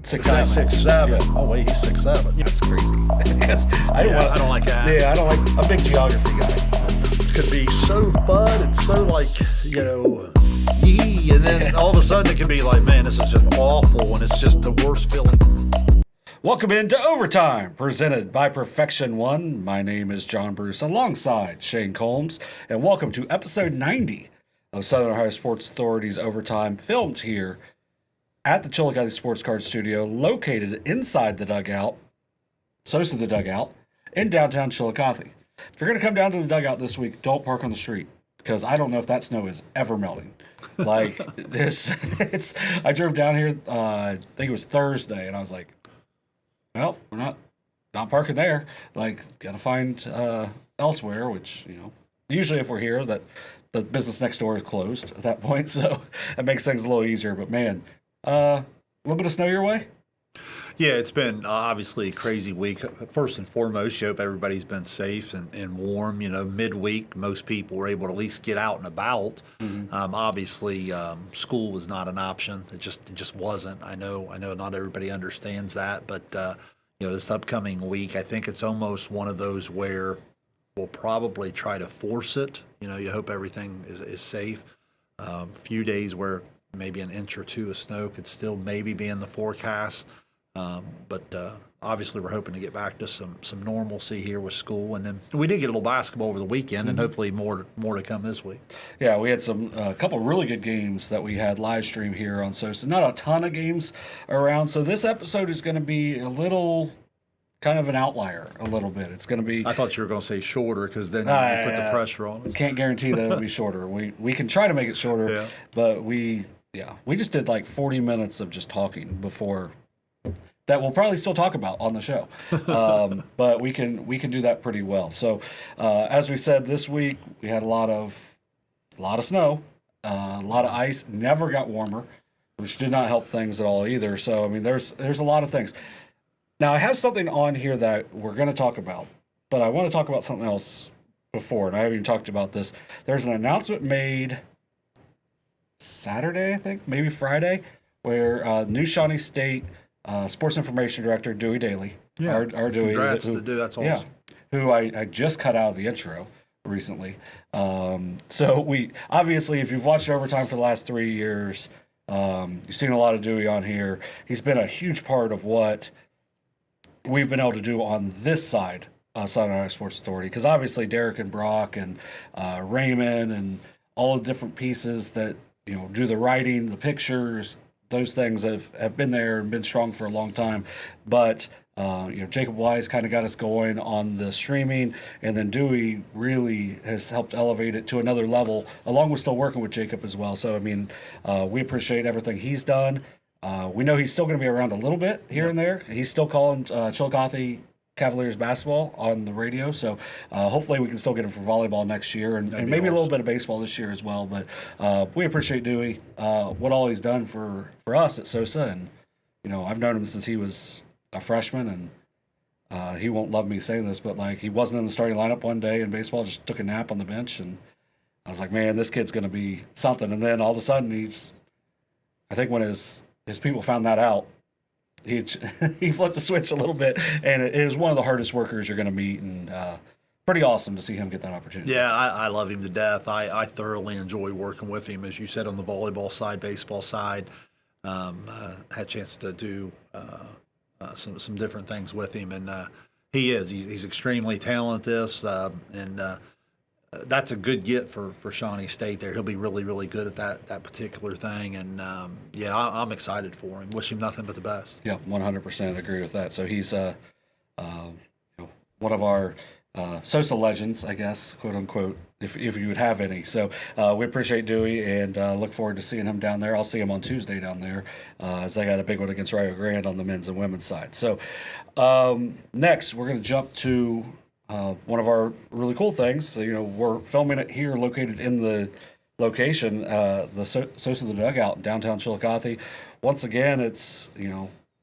6'7". 6'7". Yeah. Oh wait, he's 6'7". That's crazy. I don't like that. Yeah, I don't like a big geography guy. It could be so fun and so yee, and then all of a sudden it can be like, man, this is just awful, and it's just the worst feeling. Welcome into Overtime, presented by Perfection One. My name is John Bruce, alongside Shayne Combs, and welcome to episode 90 of Southern Ohio Sports Authority's Overtime, filmed here at the Chillicothe Sports Card Studio, located inside the Dugout, SOSA the Dugout, in downtown Chillicothe. If you're going to come down to the Dugout this week, don't park on the street, because I don't know if that snow is ever melting. Like, I drove down here, I think it was Thursday, and I was like, well, we're not parking there. Like, got to find elsewhere, which, usually if we're here, that the business next door is closed at that point, so it makes things a little easier. But, man, a little bit of snow your way? Yeah, it's been obviously a crazy week. First and foremost, I hope everybody's been safe and warm. Midweek, most people were able to at least get out and about. Mm-hmm. Obviously, school was not an option. It just wasn't. I know not everybody understands that, but this upcoming week, I think it's almost one of those where we'll probably try to force it. You hope everything is safe. A few days where maybe an inch or two of snow could still maybe be in the forecast. But obviously we're hoping to get back to some normalcy here with school. And then we did get a little basketball over the weekend, mm-hmm. and hopefully more to come this week. Yeah, we had a couple really good games that we had live stream here on SOSA. Not a ton of games around. So this episode is going to be a little kind of an outlier a little bit. It's going to be... I thought you were going to say shorter, because then you put the pressure on us. Can't guarantee that it'll be shorter. We can try to make it shorter, yeah. But we just did like 40 minutes of just talking before... that we'll probably still talk about on the show, but we can do that pretty well. So, as we said, this week we had a lot of snow, a lot of ice. Never got warmer, which did not help things at all either. So, I mean, there's a lot of things. Now, I have something on here that we're going to talk about, but I want to talk about something else before, and I haven't even talked about this. There's an announcement made Saturday, I think, maybe Friday, where New Shawnee State Sports Information Director Dewey Dailey, our Dewey, congrats to Dewey, that's awesome. Yeah, who I just cut out of the intro recently. So we obviously, if you've watched Overtime for the last 3 years, you've seen a lot of Dewey on here. He's been a huge part of what we've been able to do on this side of Southern Ohio Sports Authority, because obviously Derek and Brock and Raymond and all the different pieces that do the writing, the pictures. Those things have been there and been strong for a long time. But, Jacob Wise kind of got us going on the streaming, and then Dewey really has helped elevate it to another level, along with still working with Jacob as well. So, I mean, we appreciate everything he's done. We know he's still going to be around a little bit here and there. He's still calling Chillicothe Cavaliers basketball on the radio, so hopefully we can still get him for volleyball next year, and maybe awesome. A little bit of baseball this year as well. But we appreciate Dewey, what all he's done for us at SOSA, and I've known him since he was a freshman, and he won't love me saying this, but like he wasn't in the starting lineup one day in baseball, just took a nap on the bench, and I was like, man, this kid's going to be something. And then all of a sudden I think when his people found that out, he flipped the switch a little bit, and it was one of the hardest workers you're going to meet, and pretty awesome to see him get that opportunity. Yeah, I love him to death. I thoroughly enjoy working with him, as you said, on the volleyball side, baseball side. Had a chance to do some different things with him, and he's extremely talented, and that's a good get for Shawnee State there. He'll be really, really good at that particular thing. And, I'm excited for him. Wish him nothing but the best. Yeah, 100% agree with that. So he's one of our SOSA legends, I guess, quote unquote, if you would have any. So we appreciate Dewey and look forward to seeing him down there. I'll see him on Tuesday down there as they got a big one against Rio Grande on the men's and women's side. So next, we're going to jump to one of our really cool things. So, we're filming it here, located in the location, the SOSA the Dugout in downtown Chillicothe. Once again, it's,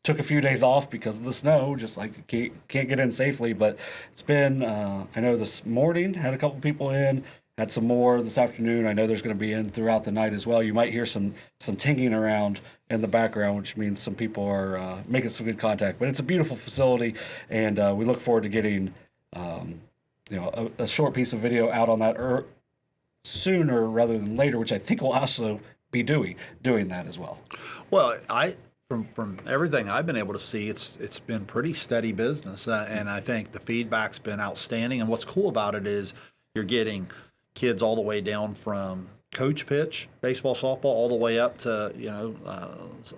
took a few days off because of the snow, just like can't get in safely. But it's been, I know this morning, had a couple people in, Had some more this afternoon. I know there's going to be in throughout the night as well. You might hear some tinging around in the background, which means some people are making some good contact. But it's a beautiful facility, and we look forward to getting a short piece of video out on that sooner rather than later, which I think will also be Dewey doing that as well. Well, from everything I've been able to see, it's been pretty steady business, and I think the feedback's been outstanding. And what's cool about it is you're getting kids all the way down from coach pitch, baseball, softball, all the way up to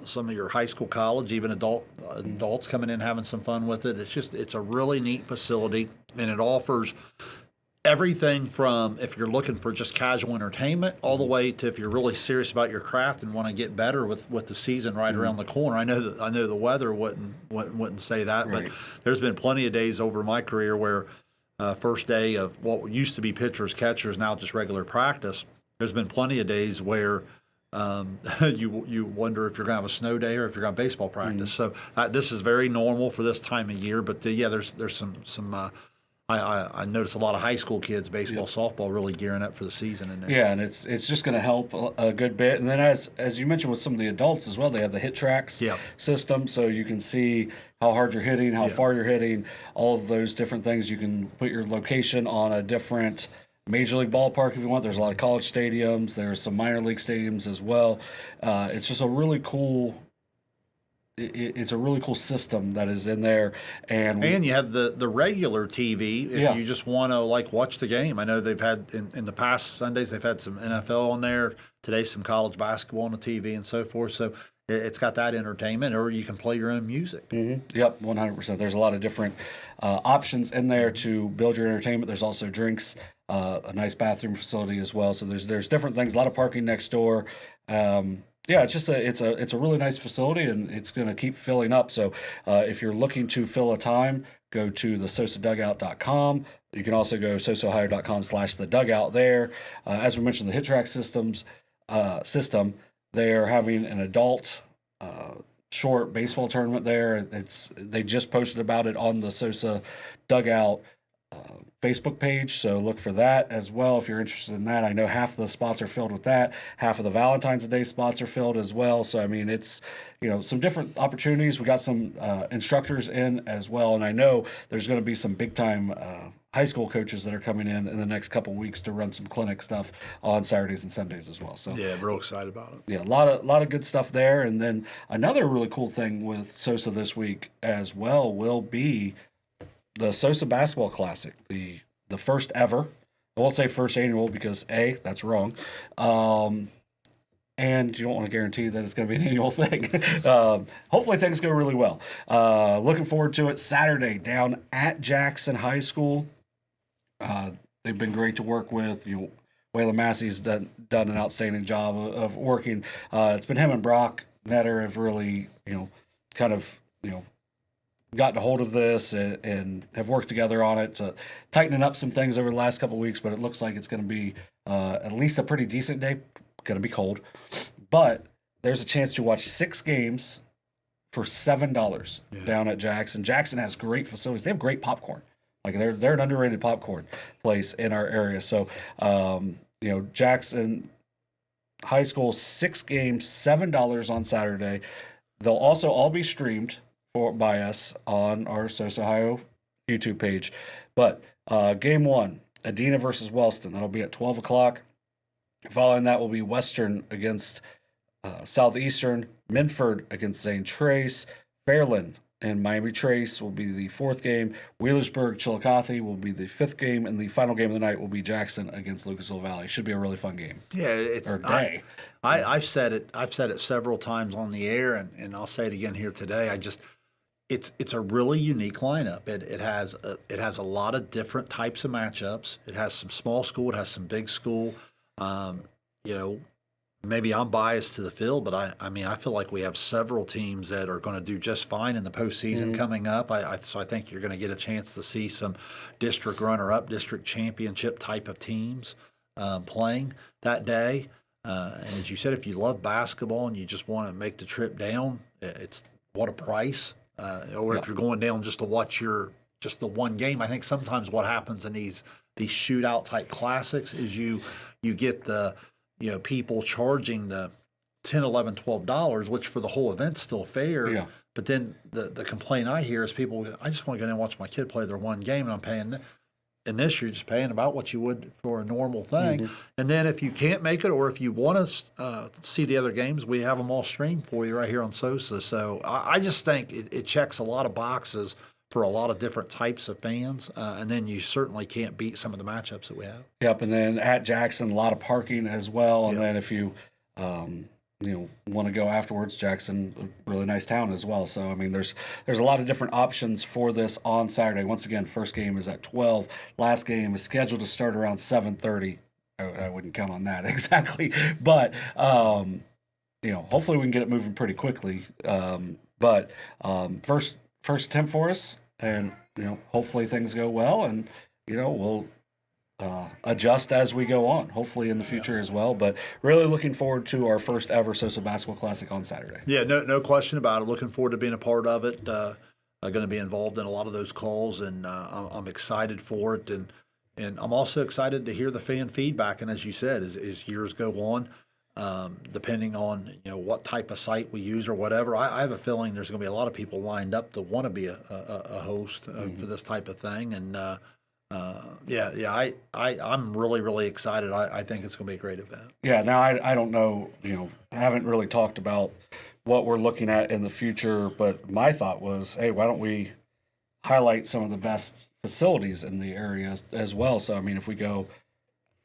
some of your high school, college, even adults coming in having some fun with it. It's a really neat facility, and it offers everything from if you're looking for just casual entertainment all the way to if you're really serious about your craft and want to get better with the season right around the corner. I know the weather wouldn't say that, right. But there's been plenty of days over my career where first day of what used to be pitchers, catchers, now just regular practice. There's been plenty of days where you wonder if you're going to have a snow day or if you're going to have baseball practice. So this is very normal for this time of year. But there's some. I noticed a lot of high school kids, baseball, softball, really gearing up for the season in there. Yeah, and it's just going to help a good bit. And then as you mentioned with some of the adults as well, they have the hit tracks system, so you can see how hard you're hitting, how far you're hitting, all of those different things. You can put your location on a different major league ballpark if you want. There's a lot of college stadiums. There's some minor league stadiums as well. It's just a really cool. It's a really cool system that is in there, and you have the regular TV if you just want to watch the game. I know they've had in the past Sundays they've had some NFL on there. Today some college basketball on the TV and so forth. So it's got that entertainment, or you can play your own music. Mm-hmm. Yep, 100%. There's a lot of different options in there to build your entertainment. There's also drinks, a nice bathroom facility as well. So there's different things. A lot of parking next door. It's just it's a really nice facility, and it's going to keep filling up. So if you're looking to fill a time, go to the SOSADugout.com. You can also go sosaohio.com/thedugout there. As we mentioned, the hit track system, they are having an adult short baseball tournament there. They just posted about it on the SOSA Dugout Facebook page, so look for that as well if you're interested in that. I know half of the spots are filled with that. Half of the Valentine's Day spots are filled as well. So I mean, it's some different opportunities. We got some instructors in as well, and I know there's going to be some big time high school coaches that are coming in the next couple of weeks to run some clinic stuff on Saturdays and Sundays as well. So yeah, real excited about it. Yeah, a lot of good stuff there. And then another really cool thing with SOSA this week as well will be the SOSA Basketball Classic, the first ever. I won't say first annual because that's wrong. And you don't want to guarantee that it's going to be an annual thing. Hopefully things go really well. Looking forward to it. Saturday down at Jackson High School. They've been great to work with. Waylon Massey's done an outstanding job of working. It's been him and Brock Netter have really, gotten a hold of this and have worked together on it to tightening up some things over the last couple of weeks, but it looks like it's going to be at least a pretty decent day. Going to be cold, but there's a chance to watch 6 games for $7 down at Jackson. Jackson has great facilities. They have great popcorn. They're an underrated popcorn place in our area. So Jackson High School, 6 games, $7 on Saturday. They'll also all be streamed by us on our SOSA Ohio YouTube page. But game 1, Adena versus Wellston. That'll be at 12 o'clock. Following that will be Western against Southeastern. Minford against Zane Trace. Fairland and Miami Trace will be the 4th game. Wheelersburg Chillicothe will be the 5th game. And the final game of the night will be Jackson against Lucasville Valley. Should be a really fun game. Yeah, it's or day. I've said it several times on the air, and I'll say it again here today. It's a really unique lineup. It has a lot of different types of matchups. It has some small school. It has some big school. Maybe I'm biased to the field, but I feel like we have several teams that are going to do just fine in the postseason coming up. So I think you're going to get a chance to see some district runner-up, district championship type of teams playing that day. And as you said, if you love basketball and you just want to make the trip down, it's what a price. Or if you're going down just to watch just the one game. I think sometimes what happens in these these shootout type classics is you get the people charging the $10, $11, $12, which for the whole event's still fair. Yeah. But then the complaint I hear is people, I just want to go in and watch my kid play their one game, and I'm paying. And this, you're just paying about what you would for a normal thing. Mm-hmm. And then if you can't make it, or if you want to see the other games, we have them all streamed for you right here on SOSA. So I just think it checks a lot of boxes for a lot of different types of fans. And then you certainly can't beat some of the matchups that we have. Yep, and then at Jackson, a lot of parking as well. And then if you want to go afterwards, Jackson, a really nice town as well. So I mean, there's a lot of different options for this on Saturday. Once again, first game is at 12. Last game is scheduled to start around 7:30. I wouldn't count on that exactly, but hopefully we can get it moving pretty quickly. But first attempt for us, and hopefully things go well, and we'll adjust as we go on, hopefully in the future as well. But really looking forward to our first ever SOSA Basketball Classic on Saturday. Yeah, no question about it. Looking forward to being a part of it. Going to be involved in a lot of those calls, and I'm excited for it. And I'm also excited to hear the fan feedback. And as you said, as years go on, depending on what type of site we use or whatever, I have a feeling there's going to be a lot of people lined up to want to be a host for this type of thing. And I'm really excited. I think it's going to be a great event. Yeah. Now I don't know. I haven't really talked about what we're looking at in the future, but my thought was, hey, why don't we highlight some of the best facilities in the area as well? So I mean, if we go,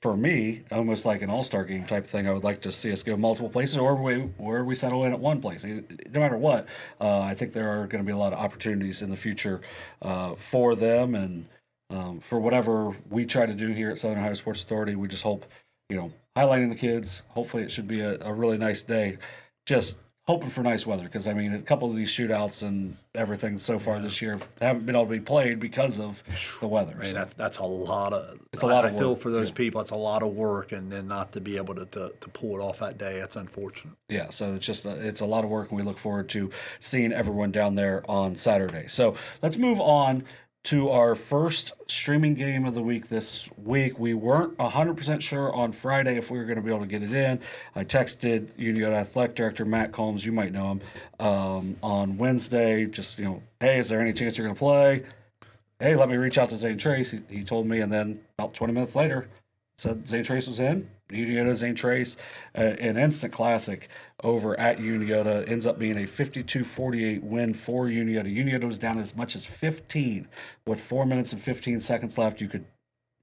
for me, almost like an all-star game type thing, I would like to see us go multiple places, or where we settle in at one place. No matter what, I think there are going to be a lot of opportunities in the future for them, and for whatever we try to do here at Southern Ohio Sports Authority. We just hope, highlighting the kids. Hopefully, it should be a really nice day. Just hoping for nice weather, because I mean, a couple of these shootouts and everything so far this year haven't been able to be played because of the weather. I mean, that's a lot of. It's a lot of I feel work. for those people. It's a lot of work, and then not to be able to pull it off that day. That's unfortunate. Yeah, so it's a lot of work, and we look forward to seeing everyone down there on Saturday. So let's move on to our first streaming game of the week this week. We weren't 100% sure on Friday if we were going to be able to get it in. I texted Unioto Athletic Director Matt Combs, you might know him, on Wednesday, just, hey, is there any chance you're going to play? Hey, let me reach out to Zane Trace. He told me, and then about 20 minutes later, said Zane Trace was in. Unioto, Zane Trace, an instant classic over at Unioto. Ends up being a 52-48 win for Unioto. Unioto was down as much as 15 with 4 minutes and 15 seconds left. You could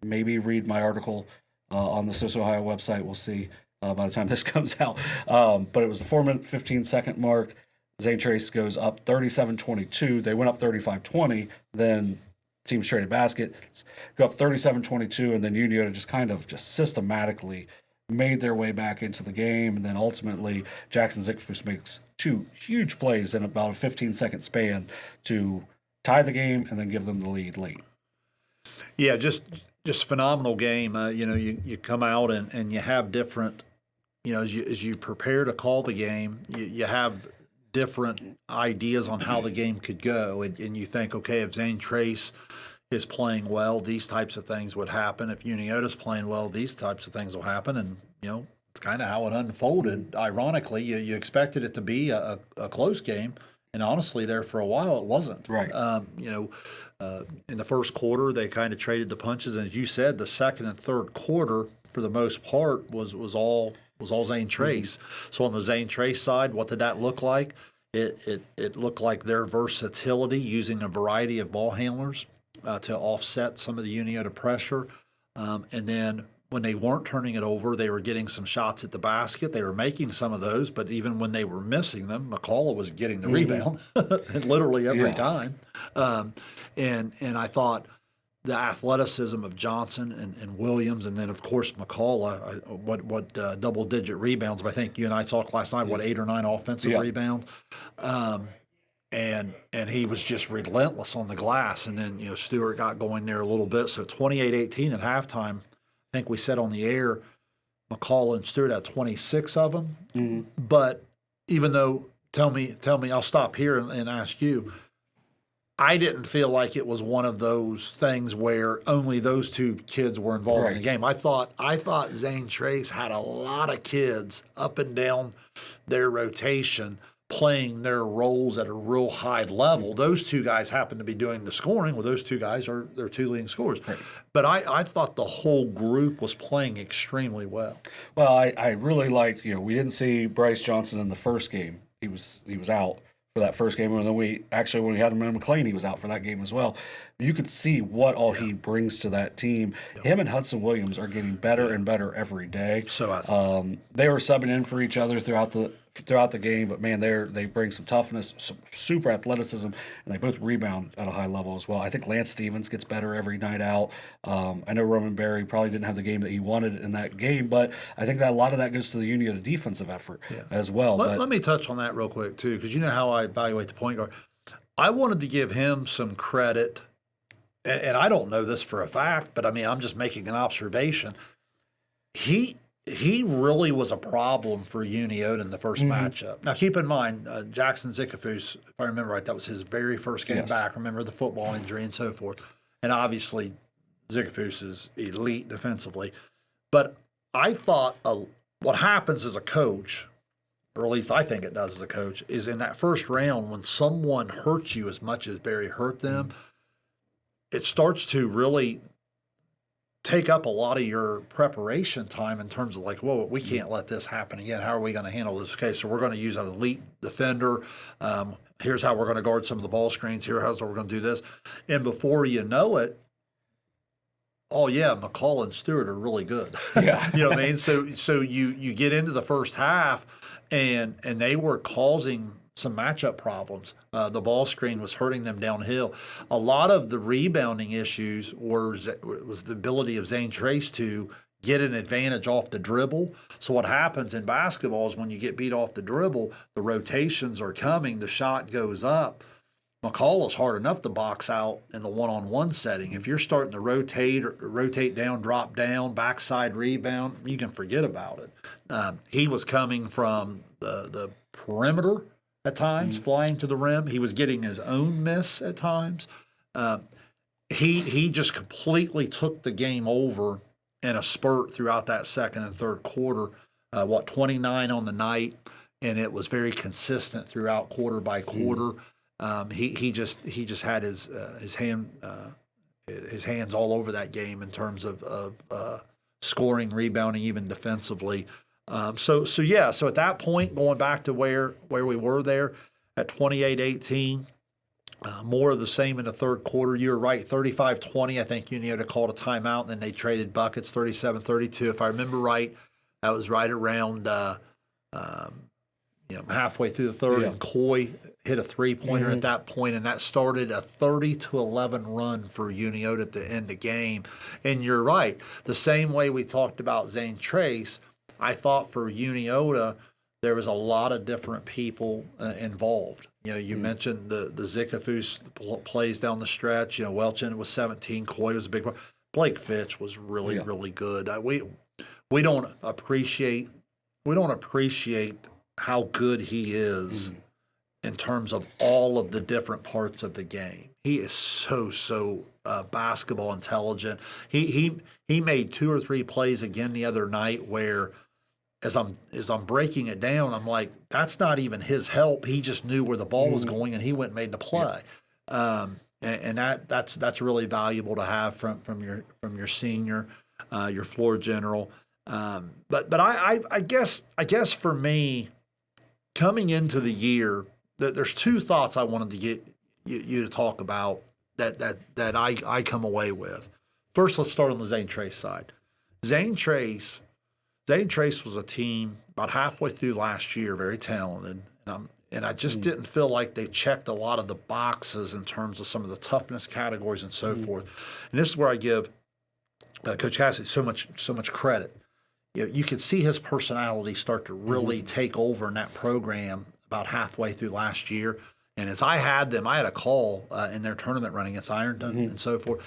maybe read my article on the SOSA Ohio website. We'll see by the time this comes out. But it was the 4 minute 15 second mark. Zane Trace goes up 37-22. They went up 35-20. Then teams traded baskets, go up 37-22, and then Unioto just systematically made their way back into the game. And then ultimately, Jackson Zickfus makes two huge plays in about a 15-second span to tie the game and then give them the lead late. Yeah, just phenomenal game. You come out and you have different, as you prepare to call the game, you have different ideas on how the game could go. And you think, okay, if Zane Trace is playing well, these types of things would happen. If Unioto's playing well, these types of things will happen. And, it's kind of how it unfolded. Ironically, you expected it to be a close game. And honestly, there for a while, it wasn't. Right. In the first quarter, they kind of traded the punches. And as you said, the second and third quarter, for the most part, was all Zane Trace. So on the Zane Trace side, what did that look like? It looked like their versatility using a variety of ball handlers to offset some of the Unioto pressure. And then when they weren't turning it over, they were getting some shots at the basket. They were making some of those, but even when they were missing them, McClain was getting the rebound literally every time. And I thought the athleticism of Johnson and Williams, and then of course McClain, what double-digit rebounds. But I think you and I talked last night. What 8 or 9 offensive rebounds, and he was just relentless on the glass. And then Stewart got going there a little bit. So 28-18 at halftime. I think we said on the air, McClain and Stewart had 26 of them. Mm-hmm. But even though, tell me, I'll stop here and ask you. I didn't feel like it was one of those things where only those two kids were involved in the game. I thought Zane Trace had a lot of kids up and down their rotation playing their roles at a real high level. Those two guys happen to be doing the scoring. Well, those two guys are their two leading scorers. Right. But I thought the whole group was playing extremely well. Well, I really liked, we didn't see Bryce Johnson in the first game. He was out for that first game, and then when we had him in McClain, he was out for that game as well. You could see what all he brings to that team. Him and Hudson Williams are getting better and better every day. So I think. They were subbing in for each other throughout the game, but man, they bring some toughness, some super athleticism, and they both rebound at a high level as well. I think Lance Stevens gets better every night out. I know Roman Berry probably didn't have the game that he wanted in that game, but I think that a lot of that goes to the Unioto defensive effort as well. Let me touch on that real quick too, because you know how I evaluate the point guard. I wanted to give him some credit, and I don't know this for a fact, but I mean I'm just making an observation. He really was a problem for Unioto in the first matchup. Now, keep in mind, Jackson Zickafoose, if I remember right, that was his very first game back. Remember the football injury and so forth. And obviously, Zickafoose is elite defensively. But I thought what happens as a coach, or at least I think it does as a coach, is in that first round when someone hurts you as much as Barry hurt them, it starts to really take up a lot of your preparation time in terms of like, whoa, we can't let this happen again. How are we going to handle this case? So we're going to use an elite defender. Here's how we're going to guard some of the ball screens. Here's how we're going to do this. And before you know it, oh yeah, McCall and Stewart are really good. Yeah. You know what I mean? So you get into the first half and they were causing some matchup problems. The ball screen was hurting them downhill. A lot of the rebounding issues was the ability of Zane Trace to get an advantage off the dribble. So what happens in basketball is when you get beat off the dribble, the rotations are coming, the shot goes up. McCall is hard enough to box out in the one-on-one setting. If you're starting to rotate down, drop down, backside rebound, you can forget about it. He was coming from the perimeter at times, flying to the rim. He was getting his own miss at times. He just completely took the game over in a spurt throughout that second and third quarter. 29 on the night, and it was very consistent throughout quarter by quarter. He just had his hands all over that game in terms of scoring, rebounding, even defensively. So at that point, going back to where we were there at 28-18, more of the same in the third quarter. You were right, 35-20. I think Unioto called a timeout, and then they traded buckets, 37-32. If I remember right, that was right around halfway through the third, and Kole hit a three-pointer at that point, and that started a 30-11 run for Unioto at the end of the game. And you're right, the same way we talked about Zane Trace, I thought for Unioto, there was a lot of different people involved. You mentioned the Zickafoose plays down the stretch. Welchin was 17. Kole was a big one. Blake Fitch was really good. We don't appreciate how good he is in terms of all of the different parts of the game. He is so basketball intelligent. He made 2 or 3 plays again the other night where, as I'm breaking it down, I'm like, that's not even his help. He just knew where the ball was going, and he went and made the play. And that's really valuable to have from your senior, your floor general. But I guess for me, coming into the year, there's 2 thoughts I wanted to get you to talk about that I come away with. First, let's start on the Zane Trace side. Zane Trace was a team about halfway through last year, very talented, and I just didn't feel like they checked a lot of the boxes in terms of some of the toughness categories and so forth. And this is where I give Coach Cassidy so much credit. You could see his personality start to really take over in that program about halfway through last year. And as I had a call in their tournament run against Ironton and so forth.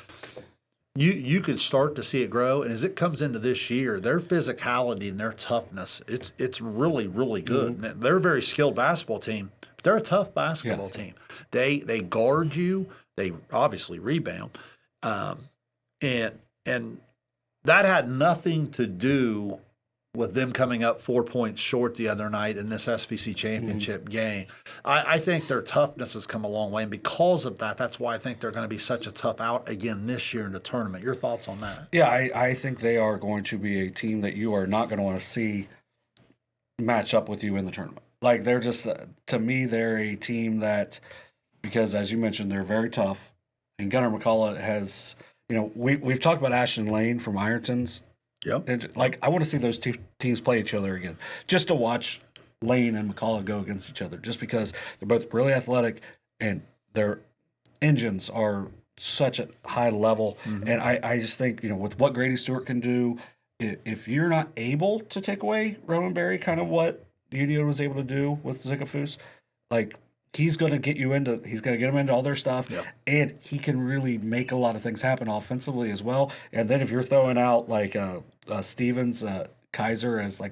You could start to see it grow, and as it comes into this year, their physicality and their toughness, it's really, really good. They're a very skilled basketball team. They're a tough basketball team. They guard you. They obviously rebound, and that had nothing to do with them coming up 4 points short the other night in this SVC championship game. I think their toughness has come a long way, and because of that, that's why I think they're going to be such a tough out again this year in the tournament. Your thoughts on that? Yeah, I think they are going to be a team that you are not going to want to see match up with you in the tournament. Like, they're just, to me, they're a team that, because as you mentioned, they're very tough, and Gunnar McCullough has, we've talked about Ashton Lane from Ironton's. Yep. And I want to see those two teams play each other again, just to watch Lane and McCullough go against each other, just because they're both really athletic and their engines are such a high level. Mm-hmm. And I just think, with what Grady Stewart can do, if you're not able to take away Roman Berry, kind of what Unioto was able to do with Zikafus, he's going to get him into all their stuff, and he can really make a lot of things happen offensively as well. And then if you're throwing out Stevens, Kaiser as the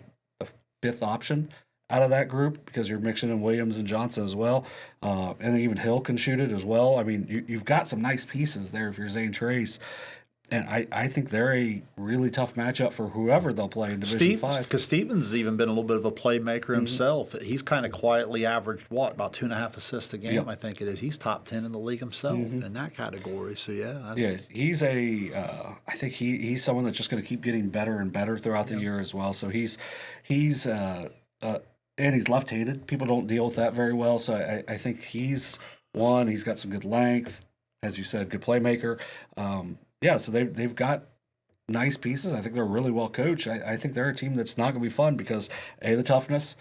fifth option out of that group, because you're mixing in Williams and Johnson as well, and then even Hill can shoot it as well. I mean, you've got some nice pieces there if you're Zane Trace. And I think they're a really tough matchup for whoever they'll play in Division 5. Because Stevens has even been a little bit of a playmaker himself. He's kind of quietly averaged, about 2.5 assists a game, I think it is. He's top 10 in the league himself in that category. So, he's I think he's someone that's just going to keep getting better and better throughout the year as well. So he's and he's left-handed. People don't deal with that very well. So I think he's got some good length, as you said, good playmaker. So they've got nice pieces. I think they're really well coached. I think they're a team that's not going to be fun because, A, the toughness,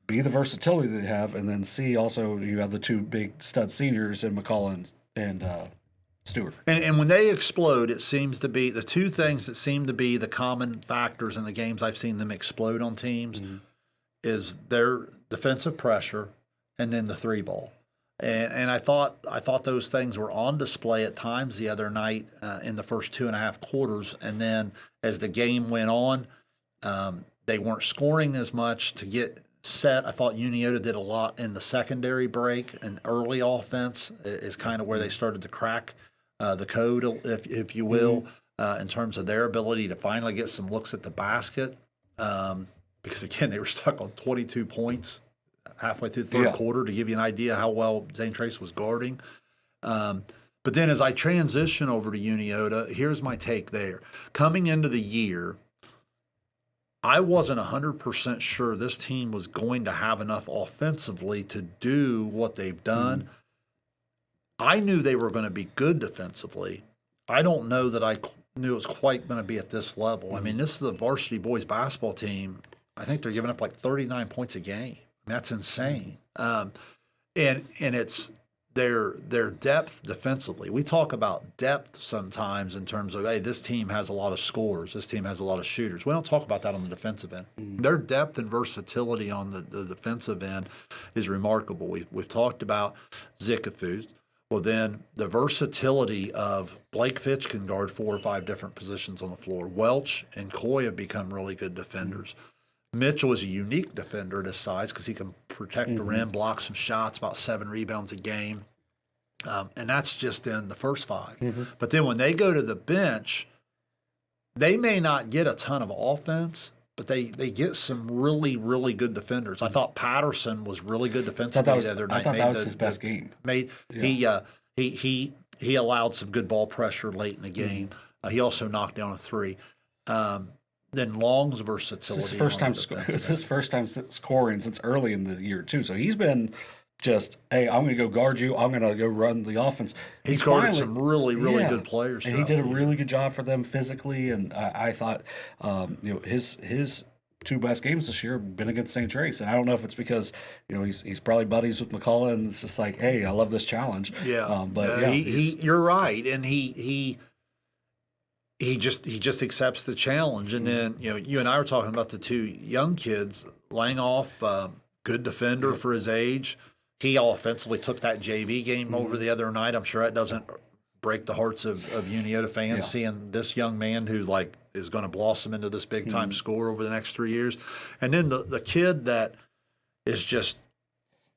B, the versatility they have, and then C, also you have the two big stud seniors in McCullough and Stewart. And when they explode, it seems to be the two things that seem to be the common factors in the games I've seen them explode on teams is their defensive pressure and then the three ball. And I thought those things were on display at times the other night in the first 2.5 quarters. And then as the game went on, they weren't scoring as much to get set. I thought Unioto did a lot in the secondary break, and early offense is kind of where they started to crack the code, if you will, in terms of their ability to finally get some looks at the basket. Because, again, they were stuck on 22 points halfway through the third quarter, to give you an idea how well Zane Trace was guarding. But then as I transition over to Unioto, here's my take there. Coming into the year, I wasn't 100% sure this team was going to have enough offensively to do what they've done. I knew they were going to be good defensively. I don't know that I knew it was quite going to be at this level. I mean, this is a varsity boys basketball team. I think they're giving up 39 points a game. That's insane. And it's their depth defensively. We talk about depth sometimes in terms of, hey, this team has a lot of scorers. This team has a lot of shooters. We don't talk about that on the defensive end. Their depth and versatility on the defensive end is remarkable. We've talked about Zikafus. Well, then the versatility of Blake Fitch can guard 4 or 5 different positions on the floor. Welch and Kole have become really good defenders. Mitchell is a unique defender at his size because he can protect the rim, block some shots, about 7 rebounds a game. And that's just in the first 5. But then when they go to the bench, they may not get a ton of offense, but they get some really, really good defenders. I thought Patterson was really good defensively the other night. I thought that was his best game. He allowed some good ball pressure late in the game. He also knocked down a 3. Then Long's versatility. It's his first time scoring since early in the year too. So he's been just, hey, I'm going to go guard you. I'm going to go run the offense. He's guarded some really, really good players. And he did a really good job for them physically. And I thought, his 2 best games this year have been against St. Trace. And I don't know if it's because, he's probably buddies with McCullough and it's just like, hey, I love this challenge. Yeah. You're right. And he just accepts the challenge. And then, you and I were talking about the 2 young kids. Langhoff, good defender for his age. He offensively took that JV game over the other night. I'm sure that doesn't break the hearts of Unioto fans seeing this young man who's is going to blossom into this big-time scorer over the next 3 years. And then the kid that is just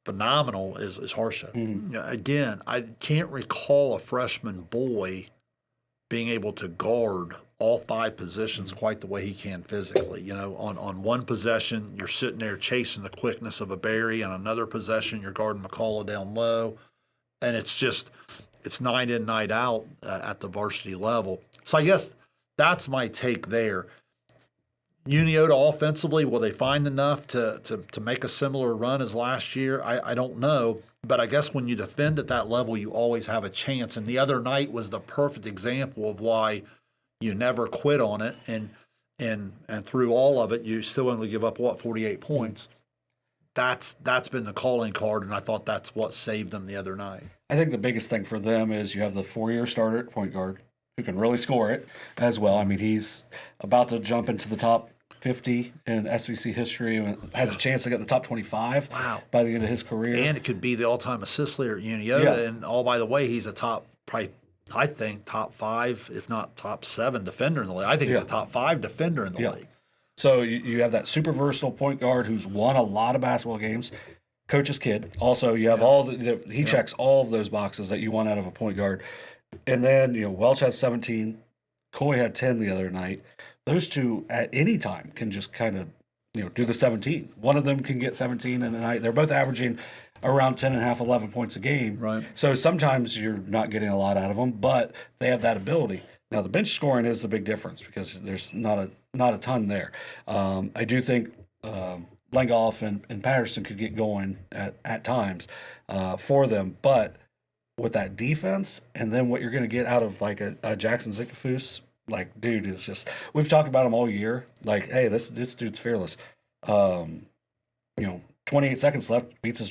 phenomenal is Harsha. Again, I can't recall a freshman boy being able to guard all 5 positions quite the way he can physically. On one possession, you're sitting there chasing the quickness of a Barry. On another possession, you're guarding McClain down low. And it's night in, night out at the varsity level. So I guess that's my take there. Unioto offensively, will they find enough to make a similar run as last year? I don't know. But I guess when you defend at that level, you always have a chance. And the other night was the perfect example of why you never quit on it. And through all of it, you still only give up, 48 points. That's been the calling card, and I thought that's what saved them the other night. I think the biggest thing for them is you have the 4-year starter at point guard who can really score it as well. I mean, he's about to jump into the top 50 in SVC history and has a chance to get in the top 25 by the end of his career. And it could be the all-time assist leader at Unioto. Yeah. And by the way, he's a top 5, if not top 7 defender in the league. I think he's a top 5 defender in the league. So you have that super versatile point guard who's won a lot of basketball games, coach's kid. Also, you have he checks all of those boxes that you want out of a point guard. And then, Welch has 17. Kole had 10 the other night. Those two at any time can just kind of, do the 17. One of them can get 17 in the night. They're both averaging around 10.5, 11 points a game. Right. So sometimes you're not getting a lot out of them, but they have that ability. Now, the bench scoring is the big difference because there's not a ton there. I do think Lengoff and Patterson could get going at times for them, but with that defense and then what you're going to get out of like a Jackson Zickafoose, like, dude is just, we've talked about him all year. Like, hey, this dude's fearless. 28 seconds left, beats his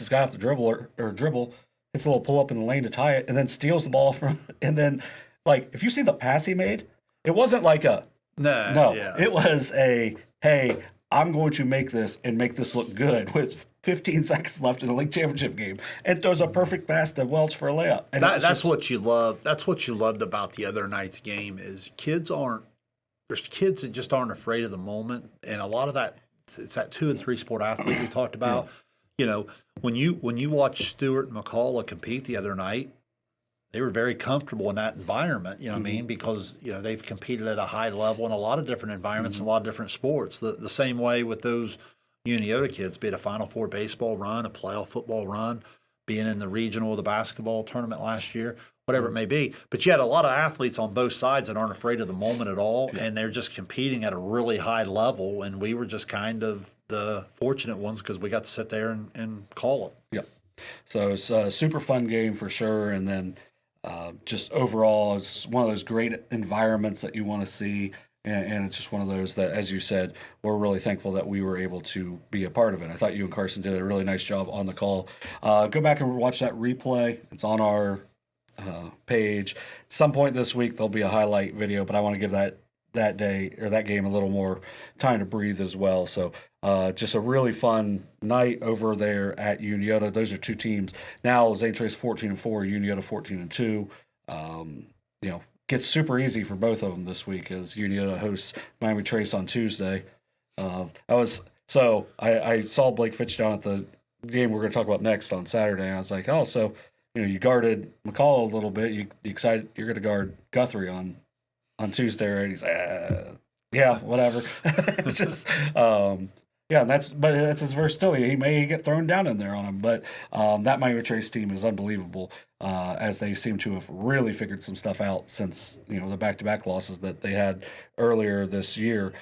guy off the dribble or dribble, hits a little pull up in the lane to tie it, and then steals the ball from, and then, like, if you see the pass he made, it wasn't like it was a, hey, I'm going to make this and make this look good with 15 seconds left in the league championship game, and throws a perfect pass to Welch for a layup. And that's what you love. That's what you loved about the other night's game is there's kids that just aren't afraid of the moment, and a lot of that, it's that 2 and 3 sport athlete we talked about. When you watch Stewart and McCullough compete the other night, they were very comfortable in that environment, what I mean? Because, they've competed at a high level in a lot of different environments and a lot of different sports. The same way with those Unioto kids, be it a Final Four baseball run, a playoff football run, being in the regional of the basketball tournament last year, whatever it may be. But you had a lot of athletes on both sides that aren't afraid of the moment at all, and they're just competing at a really high level, and we were just kind of the fortunate ones because we got to sit there and call it. Yeah. So it's a super fun game for sure, and then just overall, it's one of those great environments that you want to see, and it's just one of those that, as you said, we're really thankful that we were able to be a part of it. I thought you and Carson did a really nice job on the call. Go back and watch that replay. It's on our page. At some point this week, there'll be a highlight video, but I want to give that day or that game a little more time to breathe as well. So just a really fun night over there at Unioto. Those are 2 teams. Now Zane Trace 14-4, Unioto 14-2. Gets super easy for both of them this week as Unioto hosts Miami Trace on Tuesday. I saw Blake Fitch down at the game we're going to talk about next on Saturday. I was like, oh, so you guarded McCall a little bit. You excited? You're going to guard Guthrie on Tuesday, right? He's like, yeah, whatever. It's just, that's his versatility. He may get thrown down in there on him, but that Miami Trace team is unbelievable as they seem to have really figured some stuff out since the back-to-back losses that they had earlier this year.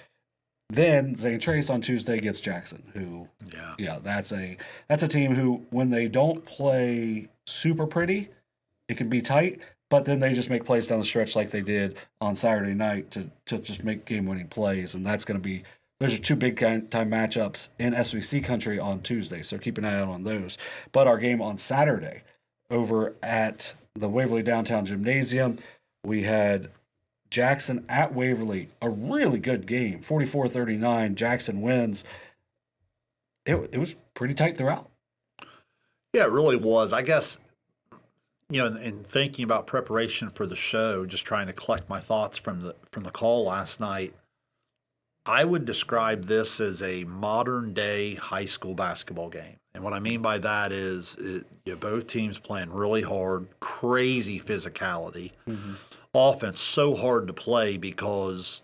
Then Zane Trace on Tuesday gets Jackson, who, that's a team who, when they don't play super pretty, it can be tight. But then they just make plays down the stretch like they did on Saturday night to just make game-winning plays. And that's going to be – those are 2 big-time matchups in SVC country on Tuesday, so keep an eye out on those. But our game on Saturday over at the Waverly Downtown Gymnasium, we had Jackson at Waverly, a really good game, 44-39. Jackson wins. It was pretty tight throughout. Yeah, it really was. I guess – in thinking about preparation for the show, just trying to collect my thoughts from the call last night, I would describe this as a modern day high school basketball game. And what I mean by that is both teams playing really hard, crazy physicality. Offense so hard to play because,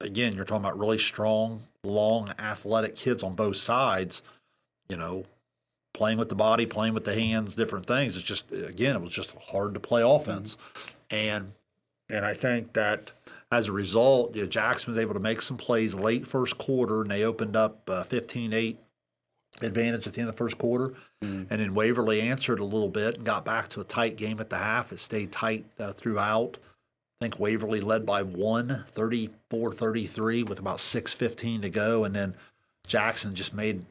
again, you're talking about really strong, long, athletic kids on both sides, playing with the body, playing with the hands, different things. It's just, again, it was just hard to play offense. And I think that as a result, Jackson was able to make some plays late first quarter, and they opened up 15-8 advantage at the end of the first quarter. And then Waverly answered a little bit and got back to a tight game at the half. It stayed tight throughout. I think Waverly led by 34-33 with about 6:15 to go. And then Jackson just made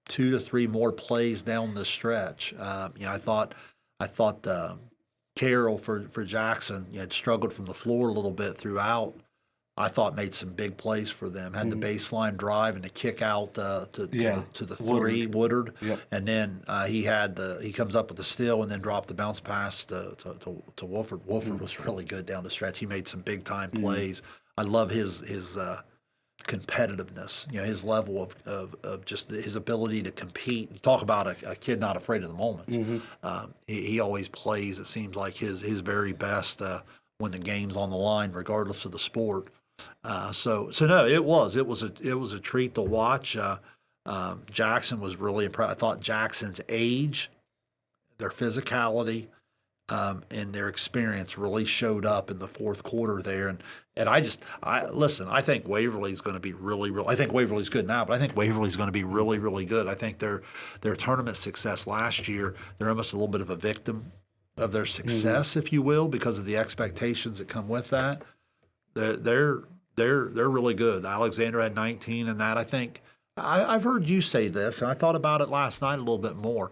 2 to 3 more plays down the stretch. I thought Carroll for Jackson had struggled from the floor a little bit throughout. I thought made some big plays for them. Had the baseline drive and the kick out to the three, Woodard. And then he comes up with the steal and then dropped the bounce pass to Wolford. Wolford was really good down the stretch. He made some big time plays. I love his competitiveness, his level of just his ability to compete. Talk about a kid not afraid of the moment. He always plays, it seems like, his very best when the game's on the line, regardless of the sport. So no, it was a treat to watch. Jackson was really impressed. I thought Jackson's age, their physicality, and their experience really showed up in the fourth quarter there. And I think Waverly's going to be really, really. I think Waverly's good now, but I think Waverly's going to be really, really good. I think their tournament success last year, they're almost a little bit of a victim of their success, if you will, because of the expectations that come with that. They're really good. Alexander had 19 in that. I think I've heard you say this, and I thought about it last night a little bit more.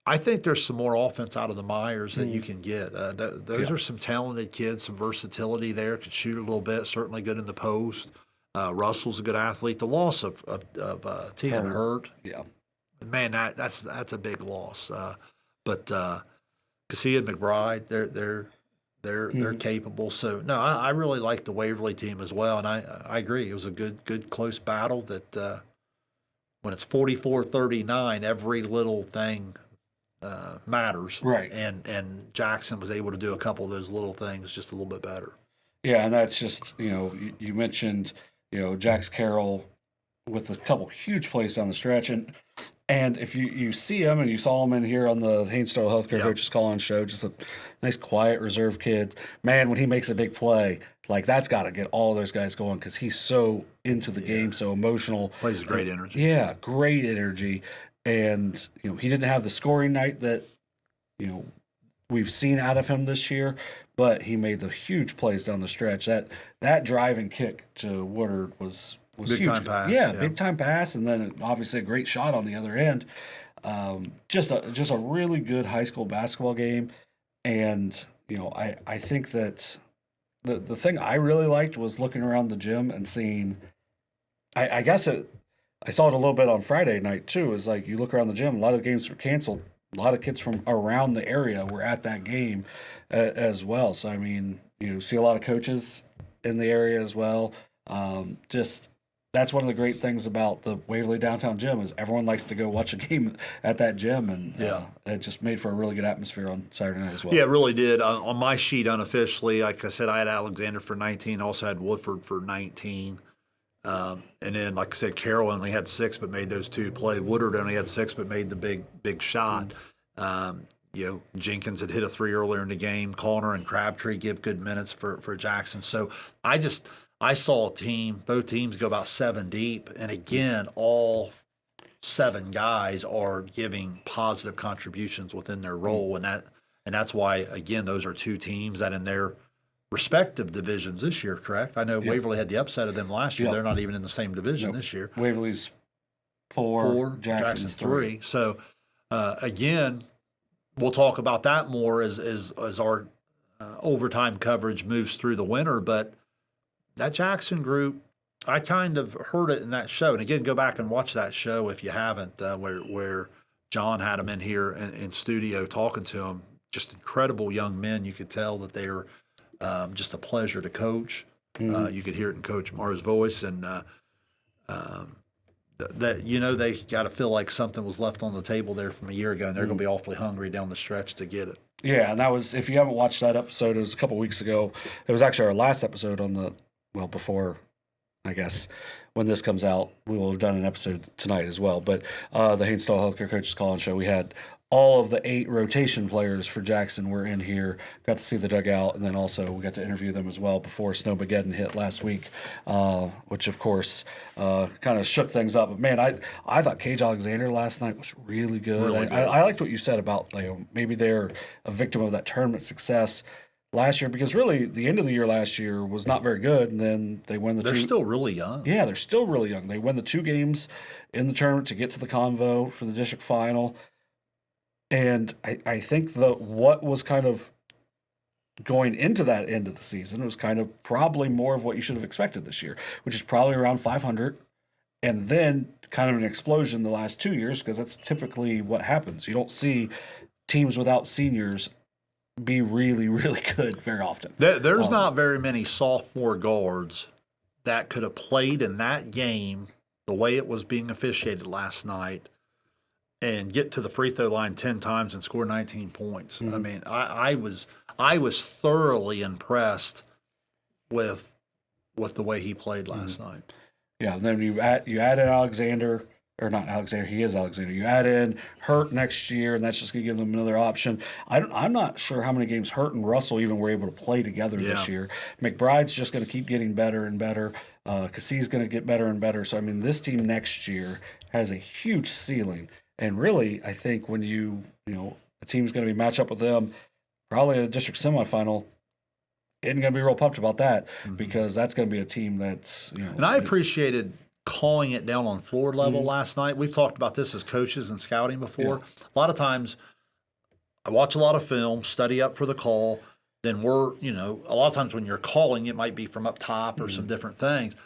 I think there's some more offense out of the Myers that you can get. Those are some talented kids, some versatility there. Could shoot a little bit. Certainly good in the post. Russell's a good athlete. The loss of Tegan Hurt, man, that's a big loss. But Cassia and McBride, they're capable. So no, I really like the Waverly team as well, and I agree. It was a good close battle. That when it's 44-39, every little thing matters. Right. And Jackson was able to do a couple of those little things just a little bit better. Yeah, and that's just, you mentioned, Jax Carroll with a couple huge plays down the stretch. And if you see him, and you saw him in here on the Haynesville Healthcare Coaches Call-On show, just a nice, quiet, reserved kid. Man, when he makes a big play, like that's got to get all those guys going because he's so into the game, so emotional. Plays with great energy. Yeah, great energy. And, he didn't have the scoring night that, we've seen out of him this year, but he made the huge plays down the stretch. That drive and kick to Woodard was big huge. Time pass. Yeah, big time pass, and then obviously a great shot on the other end. Just a really good high school basketball game, and I think that the thing I really liked was looking around the gym and seeing. I guess I saw it a little bit on Friday night too. Is like you look around the gym, a lot of games were canceled. A lot of kids from around the area were at that game as well. So I mean, see a lot of coaches in the area as well. That's one of the great things about the Waverly Downtown Gym is everyone likes to go watch a game at that gym, and it just made for a really good atmosphere on Saturday night as well. Yeah, it really did. On my sheet, unofficially, like I said, I had Alexander for 19, also had Woodford for 19. And then, like I said, Carroll only had 6 but made those 2 plays. Woodard only had 6 but made the big shot. Jenkins had hit a 3 earlier in the game. Connor and Crabtree give good minutes for Jackson. So I saw both teams go about 7 deep, and again, all 7 guys are giving positive contributions within their role, and that's why, again, those are 2 teams that in their respective divisions this year, correct? I know Waverly had the upset of them last year. Yep. They're not even in the same division this year. Waverly's 4, Jackson's 3. So, again, we'll talk about that more as our overtime coverage moves through the winter, but that Jackson group, I kind of heard it in that show. And again, go back and watch that show if you haven't, where John had them in here in studio talking to them. Just incredible young men. You could tell that they're just a pleasure to coach. You could hear it in Coach Mar's voice, and that they got to feel like something was left on the table there from a year ago, and they're going to be awfully hungry down the stretch to get it. Yeah, and that was, if you haven't watched that episode, it was a couple weeks ago. It was actually our last episode before, I guess, when this comes out, we will have done an episode tonight as well. But the Hainstall Healthcare Coaches Call-In Show, we had all of the 8 rotation players for Jackson were in here, got to see the dugout, and then also we got to interview them as well before Snowmageddon hit last week, which, of course, kind of shook things up. But, man, I thought Cage Alexander last night was really good. Really good. I liked what you said about maybe they're a victim of that tournament success last year, because really the end of the year last year was not very good, and then they win They're still really young. Yeah, they're still really young. They win the 2 games in the tournament to get to the convo for the district final. And I think what was kind of going into that end of the season was kind of probably more of what you should have expected this year, which is probably around 500, and then kind of an explosion the last 2 years, because that's typically what happens. You don't see teams without seniors be really, really good very often. There's not very many sophomore guards that could have played in that game the way it was being officiated last night and get to the free throw line 10 times and score 19 points. Mm-hmm. I mean, I was thoroughly impressed with the way he played last night. Yeah, and then you add in Alexander, or not Alexander, he is Alexander. You add in Hurt next year, and that's just going to give them another option. I'm not sure how many games Hurt and Russell even were able to play together this year. McBride's just going to keep getting better and better. Cassie's going to get better and better. So, I mean, this team next year has a huge ceiling. And really, I think when a team's going to be matched up with them, probably in a district semifinal, isn't going to be real pumped about that, because that's going to be a team that's, And I appreciated calling it down on floor level last night. We've talked about this as coaches and scouting before. Yeah. A lot of times I watch a lot of film, study up for the call. Then a lot of times when you're calling, it might be from up top or some different things.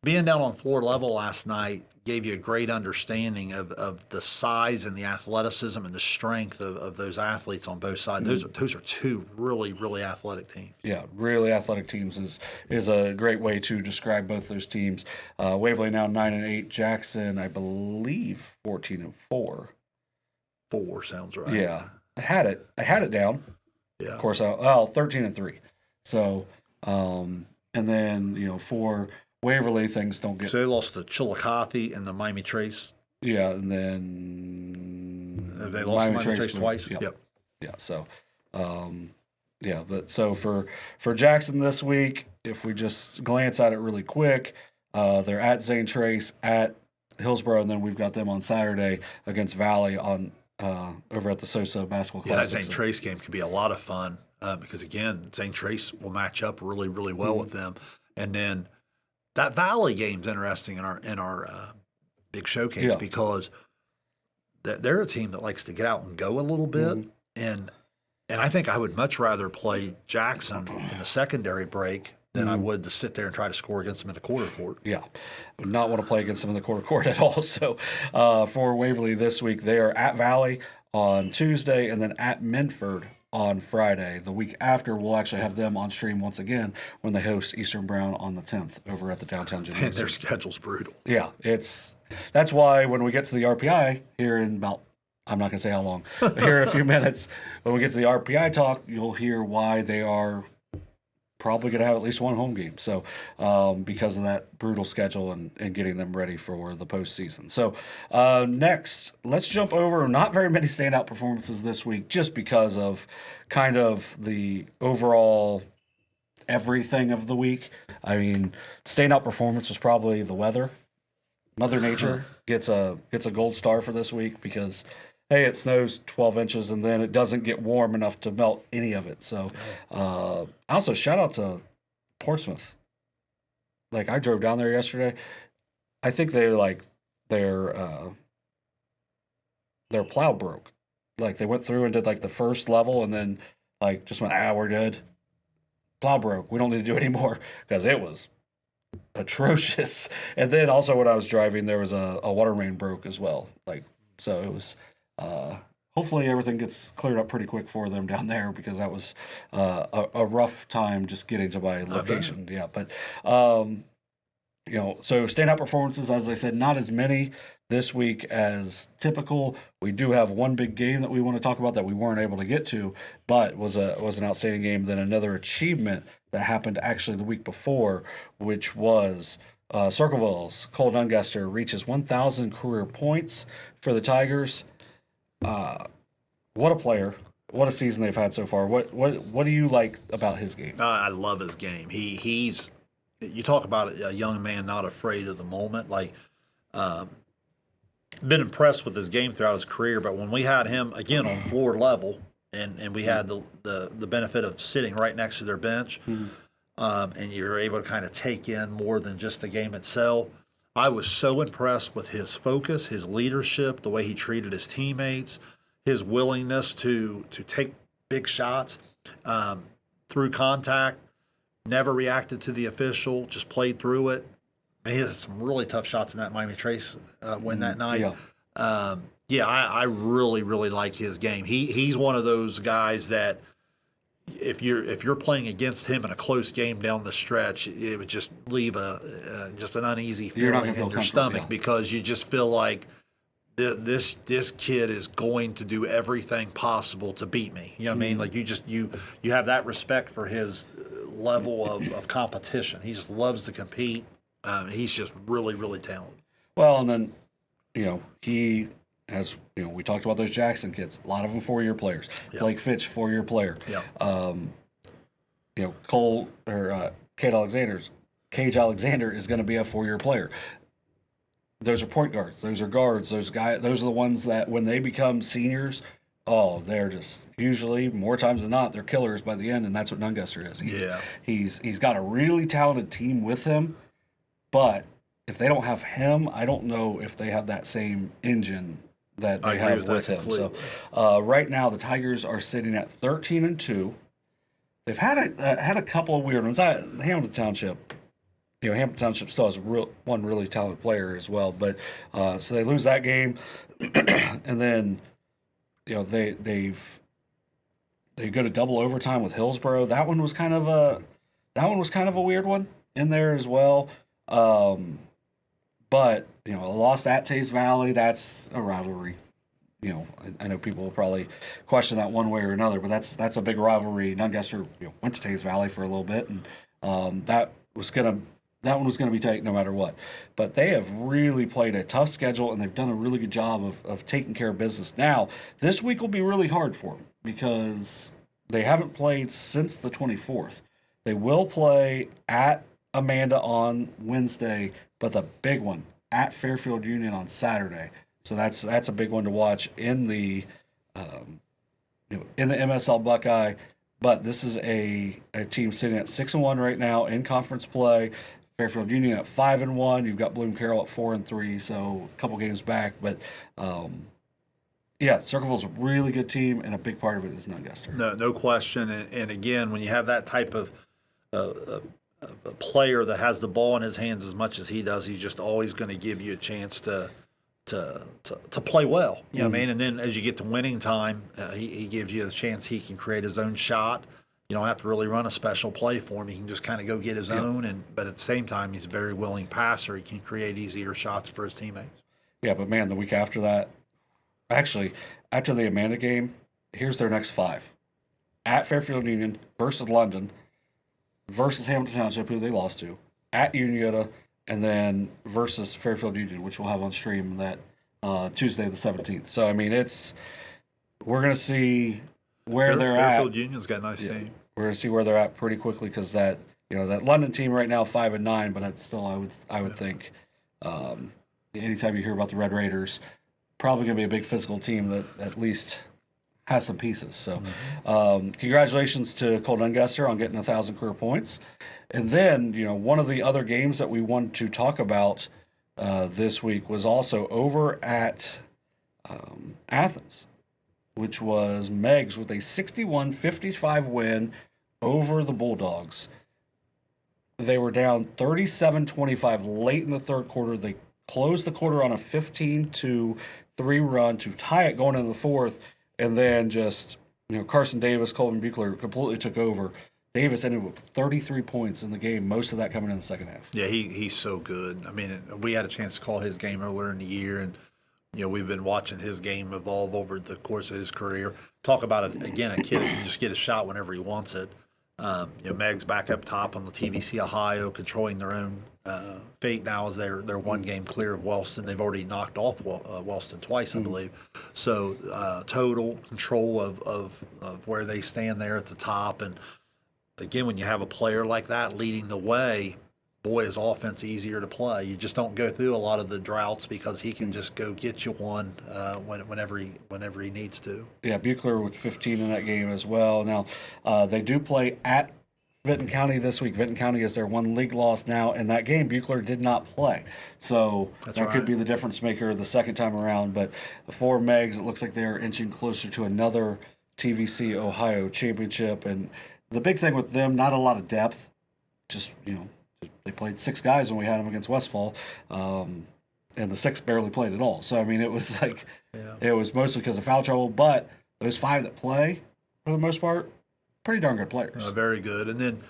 Being down on floor level last night gave you a great understanding of the size and the athleticism and the strength of those athletes on both sides. Those are 2 really, really athletic teams. Yeah, really athletic teams is a great way to describe both those teams. Waverly now 9-8, Jackson, I believe 14-4. 4 sounds right. Yeah, I had it down. Yeah, of course. 13-3. So, and then for Waverly, things don't get. So they lost to Chillicothe and the Miami Trace. Yeah, and then have they lost Miami Trace twice? Yep. Yeah. So, but so for Jackson this week, if we just glance at it really quick, they're at Zane Trace, at Hillsboro, and then we've got them on Saturday against Valley on over at the SOSA basketball classic. Yeah, that Zane Trace game could be a lot of fun because again, Zane Trace will match up really, really well with them, and then. That Valley game's interesting in our big showcase because they're a team that likes to get out and go a little bit, and I think I would much rather play Jackson in the secondary break than I would to sit there and try to score against them in the quarter court. Yeah, I would not want to play against them in the quarter court at all. So for Waverly this week, they are at Valley on Tuesday and then at Minford on Friday. The week after, we'll actually have them on stream once again when they host Eastern Brown on the 10th over at the downtown gymnasium. And their schedule's brutal. Yeah, that's why when we get to the RPI here in about, I'm not going to say how long, but here in a few minutes, when we get to the RPI talk, you'll hear why they are probably going to have at least one home game. So because of that brutal schedule and getting them ready for the postseason. So next, let's jump over. Not very many standout performances this week just because of kind of the overall everything of the week. I mean, standout performance was probably the weather. Mother Nature gets a gold star for this week because hey, it snows 12 inches and then it doesn't get warm enough to melt any of it. So also shout out to Portsmouth. Like I drove down there yesterday. I think their plow broke. Like they went through and did like the first level and then like just went, we're good. Plow broke. We don't need to do it anymore because it was atrocious. And then also when I was driving, there was a water main broke as well. Like, so it was, hopefully everything gets cleared up pretty quick for them down there because that was a rough time just getting to my location. Yeah, but So standout performances, as I said, not as many this week as typical. We do have one big game that we want to talk about that we weren't able to get to, but was an outstanding game. Then another achievement that happened actually the week before, which was Circleville's Kole Nungester reaches 1,000 career points for the Tigers. What a player. What a season they've had so far. What do you like about his game? I love his game. He's you talk about a young man not afraid of the moment. Like, been impressed with his game throughout his career, but when we had him again on floor level, and we had the benefit of sitting right next to their bench, and you're able to kind of take in more than just the game itself. I was so impressed with his focus, his leadership, the way he treated his teammates, his willingness to take big shots through contact. Never reacted to the official, just played through it. And he has some really tough shots in that Miami Trace win that night. I really, really like his game. He's one of those guys that if you're playing against him in a close game down the stretch, it would just leave just an uneasy feeling in your stomach because you just feel like this kid is going to do everything possible to beat me. You know what I mean? Like you have that respect for his level of competition. He just loves to compete. He's just really, really talented. Well, and then, he has, we talked about those Jackson kids. A lot of them 4-year players. Yep. Blake Fitch, 4-year player. Yep. Kole or Cage Alexander is going to be a 4-year player. Those are point guards. Those are guards. Those are the ones that when they become seniors, they're just usually more times than not they're killers by the end, and that's what Nungester is. He's got a really talented team with him, but if they don't have him, I don't know if they have that same engine that they have with him. Completely. So right now the Tigers are sitting at 13-2. They've had a couple of weird ones. Hamilton Township. Hamilton Township still has one really talented player as well, but so they lose that game, and then they go to double overtime with Hillsboro. That one was kind of a weird one in there as well. But a loss at Taze Valley, that's a rivalry. I know people will probably question that one way or another, but that's a big rivalry. Nungester went to Taze Valley for a little bit, and that one was going to be tight no matter what. But they have really played a tough schedule, and they've done a really good job of taking care of business. Now, this week will be really hard for them because they haven't played since the 24th. They will play at Amanda on Wednesday, but the big one, at Fairfield Union on Saturday. So that's a big one to watch in the MSL Buckeye. But this is a team sitting at 6-1 right now in conference play. Fairfield Union at 5-1. You've got Bloom Carroll at 4-3, so a couple games back. But Circleville's a really good team, and a big part of it is Nungester. No question. And again, when you have that type of a player that has the ball in his hands as much as he does, he's just always going to give you a chance to play well. You know what I mean? And then as you get to winning time, he gives you the chance he can create his own shot. You don't have to really run a special play for him. He can just kind of go get his own, but at the same time, he's a very willing passer. He can create easier shots for his teammates. Yeah, but man, the week after that, actually, after the Amanda game, here's their next 5. At Fairfield Union versus London versus Hamilton Township, who they lost to, at Unioto, and then versus Fairfield Union, which we'll have on stream that Tuesday the 17th. So, I mean, we're going to see where they're at. Fairfield Union's got a nice team. We're going to see where they're at pretty quickly because that London team right now 5-9, but that's still I would think anytime you hear about the Red Raiders, probably going to be a big physical team that at least has some pieces. So congratulations to Kole Nungester on getting 1,000 career points. And then, one of the other games that we wanted to talk about this week was also over at Athens, which was Meigs with a 61-55 win over the Bulldogs. They were down 37-25 late in the third quarter. They closed the quarter on a 15-3 run to tie it going into the fourth, and then just Carson Davis, Colton Buechler completely took over Davis ended with 33 points in the game, most of that coming in the second half. Yeah, he's so good. I mean, we had a chance to call his game earlier in the year, and we've been watching his game evolve over the course of his career. Talk about it again, a kid that can just get a shot whenever he wants it. Meigs back up top on the TVC Ohio, controlling their own fate now as they're one game clear of Wellston. They've already knocked off Wellston twice, I believe. So total control of where they stand there at the top. And again, when you have a player like that leading the way, boy, is offense easier to play. You just don't go through a lot of the droughts because he can just go get you one whenever he needs to. Yeah, Buechler with 15 in that game as well. Now, they do play at Vinton County this week. Vinton County is their one league loss now. In that game, Buechler did not play. So that could be the difference maker the second time around. But for Meigs, it looks like they're inching closer to another TVC Ohio championship. And the big thing with them, not a lot of depth. Just, they played 6 guys when we had them against Westfall, and the 6 barely played at all. So, I mean, it was like it was mostly because of foul trouble. But those 5 that play, for the most part, pretty darn good players. Very good. And then,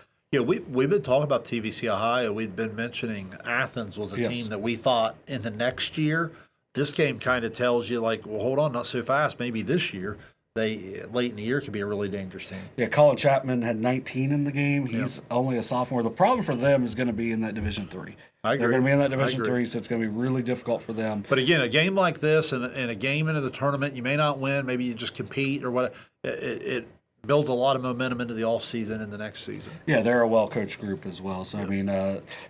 we've been talking about TVC Ohio. We've been mentioning Athens was a team that we thought in the next year. This game kind of tells you, like, well, hold on, not so fast. Maybe this year. They late in the year could be a really dangerous team. Yeah, Colin Chapman had 19 in the game. He's only a sophomore. The problem for them is going to be in that Division III. I agree. They're going to be in that Division III, so it's going to be really difficult for them. But again, a game like this and a game into the tournament, you may not win. Maybe you just compete or what. It builds a lot of momentum into the offseason and the next season. Yeah, they're a well-coached group as well. So, I mean,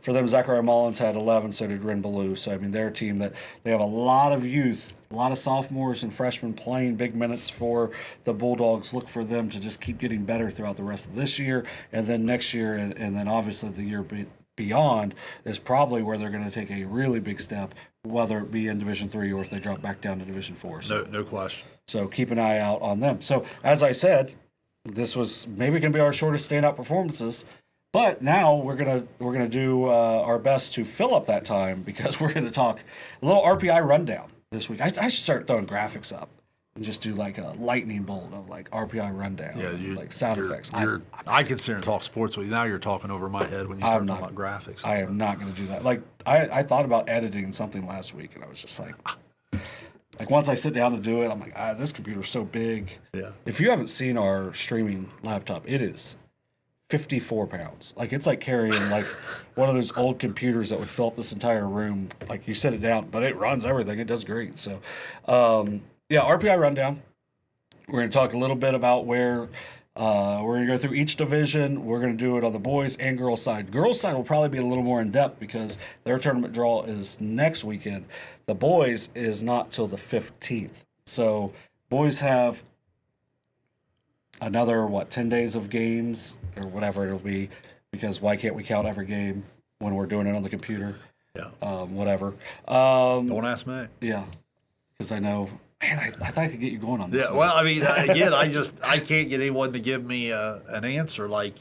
for them, Zachariah Mullins had 11, so did Ren Ballou. So, I mean, they're a team that they have a lot of youth, a lot of sophomores and freshmen playing big minutes for the Bulldogs. Look for them to just keep getting better throughout the rest of this year and then next year and then obviously the year beyond is probably where they're going to take a really big step, whether it be in Division III or if they drop back down to Division IV. So, no question. So keep an eye out on them. So, as I said, this was maybe going to be our shortest standout performances, but now we're gonna do our best to fill up that time because we're going to talk a little RPI rundown this week. I should start throwing graphics up and just do like a lightning bolt of like RPI rundown, like sound effects. I can sit and talk sports with you. Now you're talking over my head when you start talking about graphics. I am not going to do that. Like I thought about editing something last week, and I was just like. Like, once I sit down to do it, I'm like, this computer's so big. Yeah. If you haven't seen our streaming laptop, it is 54 pounds. Like, it's like carrying, like, one of those old computers that would fill up this entire room. Like, you sit it down, but it runs everything. It does great. So, RPI rundown. We're going to talk a little bit about where we're going to go through each division. We're going to do it on the boys and girls side. Girls side will probably be a little more in-depth because their tournament draw is next weekend. The boys is not till the 15th. So boys have another, 10 days of games or whatever it'll be because why can't we count every game when we're doing it on the computer? Yeah. Whatever. Don't ask me. Yeah, because I know... Man, I thought I could get you going on this. Yeah, well, I mean, again, I can't get anyone to give me an answer. Like,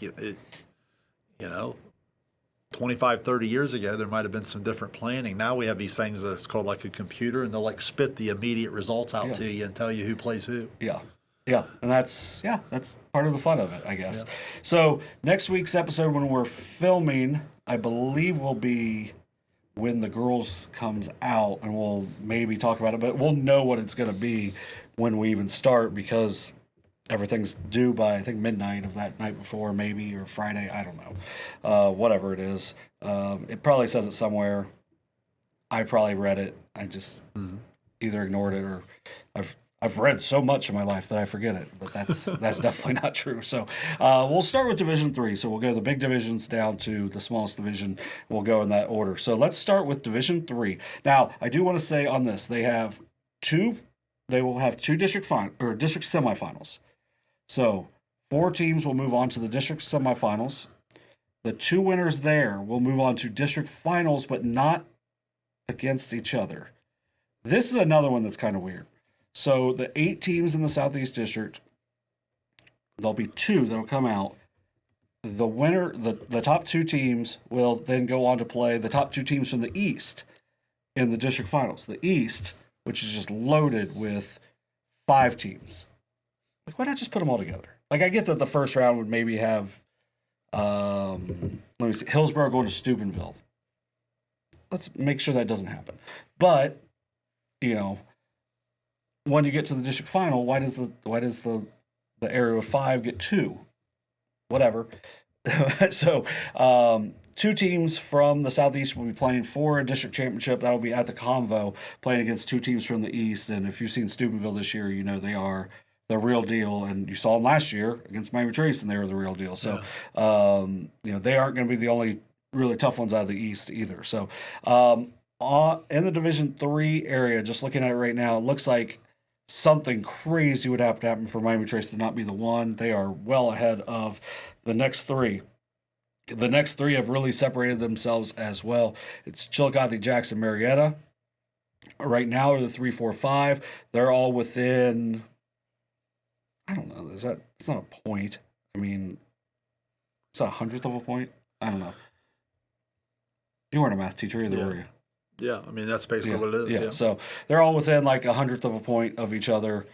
25, 30 years ago, there might have been some different planning. Now we have these things that's called like a computer, and they'll like spit the immediate results out to you and tell you who plays who. Yeah. Yeah, and that's part of the fun of it, I guess. Yeah. So next week's episode when we're filming, I believe will be when the girls comes out, and we'll maybe talk about it, but we'll know what it's going to be when we even start because everything's due by, I think, midnight of that night before, maybe, or Friday. I don't know. Whatever it is. It probably says it somewhere. I probably read it. I just either ignored it or I've read so much in my life that I forget it, but that's definitely not true. So we'll start with Division III. So we'll go the big divisions down to the smallest division. We'll go in that order. So let's start with Division III. Now, I do want to say on this, they will have two district semifinals. So 4 teams will move on to the district semifinals. The 2 winners there will move on to district finals, but not against each other. This is another one that's kind of weird. So the 8 teams in the Southeast District, there'll be 2 that'll come out. The winner, the top 2 teams will then go on to play the top 2 teams from the East in the district finals. The East, which is just loaded with 5 teams. Like, why not just put them all together? Like, I get that the first round would maybe have Let me see. Hillsboro going to Steubenville. Let's make sure that doesn't happen. But, you know, when you get to the district final, why does the area of 5 get 2? Whatever. So, 2 teams from the Southeast will be playing for a district championship. That'll be at the Convo, playing against 2 teams from the East. And if you've seen Steubenville this year, you know they are the real deal. And you saw them last year against Miami Trace, and they were the real deal. So, you know, they aren't going to be the only really tough ones out of the East either. So, in the Division III area, just looking at it right now, it looks like something crazy would have to happen for Miami Trace to not be the one. They are well ahead of the next 3. The next 3 have really separated themselves as well. It's Chillicothe, Jackson, Marietta. Right now are the 3, 4, 5. They're all within, I don't know, it's not a point. I mean, it's a 100th of a point. I don't know. You weren't a math teacher either, were you? Yeah, I mean, that's basically what it is. Yeah, so they're all within like 100th of a point of each other.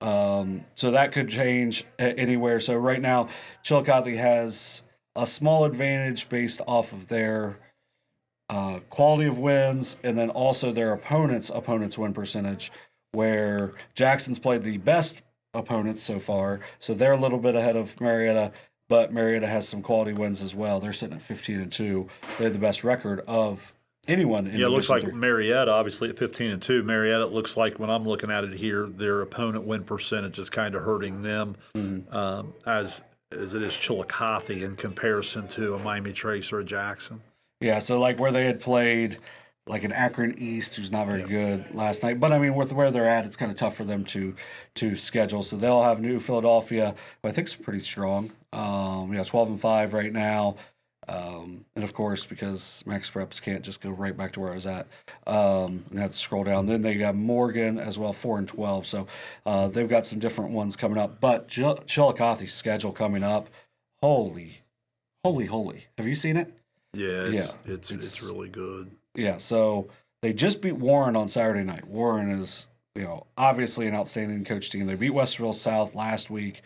So that could change anywhere. So right now, Chillicothe has a small advantage based off of their quality of wins and then also their opponents' win percentage, where Jackson's played the best opponents so far. So they're a little bit ahead of Marietta, but Marietta has some quality wins as well. They're sitting at 15-2. They have the best record of anyone in it looks Division like III. Marietta, obviously at 15-2. Marietta, it looks like when I'm looking at it here, their opponent win percentage is kind of hurting them as it is Chillicothe in comparison to a Miami Trace or a Jackson. Yeah, so like where they had played like an Akron East, who's not very good last night. But I mean, with where they're at, it's kind of tough for them to schedule. So they'll have New Philadelphia, who I think is pretty strong. 12-5 right now. And of course, because Max Preps can't just go right back to where I was at, and have to scroll down. Then they got Morgan as well, 4-12. So they've got some different ones coming up. But Chillicothe's schedule coming up, holy. Have you seen it? Yeah, it's really good. Yeah, so they just beat Warren on Saturday night. Warren is, obviously an outstanding coach team. They beat Westerville South last week.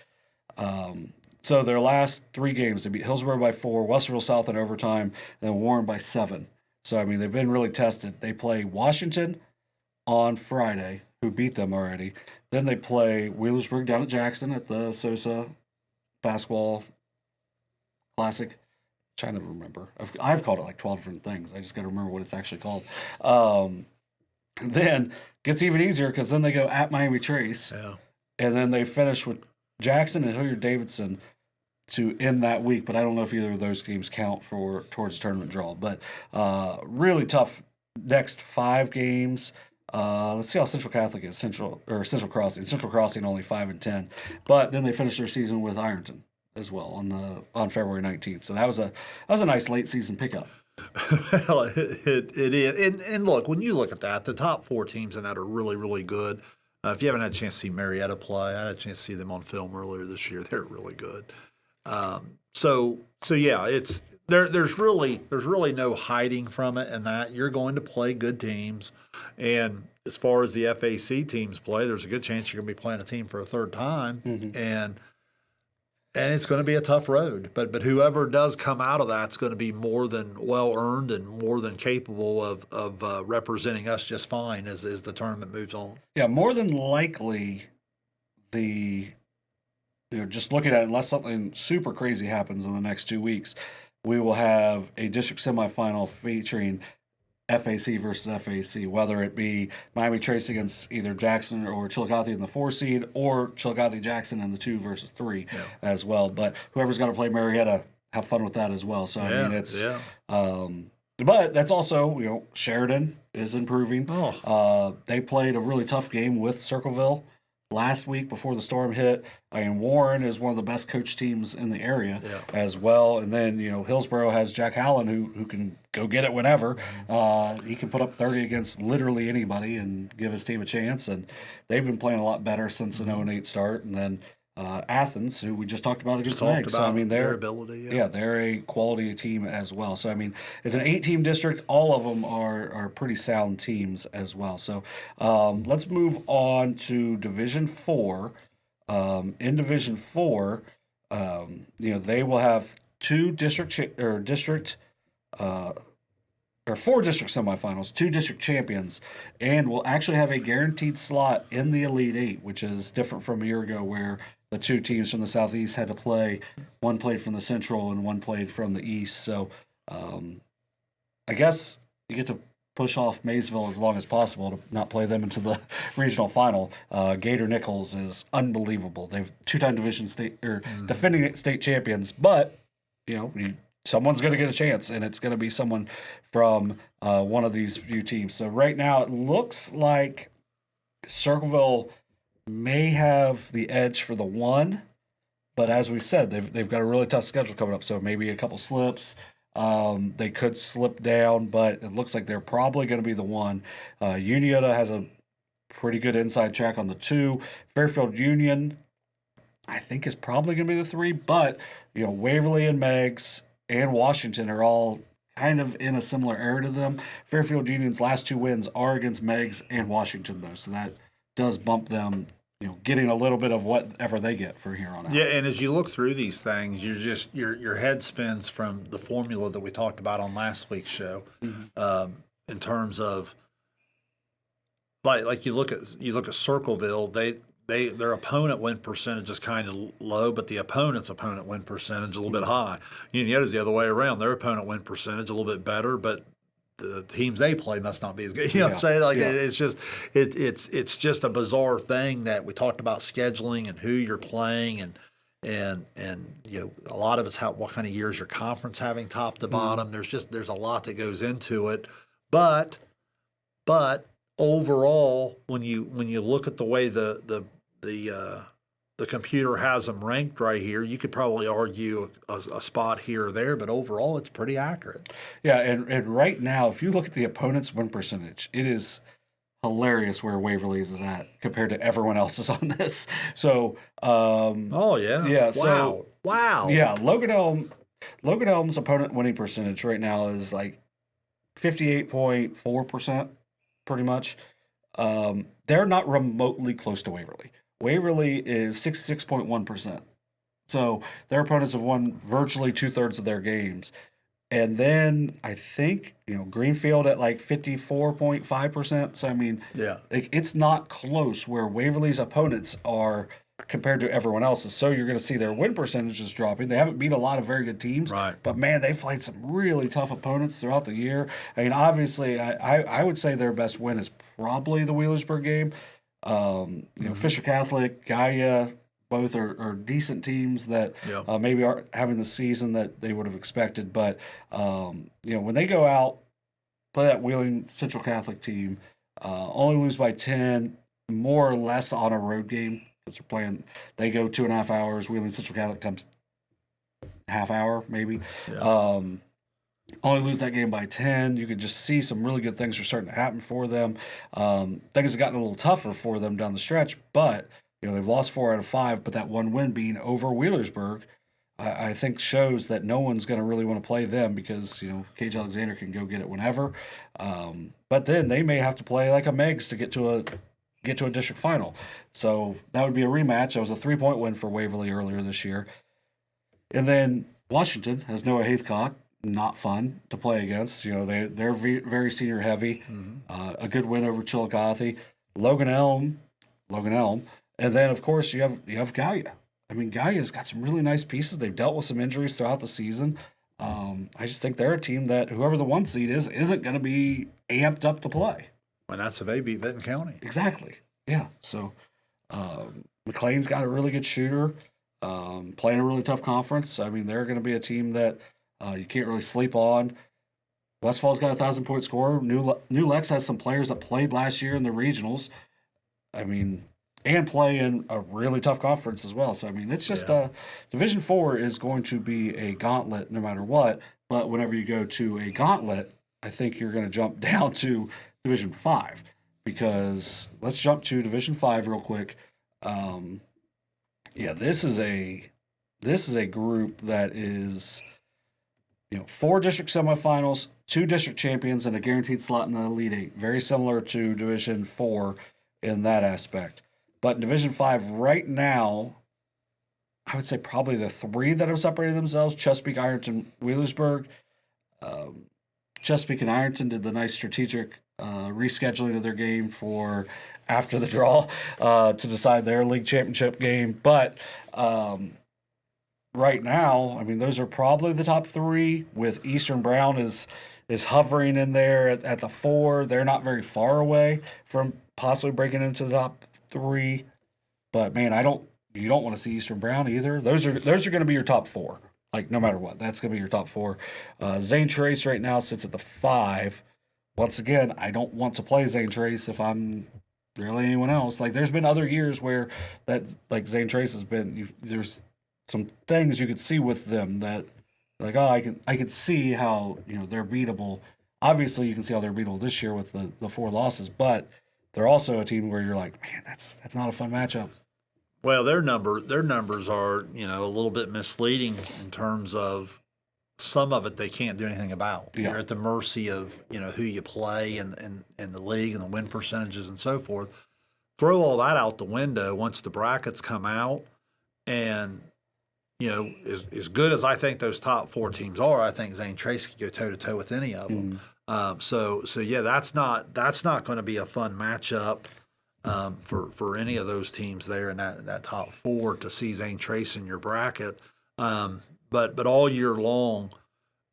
So their last 3 games, they beat Hillsboro by 4, Westerville South in overtime, and then Warren by 7. So, I mean, they've been really tested. They play Washington on Friday, who beat them already. Then they play Wheelersburg down at Jackson at the SOSA basketball classic. Trying to remember. I've called it like 12 different things. I just got to remember what it's actually called. Then gets even easier because then they go at Miami Trace. Yeah. And then they finish with Jackson and Hilliard-Davidson to end that week. But I don't know if either of those games count towards tournament draw. But really tough next 5 games. Let's see how Central Catholic is. Central Crossing. Central Crossing only 5-10. But then they finish their season with Ironton as well on February 19th. So that was a nice late season pickup. Well, it is. And look, when you look at that, the top 4 teams in that are really, really good. If you haven't had a chance to see Marietta play, I had a chance to see them on film earlier this year. They're really good. So yeah, it's there's really no hiding from it, and that you're going to play good teams. And as far as the FAC teams play, there's a good chance you're going to be playing a team for a third time, and it's going to be a tough road. But whoever does come out of that's going to be more than well earned and more than capable of representing us just fine as the tournament moves on. Yeah, more than likely, just looking at it, unless something super crazy happens in the next 2 weeks, we will have a district semifinal featuring FAC versus FAC, whether it be Miami Trace against either Jackson or Chillicothe in the 4 seed, or Chillicothe Jackson in the 2 versus 3 as well. But whoever's going to play Marietta, have fun with that as well. So I mean, it's but that's also Sheridan is improving. They played a really tough game with Circleville last week before the storm hit. I mean, Warren is one of the best coach teams in the area as well. And then, Hillsboro has Jack Hallen who can go get it whenever. He can put up 30 against literally anybody and give his team a chance. And they've been playing a lot better since an 0-8 start. And then Athens, who we just talked about against Meigs. So, I mean, their ability. They're a quality team as well. So, I mean, it's an 8-team district. All of them are pretty sound teams as well. So, let's move on to Division 4. In Division 4, they will have two four district semifinals, two district champions, and will actually have a guaranteed slot in the Elite Eight, which is different from a year ago where the two teams from the Southeast had to play. One played from the Central and one played from the East. So I guess you get to push off Maysville as long as possible to not play them into the regional final. Gator Nichols is unbelievable. They've two-time defending state champions, but someone's going to get a chance, and it's going to be someone from one of these few teams. So right now it looks like Circleville may have the edge for the one, but as we said, they've got a really tough schedule coming up, so maybe a couple slips. They could slip down, but it looks like they're probably going to be the one. Unioto has a pretty good inside track on the two. Fairfield Union, I think, is probably going to be the three, but Waverly and Meigs and Washington are all kind of in a similar area to them. Fairfield Union's last two wins are against Meigs and Washington, though, so that does bump them, getting a little bit of whatever they get for here on out. Yeah, and as you look through these things, your head spins from the formula that we talked about on last week's show, in terms of like you look at Circleville, their opponent win percentage is kind of low, but the opponent's opponent win percentage is a little bit high. Unioto's the other way around. Their opponent win percentage a little bit better, but the teams they play must not be as good. You know what I'm saying? Like it's just a bizarre thing that we talked about scheduling and who you're playing and a lot of it's what kind of years your conference having top to bottom. There's a lot that goes into it, but overall, when you look at the way the computer has them ranked right here, you could probably argue a spot here or there, but overall, it's pretty accurate. Yeah, and right now, if you look at the opponent's win percentage, it is hilarious where Waverly's is at compared to everyone else's on this. So, yeah, wow, yeah, Logan Elm's opponent winning percentage right now is like 58.4%, pretty much. They're not remotely close to Waverly. Waverly is 66.1%. So their opponents have won virtually 2/3 of their games. And then I think, Greenfield at like 54.5%. So, I mean, it's not close where Waverly's opponents are compared to everyone else's. So you're going to see their win percentages dropping. They haven't beat a lot of very good teams. Right. But, man, they've played some really tough opponents throughout the year. I mean, obviously, I would say their best win is probably the Wheelersburg game. Fisher Catholic, Gaia, both are decent teams that maybe aren't having the season that they would have expected. But, when they go out, play that Wheeling Central Catholic team, only lose by 10, more or less on a road game because they go 2.5 hours. Wheeling Central Catholic comes half hour, maybe. Yeah. Only lose that game by 10. You could just see some really good things are starting to happen for them. Things have gotten a little tougher for them down the stretch, but they've lost 4 out of 5. But that one win being over Wheelersburg, I think shows that no one's going to really want to play them because Cage Alexander can go get it whenever. But then they may have to play like a Meigs to get to a district final. So that would be a rematch. That was a 3-point win for Waverly earlier this year. And then Washington has Noah Haithcock. Not fun to play against. They're very senior heavy. A good win over Chillicothe. Logan Elm, and then of course you have Gaia. I mean, Gaia's got some really nice pieces. They've dealt with some injuries throughout the season. I just think they're a team that whoever the 1 seed isn't going to be amped up to play. When that's if they beat Benton County. Exactly. Yeah. So McClain's got a really good shooter. Playing a really tough conference. I mean, they're going to be a team that you can't really sleep on. Westfall's got a 1,000-point scorer. New Lex has some players that played last year in the regionals. I mean, and play in a really tough conference as well. So, I mean, it's just Division 4 is going to be a gauntlet no matter what. But whenever you go to a gauntlet, I think you're going to jump down to Division 5 because let's jump to Division 5 real quick. This is a group that is 4 district semifinals, 2 district champions, and a guaranteed slot in the Elite Eight. Very similar to Division 4 in that aspect. But in Division 5 right now, I would say probably the three that have separated themselves: Chesapeake, Ironton, Wheelersburg. Chesapeake and Ironton did the nice strategic rescheduling of their game for after the draw to decide their league championship game. But right now, I mean, those are probably the top three, with Eastern Brown is hovering in there at the 4. They're not very far away from possibly breaking into the top 3. But man, you don't want to see Eastern Brown either. Those are going to be your top 4. Like, no matter what, that's going to be your top 4. Zane Trace right now sits at the 5. Once again, I don't want to play Zane Trace if I'm really anyone else. Like, there's been other years where that, like, Zane Trace has been, there's some things you could see with them that, like, oh, I could see how, they're beatable. Obviously, you can see how they're beatable this year with the 4 losses, but they're also a team where you're like, man, that's not a fun matchup. Well, their numbers are, a little bit misleading in terms of some of it they can't do anything about. Yeah. You're at the mercy of, who you play and the league and the win percentages and so forth. Throw all that out the window once the brackets come out, and as good as I think those top 4 teams are, I think Zane Trace could go toe to toe with any of them. So yeah, that's not going to be a fun matchup for any of those teams there in that top 4 to see Zane Trace in your bracket. But all year long,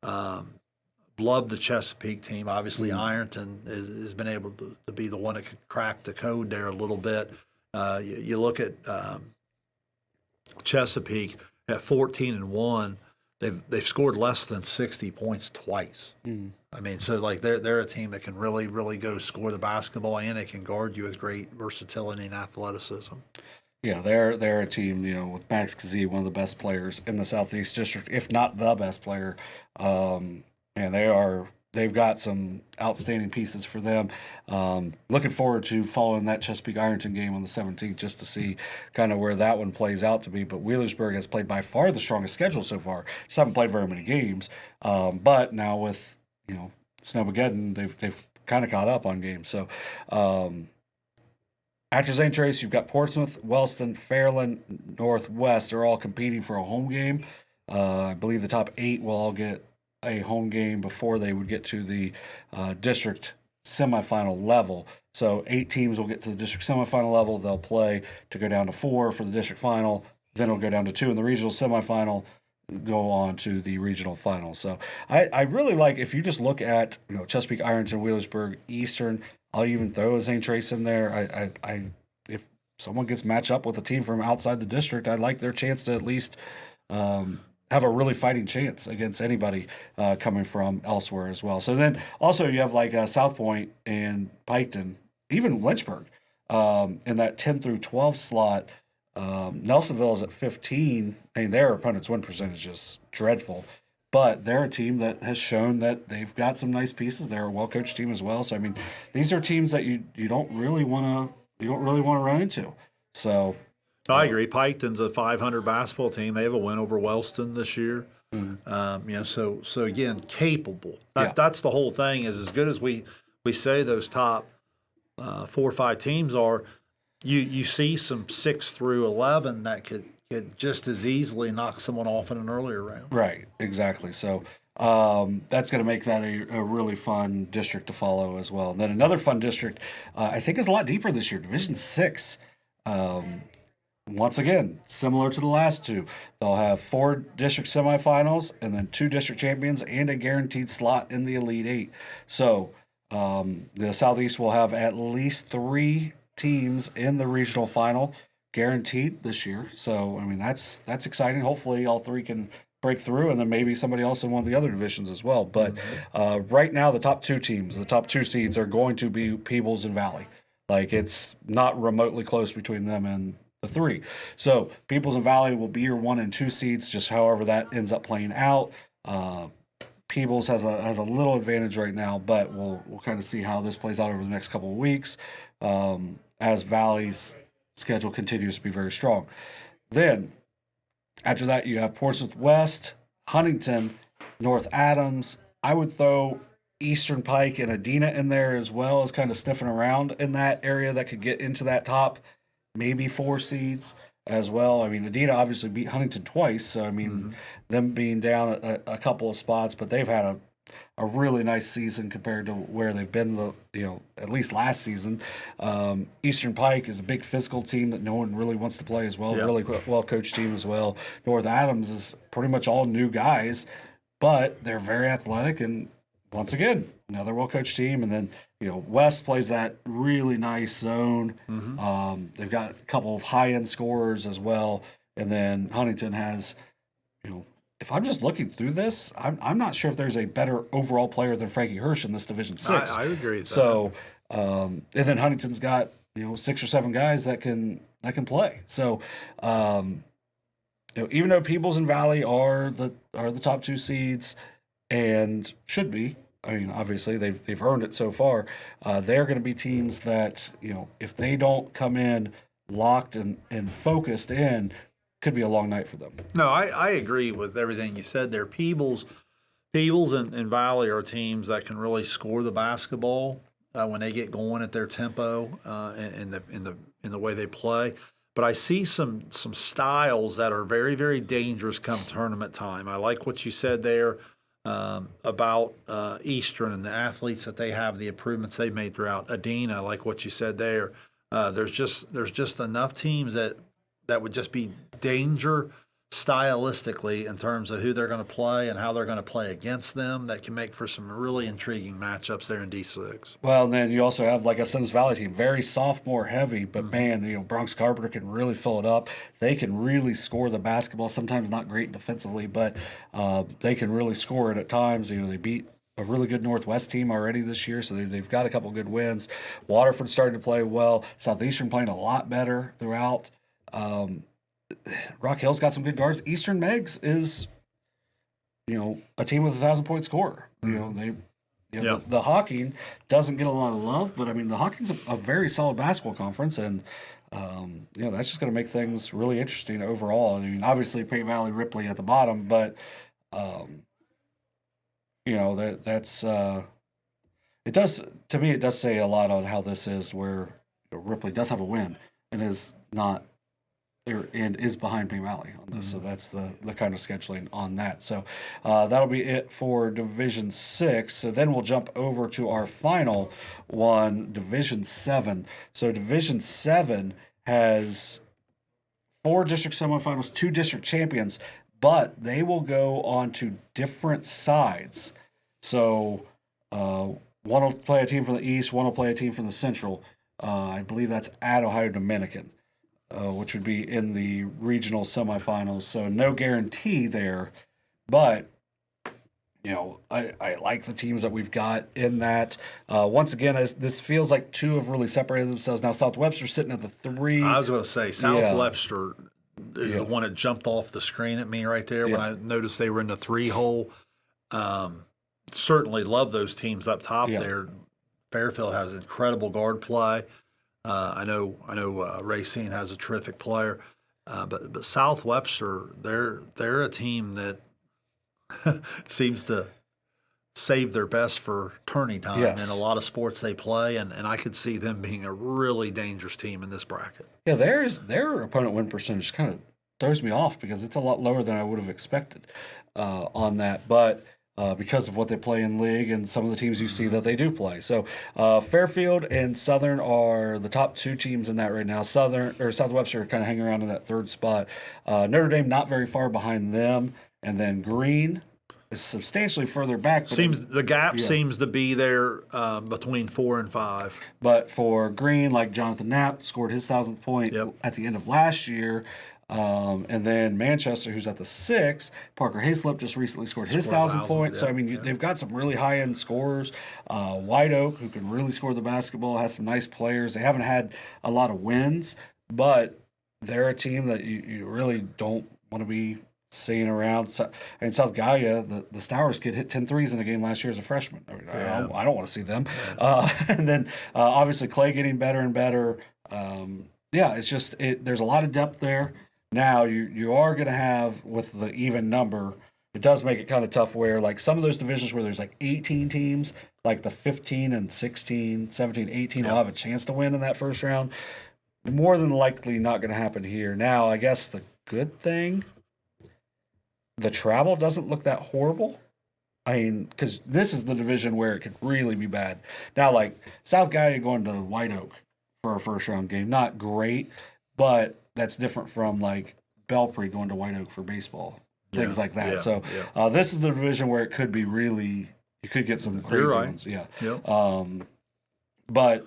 love the Chesapeake team. Obviously, Ironton has been able to be the one that could crack the code there a little bit. You look at Chesapeake at 14-1. They've scored less than 60 points twice. I mean, so like they're a team that can really, really go score the basketball, and they can guard you with great versatility and athleticism. Yeah, they're a team, with Max Kazee, one of the best players in the Southeast District, if not the best player. And they've got some outstanding pieces for them. Looking forward to following that Chesapeake Ironton game on the 17th just to see kind of where that one plays out to be. But Wheelersburg has played by far the strongest schedule so far. Just haven't played very many games. But now with, Snowmageddon, they've kind of caught up on games. So after Zane Trace, you've got Portsmouth, Wellston, Fairland, Northwest. They're all competing for a home game. I believe the top 8 will all get a home game before they would get to the district semifinal level. So 8 teams will get to the district semifinal level. They'll play to go down to 4 for the district final. Then it'll go down to 2 in the regional semifinal, go on to the regional final. So I really like, if you just look at Chesapeake, Ironton, Wheelersburg, Eastern, I'll even throw a Zane Trace in there. I if someone gets matched up with a team from outside the district, I'd like their chance to at least have a really fighting chance against anybody coming from elsewhere as well. So then also you have like South Point and Piketon, even Lynchburg in that 10 through 12 slot. Nelsonville is at 15. I mean, their opponent's win percentage is dreadful, but they're a team that has shown that they've got some nice pieces. They're a well-coached team as well. So I mean, these are teams that you don't really want to run into. So I agree. Piketon's a 500 basketball team. They have a win over Wellston this year. So again, capable. That's the whole thing. Is as good as we say those top 4 or 5 teams are. You see some 6 through 11 that could just as easily knock someone off in an earlier round. Right, exactly. So that's going to make that a really fun district to follow as well. And then another fun district, I think, is a lot deeper this year. Division 6. Once again, similar to the last 2, they'll have 4 district semifinals and then 2 district champions and a guaranteed slot in the Elite 8. So the Southeast will have at least 3 teams in the regional final guaranteed this year. So I mean, that's exciting. Hopefully all 3 can break through, and then maybe somebody else in one of the other divisions as well. But right now the top 2 teams, the top 2 seeds, are going to be Peebles and Valley. Like, it's not remotely close between them and the 3. So Peebles and Valley will be your 1 and 2 seeds, just however that ends up playing out. Peebles has a little advantage right now, but we'll kind of see how this plays out over the next couple of weeks as Valley's schedule continues to be very strong. Then after that, you have Portsmouth West, Huntington, North Adams. I would throw Eastern Pike and Adena in there as well, as kind of sniffing around in that area that could get into that top maybe 4 seeds. as well. I mean, Adina obviously beat Huntington twice, so I mean, them being down a couple of spots, but they've had a really nice season compared to where they've been at least last season. Eastern Pike is a big physical team that no one really wants to play as well. Yeah. Really well coached team as well. North Adams is pretty much all new guys, but they're very athletic, and once again, another well coached team. And then West plays that really nice zone. They've got a couple of high end scorers as well, and then Huntington has if I'm just looking through this, I'm not sure if there's a better overall player than Frankie Hirsch in this Division 6. I agree with that. So, and then Huntington's got 6 or 7 guys that can play. So, even though Peebles and Valley are the top 2 seeds and should be, I mean, obviously they've earned it so far. They're going to be teams that if they don't come in locked and focused in, could be a long night for them. No, I agree with everything you said there. Peebles and Valley are teams that can really score the basketball when they get going at their tempo in the way they play. But I see some styles that are very, very dangerous come tournament time. I like what you said there about Eastern and the athletes that they have, the improvements they've made throughout. Adina, I like what you said there. There's just enough teams that would just be danger stylistically in terms of who they're going to play and how they're going to play against them that can make for some really intriguing matchups there in D6. Well, and then you also have like a Sons Valley team, very sophomore heavy, but man, Bronx Carpenter can really fill it up. They can really score the basketball, sometimes not great defensively, but they can really score it at times. They beat a really good Northwest team already this year, so they've got a couple good wins. Waterford's starting to play well. Southeastern playing a lot better throughout. Rock Hill's got some good guards. Eastern Meigs is, a team with a 1,000-point scorer. The Hawking doesn't get a lot of love, but I mean the Hawking's a very solid basketball conference, and that's just going to make things really interesting overall. I mean, obviously Payne Valley, Ripley at the bottom, but that's it does to me. It does say a lot on how this is, where Ripley does have a win and is not. And is behind Payne Valley on this, so that's the kind of scheduling on that. So that'll be it for Division 6. So then we'll jump over to our final one, Division 7. So Division 7 has 4 district semifinals, 2 district champions, but they will go on to different sides. So one will play a team from the East, one will play a team from the Central. I believe that's at Ohio Dominican. Which would be in the regional semifinals. So no guarantee there, but I like the teams that we've got in that. Once again, this feels like 2 have really separated themselves. Now South Webster's sitting at the 3. I was going to say South Webster is the one that jumped off the screen at me right there when I noticed they were in the 3 hole. Certainly love those teams up top there. Fairfield has incredible guard play. I know. Racine has a terrific player, but South Webster, they're a team that seems to save their best for tourney time in a lot of sports they play, and I could see them being a really dangerous team in this bracket. Yeah, their opponent win percentage kind of throws me off because it's a lot lower than I would have expected on that, but. Because of what they play in league and some of the teams you see that they do play. So Fairfield and Southern are the top 2 teams in that right now. South Webster are kind of hanging around in that 3rd spot. Notre Dame not very far behind them, and then Greene is substantially further back. The gap seems to be there between 4 and 5. But for Greene, like Jonathan Knapp scored his 1,000th point at the end of last year. And then Manchester, who's at the 6, Parker Hayslip just recently scored his 1,000th point. So, I mean, they've got some really high-end scorers. White Oak, who can really score the basketball, has some nice players. They haven't had a lot of wins, but they're a team that you really don't want to be seeing around. And South Gallia, the Stowers kid hit 10 threes in a game last year as a freshman. I mean, I don't want to see them. And then, obviously, Clay getting better and better. It's just there's a lot of depth there. Now, you are going to have, with the even number, it does make it kind of tough where, like, some of those divisions where there's, like, 18 teams, like the 15 and 16, 17, 18 will have a chance to win in that first round. more than likely not going to happen here. Now, I guess the good thing, the travel doesn't look that horrible. I mean, because this is the division where it could really be bad. Now, like, South Gallia going to White Oak for a first-round game, not great, but that's different from, like, Belpre going to White Oak for baseball, things like that. So this is the division where it could be really, you could get some crazy ones. Yeah. Yep. But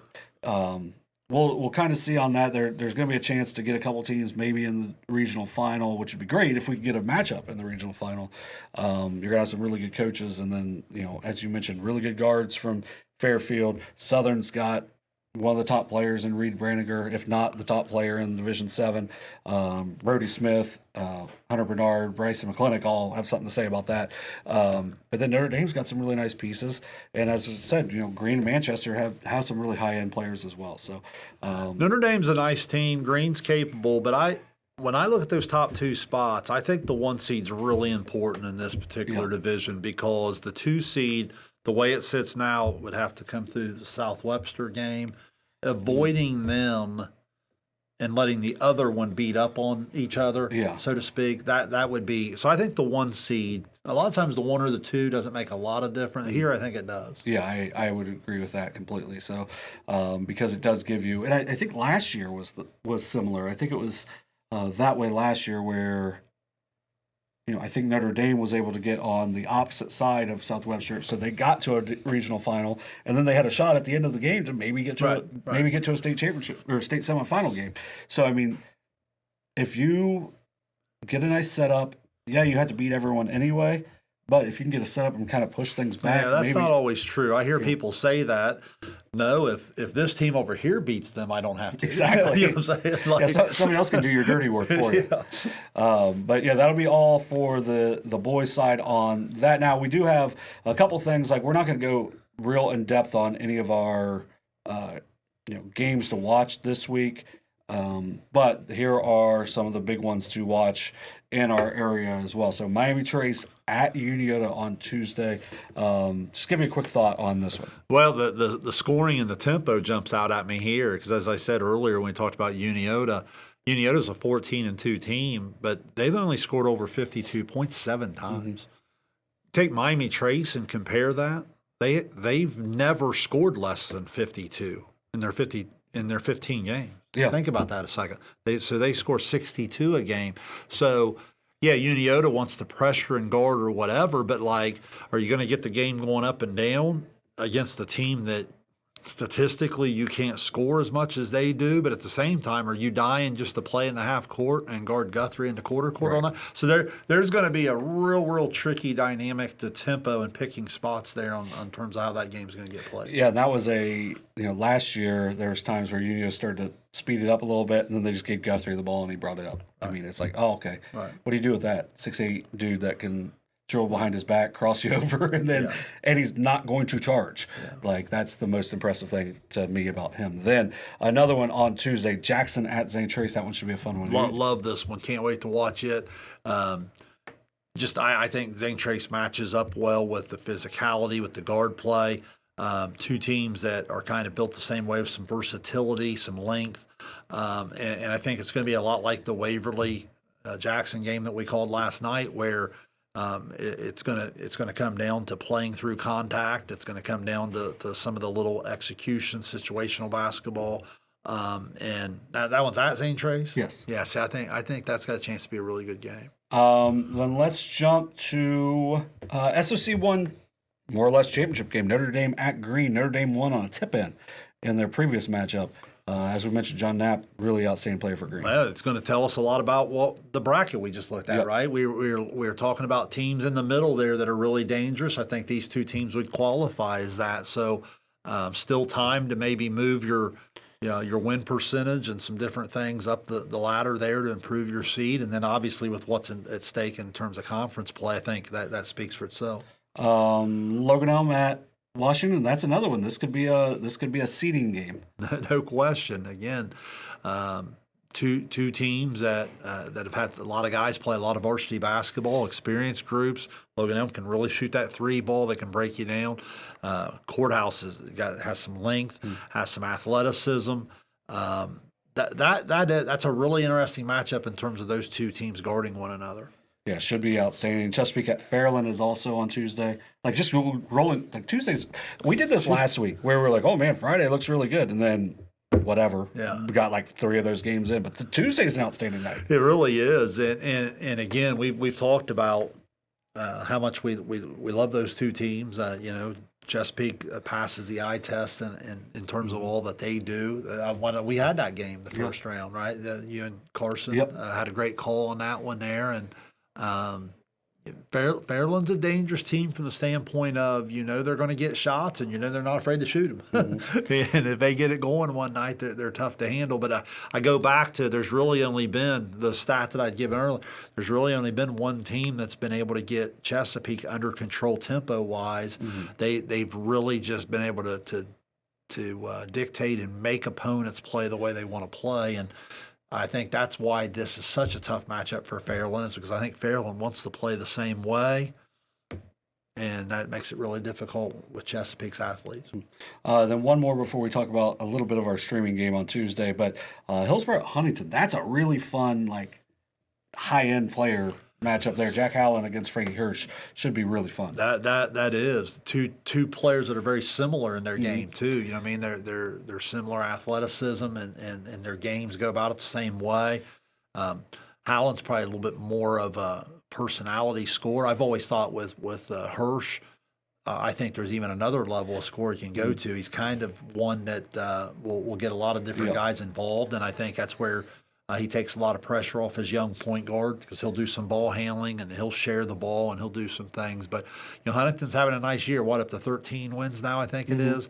we'll kind of see on that. There's going to be a chance to get a couple teams maybe in the regional final, which would be great if we could get a matchup in the regional final. You're going to have some really good coaches, and then, as you mentioned, really good guards from Fairfield. Southern's got one of the top players in Reed Branniger, if not the top player in Division 7. Brody Smith, Hunter Bernard, Bryson McClintock all have something to say about that. But then Notre Dame's got some really nice pieces. And as I said, Green and Manchester have some really high-end players as well. So Notre Dame's a nice team. Green's capable, but when I look at those top 2 spots, I think the 1 seed's really important in this particular division, because the 2 seed, the way it sits now, would have to come through the South Webster game. Avoiding them and letting the other one beat up on each other, so to speak, that would be. So I think the 1 seed, a lot of times the 1 or the 2 doesn't make a lot of difference. Here, I think it does. Yeah, I would agree with that completely. So because it does give you, and I think last year was similar. I think it was that way last year where, I think Notre Dame was able to get on the opposite side of South Webster, so they got to a regional final, and then they had a shot at the end of the game to maybe get to maybe get to a state championship or state semifinal game. So I mean, if you get a nice setup, you had to beat everyone anyway. But if you can get a setup and kind of push things back, that's not always true. I hear people say that. No, if this team over here beats them, I don't have to. Exactly. You know what I'm saying? Like, somebody else can do your dirty work for you. But that'll be all for the boys' side on that. Now we do have a couple things. Like, we're not going to go real in depth on any of our games to watch this week. But here are some of the big ones to watch in our area as well. So Miami Trace at Unioto on Tuesday. Just give me a quick thought on this one. Well, the scoring and the tempo jumps out at me here, because as I said earlier when we talked about Unioto's a 14-2 team, but they've only scored over 52.7 times. Take Miami Trace and compare that. They've never scored less than 52 in their 15 games. Yeah. Think about that a second. They score 62 a game. So, Unioto wants to pressure and guard or whatever, but, like, are you going to get the game going up and down against a team that statistically you can't score as much as they do, but at the same time, are you dying just to play in the half court and guard Guthrie in the quarter court all night? So there's going to be a real tricky dynamic to tempo and picking spots there on terms of how that game's going to get played. Yeah, and that was last year there was times where Unio started to speed it up a little bit, and then they just gave Guthrie the ball and he brought it up. I mean, it's like, oh, okay. Right. What do you do with that 6'8" dude that can dribble behind his back, cross you over, and he's not going to charge? Like, that's the most impressive thing to me about him. Then another one on Tuesday, Jackson at Zane Trace. That one should be a fun one. Love this one. Can't wait to watch it. I think Zane Trace matches up well with the physicality, with the guard play. 2 teams that are kind of built the same way, with some versatility, some length, and I think it's going to be a lot like the Waverly Jackson game that we called last night, where it's gonna come down to playing through contact. It's going to come down to some of the little execution, situational basketball, and that one's at Zane Trace. Yes. Yes. I think that's got a chance to be a really good game. Then let's jump to SOC 1. More or less championship game. Notre Dame at Green. Notre Dame won on a tip-in in their previous matchup. As we mentioned, John Knapp, really outstanding player for Green. Well, it's going to tell us a lot about the bracket we just looked at, right? We're talking about teams in the middle there that are really dangerous. I think these 2 teams would qualify as that. So still time to maybe move your win percentage and some different things up the ladder there to improve your seed. And then obviously with what's at stake in terms of conference play, I think that speaks for itself. Logan Elm at Washington. That's another one. This could be a seeding game. No question. Again, two teams that have had a lot of guys play a lot of varsity basketball, experienced groups. Logan Elm can really shoot that 3 ball. They can break you down. Courthouse has some length, has some athleticism. that's a really interesting matchup in terms of those two teams guarding one another. Yeah, should be outstanding. Chesapeake at Fairland is also on Tuesday. Like, just rolling, like, Tuesdays. We did this last week where we're like, oh, man, Friday looks really good. And then whatever. Yeah. We got like 3 of those games in. But Tuesday's an outstanding night. It really is. And again, we've talked about how much we love those two teams. Chesapeake passes the eye test in terms of all that they do. We had that game the first round, right? You and Carson had a great call on that one there. And Fairland's a dangerous team from the standpoint of, they're going to get shots and, they're not afraid to shoot them. And if they get it going one night, they're tough to handle. But I go back to there's really only been the stat that I'd given earlier. There's really only been one team that's been able to get Chesapeake under control tempo-wise. They've really just been able to dictate and make opponents play the way they want to play. And I think that's why this is such a tough matchup for Fairland, is because I think Fairland wants to play the same way, and that makes it really difficult with Chesapeake's athletes. Then one more before we talk about a little bit of our streaming game on Tuesday. But Hillsboro at Huntington, that's a really fun, like, high-end player matchup there. Jack Allen against Frankie Hirsch should be really fun. That is two players that are very similar in their game too. They're similar athleticism and their games go about it the same way. Allen's probably a little bit more of a personality scorer. I've always thought with Hirsch, I think there's even another level of score he can go to. He's kind of one that will get a lot of different guys involved, and I think that's where he takes a lot of pressure off his young point guard, because he'll do some ball handling and he'll share the ball and he'll do some things. But Huntington's having a nice year. Up to 13 wins now, I think it is.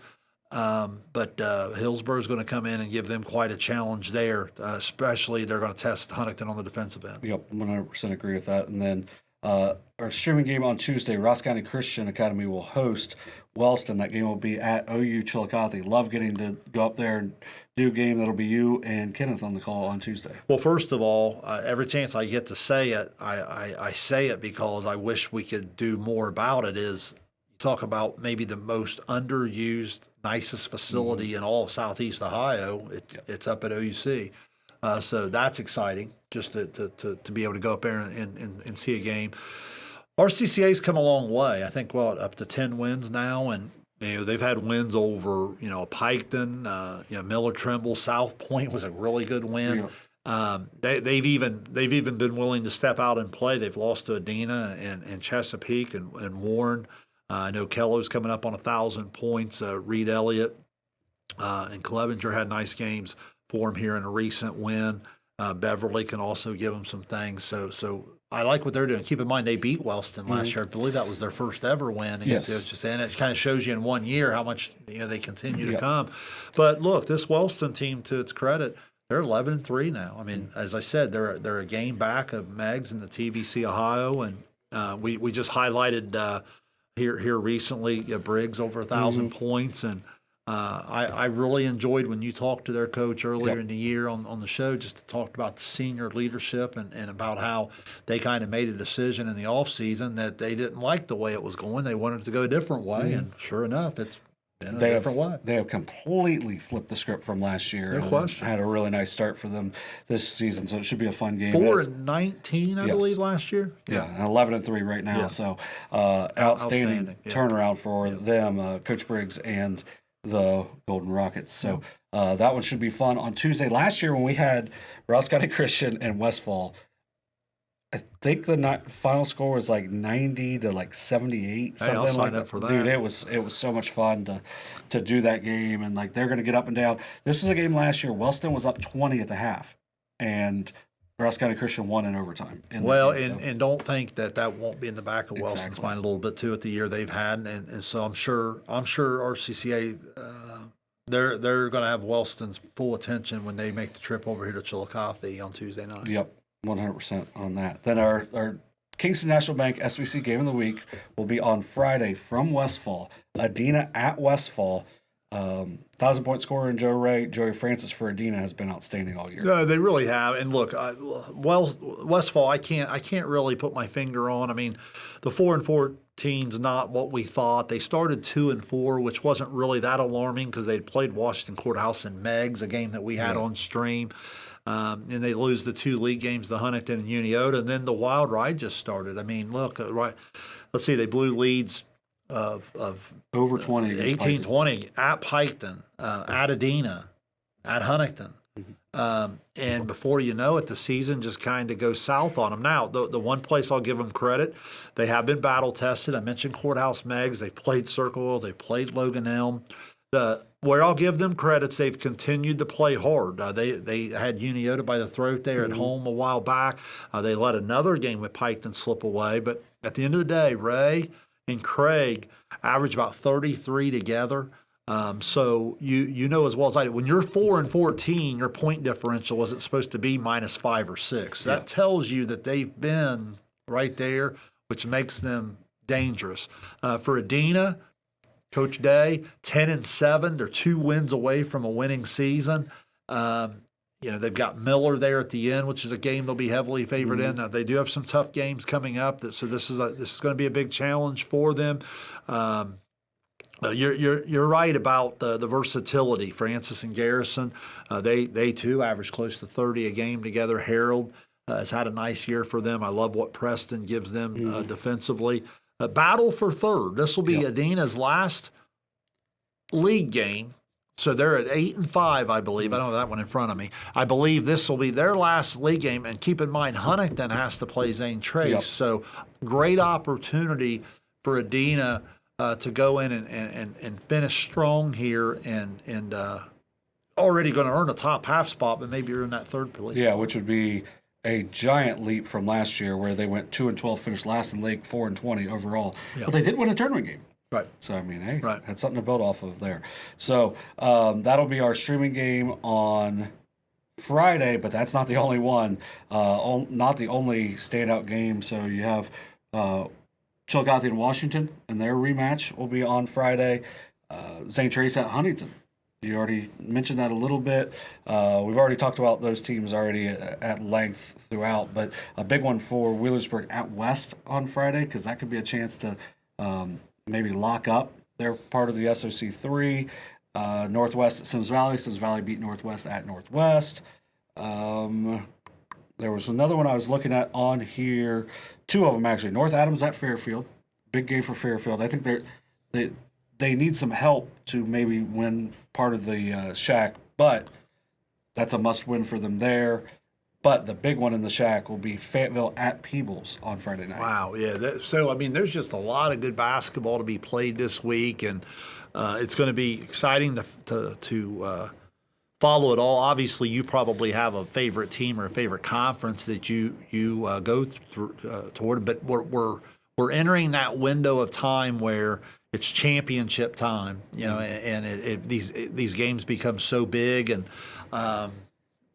But Hillsboro's going to come in and give them quite a challenge there. Especially they're going to test Huntington on the defensive end. Yep, 100% agree with that. And then our streaming game on Tuesday, Ross County Christian Academy will host Wellston. That game will be at OU Chillicothe. Love getting to go up there and do a game. That'll be you and Kenneth on the call on Tuesday. Well, first of all, every chance I get to say it, I say it because I wish we could do more about it. Is you talk about maybe the most underused, nicest facility in all of Southeast Ohio. It's up at OUC. So that's exciting, just to be able to go up there and see a game. RCCA's come a long way. I think, up to 10 wins now, and they've had wins over Piketon, Miller Trimble, South Point was a really good win. They've even been willing to step out and play. They've lost to Adena and Chesapeake and Warren. I know Kello's coming up on 1,000 points. Reed Elliott and Clevenger had nice games for him here in a recent win. Beverly can also give them some things. So I like what they're doing. Keep in mind they beat Wellston last year. I believe that was their first ever win. Yes. And it kind of shows you in 1 year how much they continue to come. But look, this Wellston team, to its credit, they're 11-3 now. I mean, as I said, they're a game back of Meigs in the TVC Ohio, and we just highlighted here recently Briggs over 1,000 points, and I really enjoyed when you talked to their coach earlier in the year on the show, just to talk about the senior leadership and about how they kind of made a decision in the offseason that they didn't like the way it was going. They wanted to go a different way, and sure enough, it's been a different way. They have completely flipped the script from last year. No question. Had a really nice start for them this season, so it should be a fun game. 4-19, I believe, last year. Yeah, and 11-3 right now. So outstanding turnaround for them, Coach Briggs and the Golden Rockets. So that one should be fun on Tuesday. Last year when we had Ross County Christian and Westfall, I think the final score was like 90 to like 78, something I'll sign like up that. for that. Dude, it was so much fun to do that game, and like they're going to get up and down. This was a game last year. Wellston was up 20 at the half, and Ross County Christian won in overtime. And don't think that won't be in the back of Wellston's Exactly. mind a little bit too at the year they've had, and so I'm sure RCCA they're going to have Wellston's full attention when they make the trip over here to Chillicothe on Tuesday night. Yep, 100% on that. Then our Kingston National Bank SBC Game of the Week will be on Friday from Westfall. Adena at Westfall. 1,000-point scorer in Joey Francis for Adena has been outstanding all year. No, they really have. And look, Westfall, I can't really put my finger on. I mean, the 4-4 14's not what we thought. They started 2-4, which wasn't really that alarming because they'd played Washington Courthouse and Meigs, a game that we had on stream. And they lose the 2 league games, the Huntington and Unioto, and then the wild ride just started. I mean, look, right. Let's see, they blew leads of over 20, 18-20 at Piketon, at Adena, at Huntington. And before you know it, the season just kind of goes south on them. Now, the one place I'll give them credit, they have been battle tested. I mentioned Courthouse Meigs. They've played Circleville. They've played Logan Elm. Where I'll give them credits, they've continued to play hard. They had Unioto by the throat there at home a while back. They let another game with Piketon slip away. But at the end of the day, Ray and Craig average about 33 together. So you know as well as I do, when you're 4-14, your point differential isn't supposed to be -5 or 6. That tells you that they've been right there, which makes them dangerous. For Adena, Coach Day, 10-7, they're 2 wins away from a winning season. They've got Miller there at the end, which is a game they'll be heavily favored in. Now, they do have some tough games coming up, so this is going to be a big challenge for them. You're right about the versatility. Francis and Garrison, they too average close to 30 a game together. Harold has had a nice year for them. I love what Preston gives them defensively. Battle for third. This will be Adena's last league game. So they're at 8-5, I believe. I don't have that one in front of me. I believe this will be their last league game. And keep in mind, Huntington has to play Zane Trace. So great opportunity for Adena to go in and finish strong here and already going to earn a top half spot, but maybe you're in that third place. Yeah, which would be a giant leap from last year where they went 2-12, finished last in league, 4-20 overall. But they did win a tournament game. Right. So, I mean, hey, had something to build off of there. So that'll be our streaming game on Friday, but that's not the only one, not the only standout game. So you have Chillicothe and Washington, and their rematch will be on Friday. St. Trace at Huntington. You already mentioned that a little bit. We've already talked about those teams already at length throughout, but a big one for Wheelersburg at West on Friday, because that could be a chance to maybe lock up. They're part of the SOC 3. Northwest at Sims Valley. Sims Valley beat Northwest at Northwest. There was another one I was looking at on here. 2 of them, actually. North Adams at Fairfield. Big game for Fairfield. I think they need some help to maybe win part of the shack, but that's a must-win for them there. But the big one in the shack will be Fayetteville at Peebles on Friday night. Wow, yeah. So, I mean, there's just a lot of good basketball to be played this week, and it's going to be exciting to follow it all. Obviously, you probably have a favorite team or a favorite conference that you go toward, but we're entering that window of time where it's championship time, and these games become so big, and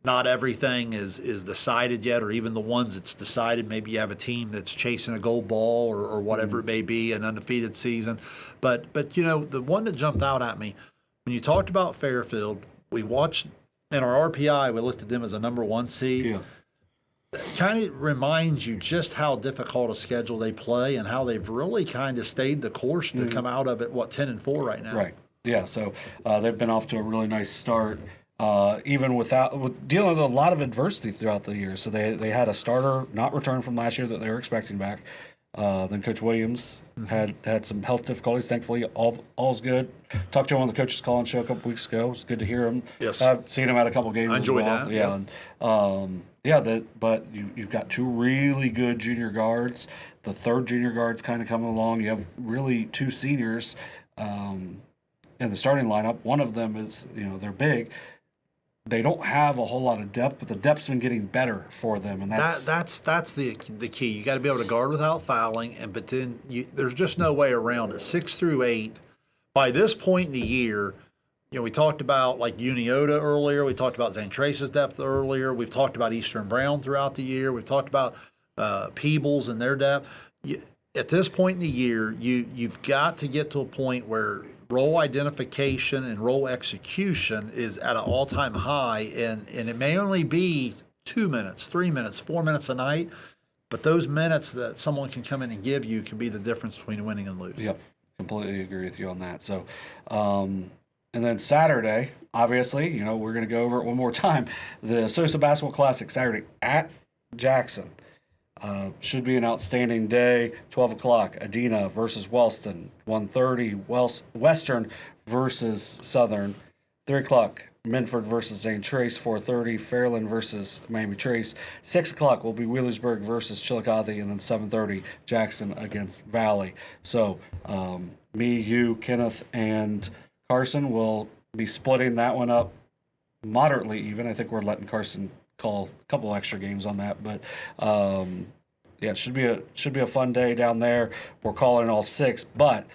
not everything is decided yet, or even the ones that's decided. Maybe you have a team that's chasing a gold ball or whatever it may be, an undefeated season. But the one that jumped out at me when you talked about Fairfield, we watched in our RPI, we looked at them as a number 1 seed. Yeah. Kind of reminds you just how difficult a schedule they play and how they've really kind of stayed the course to come out of it, 10-4 right now. Right. Yeah. So they've been off to a really nice start, even with dealing with a lot of adversity throughout the year. So they had a starter not return from last year that they were expecting back. Then Coach Williams had some health difficulties. Thankfully, all's good. Talked to him on the coaches' call-in show a couple weeks ago. It was good to hear him. Yes, I've seen him at a couple games. I enjoyed as well. that. Yeah, but you've got 2 really good junior guards. The third junior guard's kind of coming along. You have really 2 seniors in the starting lineup. One of them is they're big. They don't have a whole lot of depth, but the depth's been getting better for them, and that's the key. You got to be able to guard without fouling, but then there's just no way around it. 6 through 8. By this point in the year, we talked about like Unioto earlier. We talked about Zane Trace's depth earlier. We've talked about Eastern Brown throughout the year. We've talked about Peebles and their depth. At this point in the year, you've got to get to a point where role identification and role execution is at an all-time high, and it may only be 2 minutes, 3 minutes, 4 minutes a night, But those minutes that someone can come in and give you can be the difference between winning and losing. Yep, completely agree with you on that. So, and then Saturday, obviously, we're going to go over it one more time. The SOSA Basketball Classic Saturday at Jackson. Should be an outstanding day. 12 o'clock, Adina versus Wellston. 1:30, Western versus Southern. 3 o'clock, Minford versus Zane Trace. 4:30, Fairland versus Miami Trace. 6 o'clock will be Wheelersburg versus Chillicothe. And then 7:30, Jackson against Valley. So me, you, Kenneth, and Carson will be splitting that one up moderately even. I think we're letting Carson call a couple extra games on that, but it should be a fun day down there. We're calling all 6, but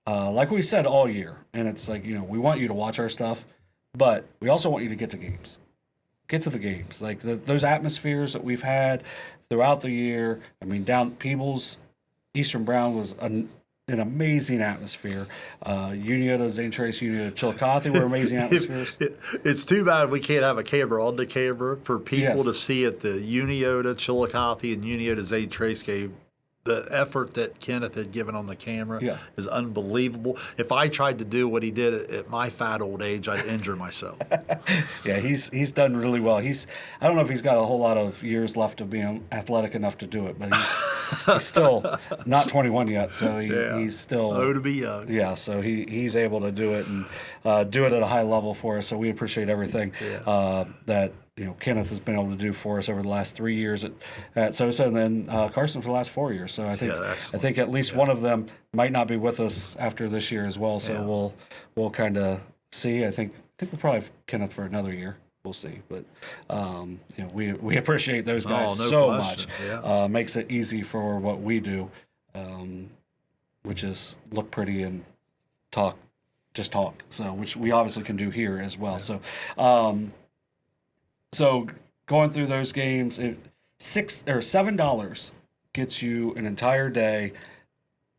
like we said all year, and it's like, we want you to watch our stuff, but we also want you to get to games. Get to the games. Like those atmospheres that we've had throughout the year. I mean, down Peebles, Eastern Brown was an amazing atmosphere. Unioto, Zane Trace, Unioto, Chillicothe were amazing atmospheres. It's too bad we can't have a camera on the camera for people Yes. to see at the Unioto, Chillicothe, and Unioto Zane Trace game. The effort that Kenneth had given on the camera is unbelievable. If I tried to do what he did at my fat old age, I'd injure myself. Yeah, he's done really well. I don't know if he's got a whole lot of years left of being athletic enough to do it, but he's still not 21 yet, so he's still Oh, to be young. Yeah, so he's able to do it and do it at a high level for us. So we appreciate everything that Kenneth has been able to do for us over the last 3 years at SOSA, and then Carson for the last 4 years. So I think at least one of them might not be with us after this year as well. So we'll kind of see. I think we'll probably have Kenneth for another year. We'll see, but we appreciate those guys much. Yeah. Makes it easy for what we do, which is look pretty and talk. So which we obviously can do here as well. Yeah. So going through those games, $7 gets you an entire day.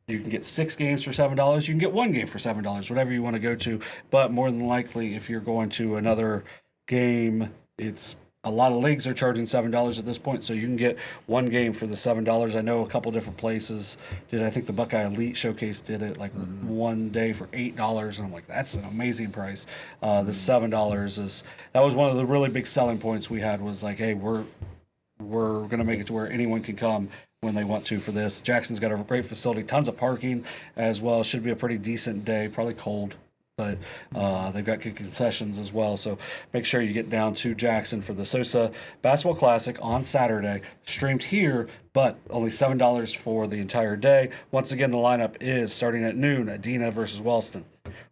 You can get 6 games for $7. You can get 1 game for $7, whatever you want to go to. But more than likely, if you're going to another game, it's a lot of leagues are charging $7 at this point, so you can get 1 game for the $7. I know a couple different places did. I think the Buckeye Elite Showcase did it like one day for $8, and I'm like, that's an amazing price. The $7 that was one of the really big selling points we had, was like, hey, we're going to make it to where anyone can come when they want to for this. Jackson's got a great facility, tons of parking as well. Should be a pretty decent day, probably cold, but they've got good concessions as well. So make sure you get down to Jackson for the SOSA Basketball Classic on Saturday. Streamed here, but only $7 for the entire day. Once again, the lineup is starting at noon: Adina versus Wellston,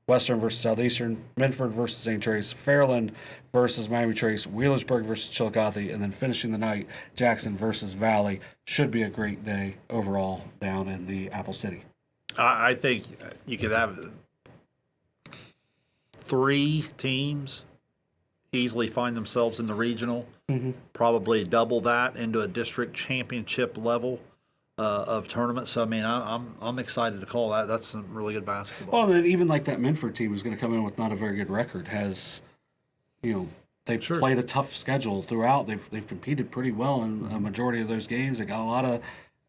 Western versus Southeastern, Minford versus St. Trace, Fairland versus Miami Trace, Wheelersburg versus Chillicothe, and then finishing the night, Jackson versus Valley. Should be a great day overall down in the Apple City. I think you could have 3 teams easily find themselves in the regional, probably double that into a district championship level of tournament. So I mean, I'm excited to call that. That's some really good basketball. Well, then even like that Minford team who's going to come in with not a very good record has, they've played a tough schedule throughout. They've competed pretty well in a majority of those games. They got a lot of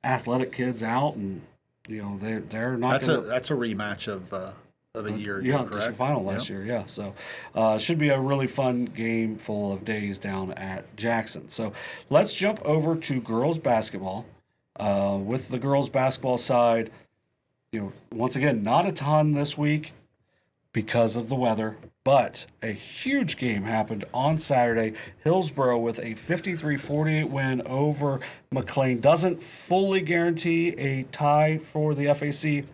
athletic kids out, and they're not. That's a rematch of a year ago, correct? District final last year, yeah. So should be a really fun game full of days down at Jackson. So let's jump over to girls basketball. With the girls basketball side, once again, not a ton this week because of the weather, but a huge game happened on Saturday. Hillsboro with a 53-48 win over McClain. Doesn't fully guarantee a tie for the FAC.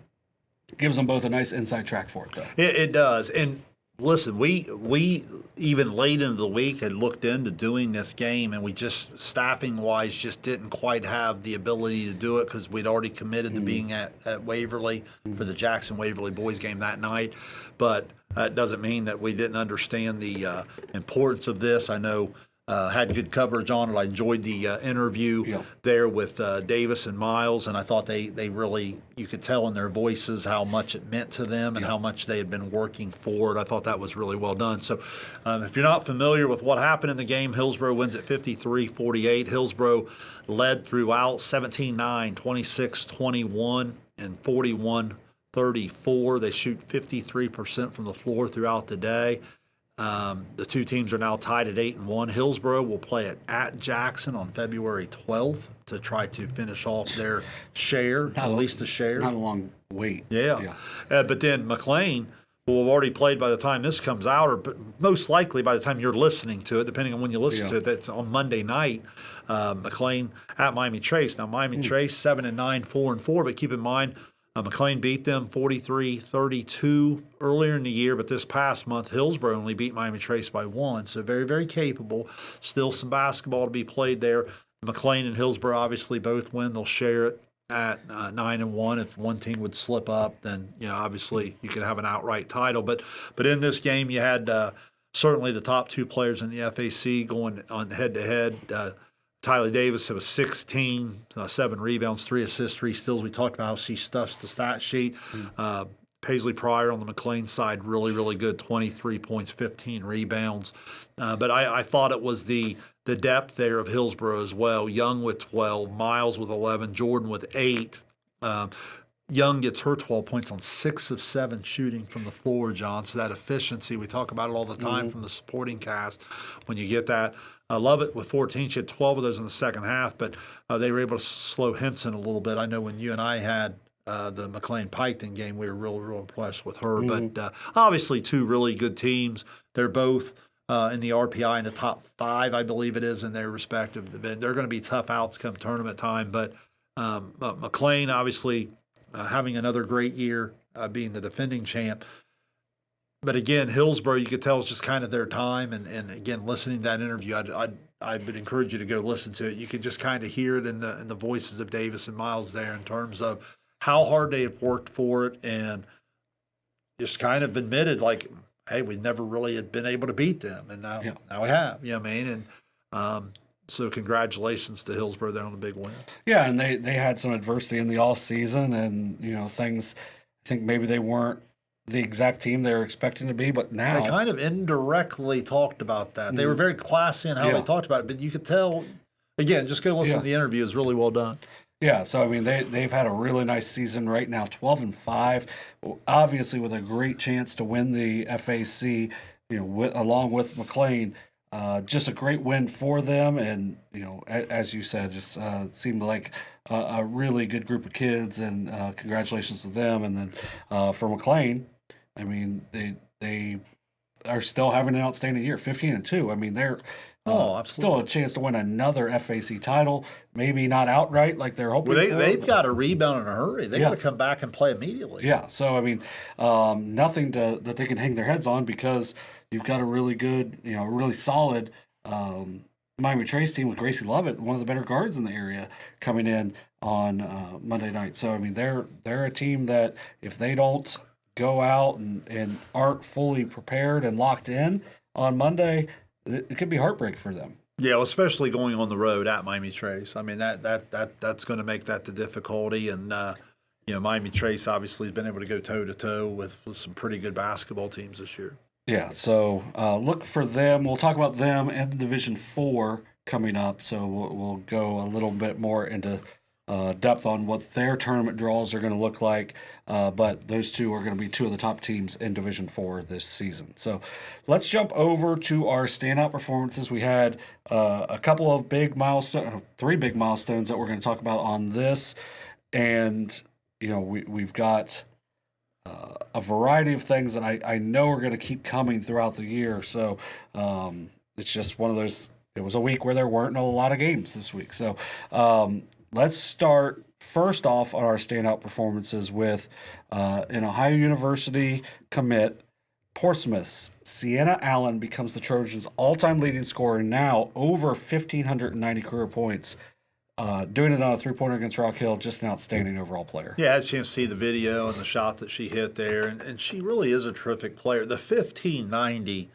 Gives them both a nice inside track for it, though. It does. And listen, we even late into the week had looked into doing this game, and we just, staffing-wise, just didn't quite have the ability to do it because we'd already committed to being at Waverly for the Jackson-Waverly boys game that night. But it doesn't mean that we didn't understand the importance of this. I know had good coverage on it. I enjoyed the interview there with Davis and Miles, and I thought they really, you could tell in their voices how much it meant to them and how much they had been working for it. I thought that was really well done. So if you're not familiar with what happened in the game, Hillsboro wins at 53-48. Hillsboro led throughout 17-9, 26-21, and 41-34. They shoot 53% from the floor throughout the day. The two teams are now tied at 8-1. Hillsboro will play at Jackson on February 12th to try to finish off their share, at least a share. Not a long wait. Yeah. But then McClain will have already played by the time this comes out, or most likely by the time you're listening to it, depending on when you listen to it. That's on Monday night. McClain at Miami Trace. Now, Miami Trace 7-9, 4-4, but keep in mind, McClain beat them 43-32 earlier in the year, but this past month, Hillsboro only beat Miami Trace by 1. So very, very capable. Still some basketball to be played there. McClain and Hillsboro obviously both win. They'll share it at 9-1. If one team would slip up, then obviously you could have an outright title. But in this game, you had certainly the top two players in the FAC going on head-to-head. Tyler Davis, it was 16, 7 rebounds, 3 assists, 3 steals. We talked about how she stuffs the stat sheet. Paisley Pryor on the McClain side, really, really good, 23 points, 15 rebounds. But I thought it was the depth there of Hillsboro as well. Young with 12, Miles with 11, Jordan with 8. Young gets her 12 points on 6 of 7 shooting from the floor, John. So that efficiency, we talk about it all the time from the supporting cast when you get that. I love it with 14. She had 12 of those in the second half, but they were able to slow Henson a little bit. I know when you and I had the McClain-Piketon game, we were real impressed with her. But obviously two really good teams. They're both in the RPI in the top 5, I believe it is, in their respective event. They're going to be tough outs come tournament time. But McClain, obviously, having another great year, being the defending champ. But again, Hillsboro, you could tell it's just kind of their time. And again, listening to that interview, I would encourage you to go listen to it. You could just kind of hear it in the voices of Davis and Miles there in terms of how hard they have worked for it, and just kind of admitted, like, hey, we never really had been able to beat them, and now we have. You know what I mean? And so congratulations to Hillsboro there on the big win. Yeah, and they had some adversity in the off season, and things. I think maybe they weren't the exact team they were expecting to be, but now they kind of indirectly talked about that. They were very classy in how they talked about it, but you could tell. Again, just go listen to the interview. It's really well done. Yeah, so I mean they've had a really nice season right now, 12-5, obviously with a great chance to win the FAC. Along with McClain, just a great win for them, and as you said, just seemed like a really good group of kids, and congratulations to them. And then for McClain, I mean they are still having an outstanding year, 15-2. I mean they're still a chance to win another FAC title, maybe not outright like they're hoping. Well, they've got to rebound in a hurry. They got to come back and play immediately. Yeah, so I mean, nothing that they can hang their heads on, because you've got a really good, really solid Miami Trace team with Gracie Lovett, one of the better guards in the area, coming in on Monday night. So I mean, they're a team that if they don't go out and aren't fully prepared and locked in on Monday, it could be heartbreak for them. Yeah, well, especially going on the road at Miami Trace. I mean, that's going to make that the difficulty. And Miami Trace obviously has been able to go toe to toe with some pretty good basketball teams this year. Yeah, so look for them. We'll talk about them and Division 4 coming up. So we'll go a little bit more into depth on what their tournament draws are going to look like. But those two are going to be two of the top teams in Division 4 this season. So let's jump over to our standout performances. We had a couple of big milestones, 3 big milestones that we're going to talk about on this. And, we've got a variety of things that I know are going to keep coming throughout the year. So it's just one of those. It was a week where there weren't a lot of games this week. So let's start first off on our standout performances with an Ohio University commit, Portsmouth's Sienna Allen becomes the Trojans' all-time leading scorer, now over 1,590 career points. Doing it on a three-pointer against Rock Hill, just an outstanding overall player. Yeah, I had a chance to see the video and the shot that she hit there, and she really is a terrific player. The 1,590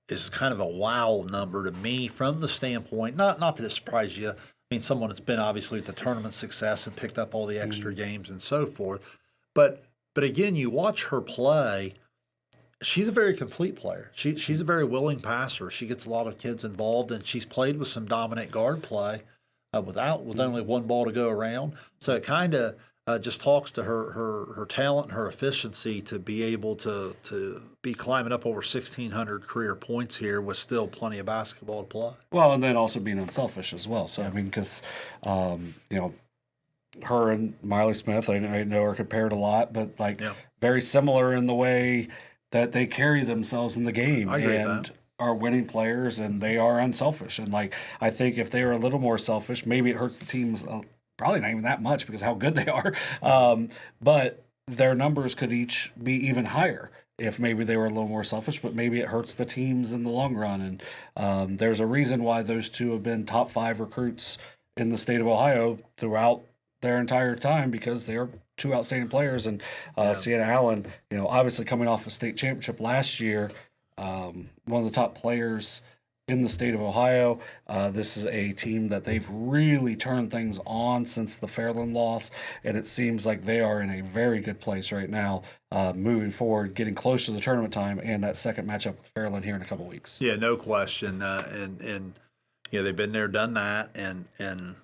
is kind of a wow number to me from the standpoint, not that it surprised you. I mean, someone that's been obviously at the tournament success and picked up all the extra games and so forth. But again, you watch her play. She's a very complete player. She's a very willing passer. She gets a lot of kids involved, and she's played with some dominant guard play with only one ball to go around. So it kind of just talks to her talent and her efficiency to be able to be climbing up over 1,600 career points here with still plenty of basketball to play. Well, and then also being unselfish as well. So, I mean, because, her and Miley Smith, I know are compared a lot, but very similar in the way that they carry themselves in the game and are winning players, and they are unselfish. And I think if they are a little more selfish, maybe it hurts the teams. Probably not even that much because how good they are. But their numbers could each be even higher if maybe they were a little more selfish, but maybe it hurts the teams in the long run. And there's a reason why those two have been top 5 recruits in the state of Ohio throughout their entire time, because they are two outstanding players. And Sienna Allen, obviously coming off a state championship last year, one of the top players in the state of Ohio. This is a team that they've really turned things on since the Fairland loss, and it seems like they are in a very good place right now, moving forward, getting close to the tournament time and that second matchup with Fairland here in a couple weeks. Yeah, no question. And they've been there, done that, and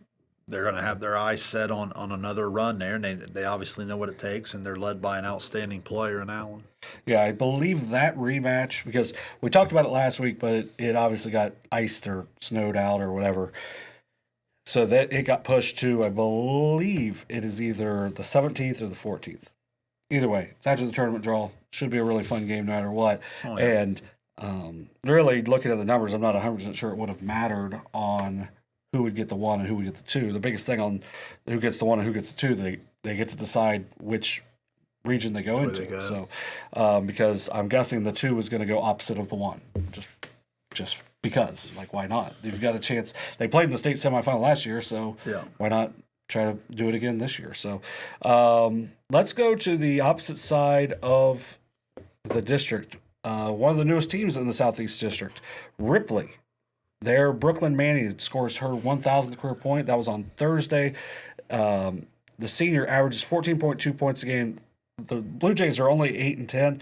they're going to have their eyes set on another run there, and they obviously know what it takes, and they're led by an outstanding player in Allen. Yeah, I believe that rematch, because we talked about it last week, but it obviously got iced or snowed out or whatever. So that it got pushed to, I believe it is either the 17th or the 14th. Either way, it's after the tournament draw. Should be a really fun game no matter what. Oh, yeah. And really looking at the numbers, I'm not 100% sure it would have mattered on who would get the 1 and who would get the 2. The biggest thing on who gets the 1 and who gets the 2, they get to decide which region they go into. So, because I'm guessing the 2 is going to go opposite of the 1, just because, why not? You've got a chance. They played in the state semifinal last year, so why not try to do it again this year? So, let's go to the opposite side of the district. One of the newest teams in the Southeast District, Ripley. Their Brooklyn Manny scores her 1,000th career point. That was on Thursday. The senior averages 14.2 points a game. The Blue Jays are only 8-10.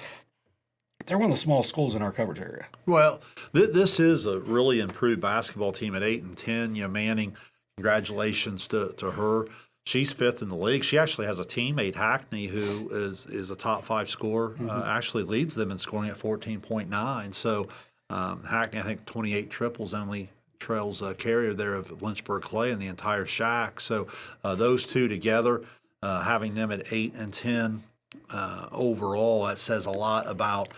They're one of the smallest schools in our coverage area. Well, this is a really improved basketball team at 8-10. Manning, congratulations to her. She's 5th in the league. She actually has a teammate, Hackney, who is a top 5 scorer. Actually leads them in scoring at 14.9. So Hackney, I think 28 triples, only trails carrier there of Lynchburg Clay in the entire shack. So those two together, having them at 8-10 overall, that says a lot about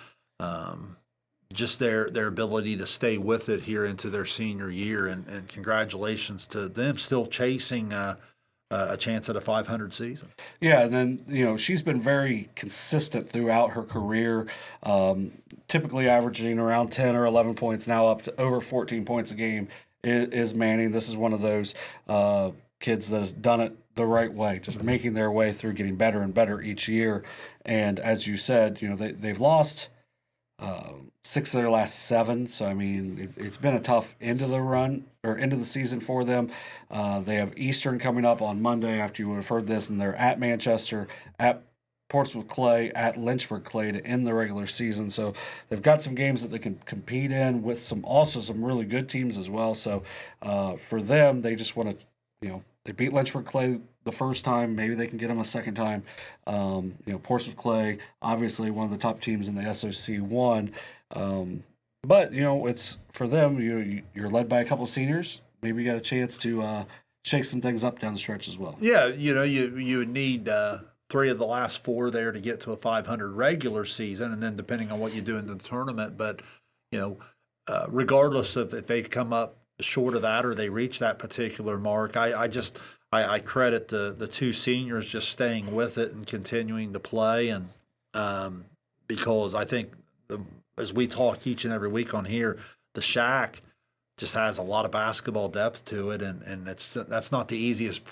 just their ability to stay with it here into their senior year. And congratulations to them, still chasing a chance at a 500 season. Yeah, and then, she's been very consistent throughout her career, typically averaging around 10 or 11 points, now up to over 14 points a game is Manning. This is one of those kids that has done it the right way, just making their way through, getting better and better each year. And as you said, they've lost 6 of their last 7. So, I mean, it's been a tough end of the run or end of the season for them. They have Eastern coming up on Monday after you would have heard this, and they're at Manchester, at Portsmouth Clay, at Lynchburg Clay to end the regular season. So they've got some games that they can compete in with some really good teams as well. So for them, they just want to, they beat Lynchburg Clay the first time. Maybe they can get them a second time. Portsmouth Clay, obviously one of the top teams in the SOC 1. But, it's for them, you're led by a couple of seniors. Maybe you got a chance to shake some things up down the stretch as well. Yeah, you would need 3 of the last 4 there to get to a 500 regular season, and then depending on what you do in the tournament. But, regardless of if they come up short of that or they reach that particular mark, I credit the 2 seniors just staying with it and continuing to play. And because I think as we talk each and every week on here, the shack just has a lot of basketball depth to it, and that's not the easiest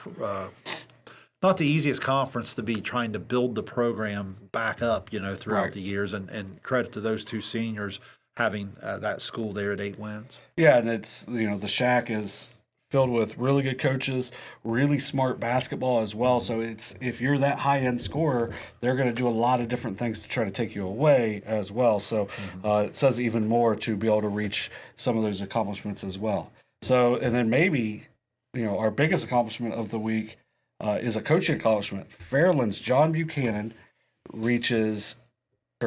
conference to be trying to build the program back up, throughout the years. And credit to those 2 seniors having that school there at 8 wins. Yeah, and it's, the Shack is filled with really good coaches, really smart basketball as well. So if you're that high-end scorer, they're going to do a lot of different things to try to take you away as well. So it says even more to be able to reach some of those accomplishments as well. So, and then maybe, our biggest accomplishment of the week is a coaching accomplishment. Fairland's John Buchanan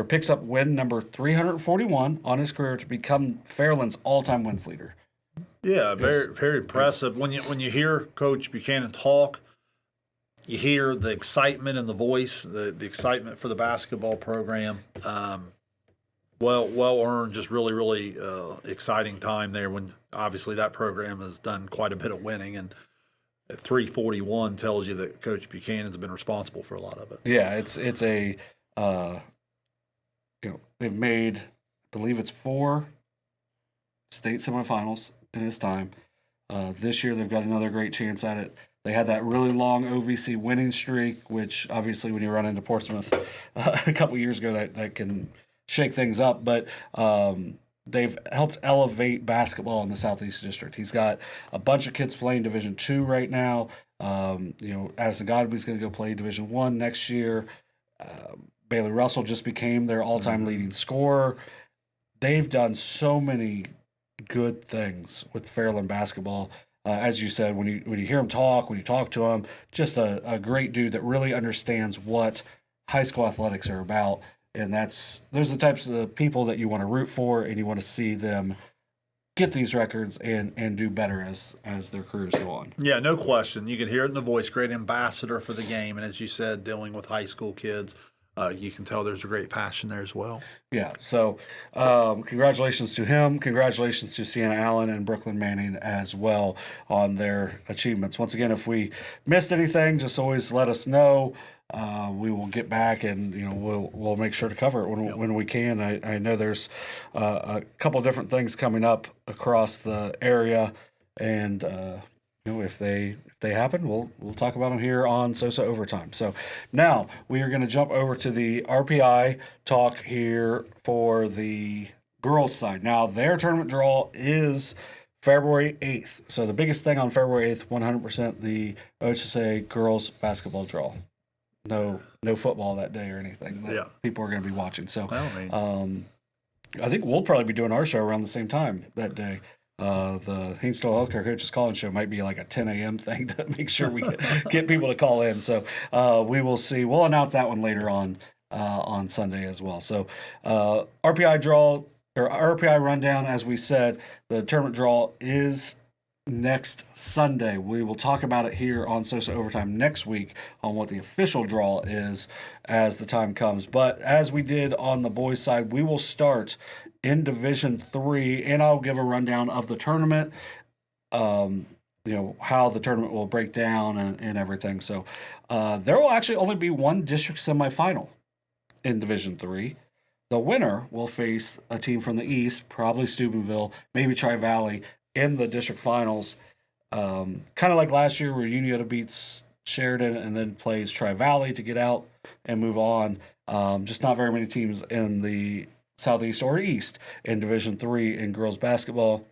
picks up win number 341 on his career to become Fairland's all-time wins leader. Yeah, very very impressive. When you hear Coach Buchanan talk, you hear the excitement in the voice, the excitement for the basketball program. Well earned, just really really exciting time there. When obviously that program has done quite a bit of winning, and 341 tells you that Coach Buchanan's been responsible for a lot of it. Yeah, it's a they've made, I believe it's 4 state semifinals in his time. This year they've got another great chance at it. They had that really long OVC winning streak, which obviously when you run into Portsmouth a couple years ago, that can shake things up. But they've helped elevate basketball in the Southeast District. He's got a bunch of kids playing Division II right now. Addison Godby's going to go play Division I next year. Bailey Russell just became their all-time leading scorer. They've done so many good things with Fairland basketball. As you said, when you hear him talk, when you talk to him, just a great dude that really understands what high school athletics are about. And those are the types of people that you want to root for, and you want to see them get these records and do better as their careers go on. Yeah, no question. You can hear it in the voice. Great ambassador for the game, and as you said, dealing with high school kids, you can tell there's a great passion there as well. Yeah, so congratulations to him. Congratulations to Sienna Allen and Brooklyn Manning as well on their achievements. Once again, if we missed anything, just always let us know. We will get back and we'll make sure to cover it when we can. I know there's a couple of different things coming up across the area, and if they happen, we'll talk about them here on SOSA Overtime. So now we are going to jump over to the RPI talk here for the girls' side. Now their tournament draw is February 8th. So the biggest thing on February 8th, 100% the OHSA girls basketball draw. No football that day or anything. Yeah. People are going to be watching. So I I think we'll probably be doing our show around the same time that day. The Hinsdale Healthcare Coaches Call-In Show might be like a 10 a.m. thing to make sure we get people to call in. So we will see. We'll announce that one later on Sunday as well. So RPI draw or RPI rundown, as we said, the tournament draw is next Sunday. We will talk about it here on SOSA Overtime next week on what the official draw is as the time comes. But as we did on the boys' side, we will start in Division III, and I'll give a rundown of the tournament, how the tournament will break down and everything. So there will actually only be one district semifinal in Division III. The winner will face a team from the East, probably Steubenville, maybe Tri-Valley, in the district finals, kind of like last year where Unioto beats Sheridan and then plays Tri-Valley to get out and move on. Just not very many teams in the Southeast or East in Division III in girls basketball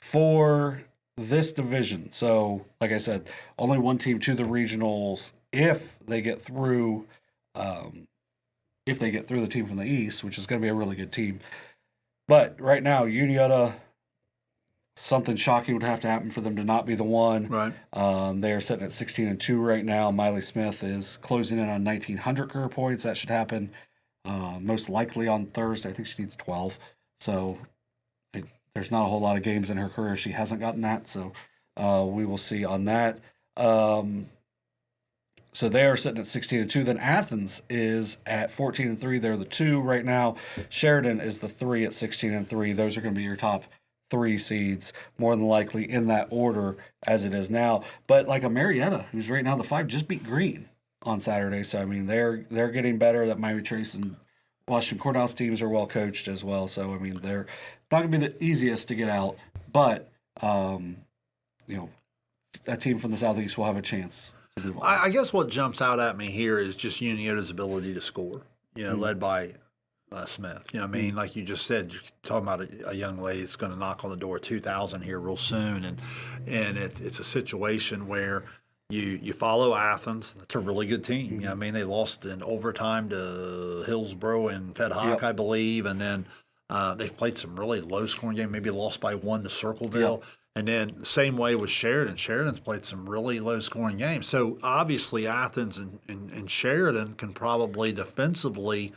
for this division. So, like I said, only one team to the regionals if they get through. If they get through the team from the East, which is going to be a really good team. But right now, Unioto, something shocking would have to happen for them to not be the one. Right. They are sitting at 16-2 right now. Miley Smith is closing in on 1,900 career points. That should happen most likely on Thursday. I think she needs 12. So there's not a whole lot of games in her career she hasn't gotten that. So we will see on that. So they are sitting at 16-2. Then Athens is at 14-3. They're the 2 right now. Sheridan is the 3 at 16-3. Those are going to be your top 3 seeds, more than likely in that order as it is now. But like a Marietta, who's right now the 5, just beat Green on Saturday. So I mean, they're getting better. That Miami Trace and Washington Courthouse teams are well coached as well. So I mean, they're not going to be the easiest to get out, but that team from the Southeast will have a chance. I guess what jumps out at me here is just Unioto's ability to score. Led by Smith. You know what I mean? Like you just said, you're talking about a young lady that's going to knock on the door 2,000 here real soon, and it's a situation where you follow Athens. It's a really good team. You know what I mean? They lost in overtime to Hillsboro and Fed Hawk, I believe, and then they've played some really low-scoring games, maybe lost by 1 to Circleville. And then same way with Sheridan. Sheridan's played some really low-scoring games. So obviously Athens and Sheridan can probably defensively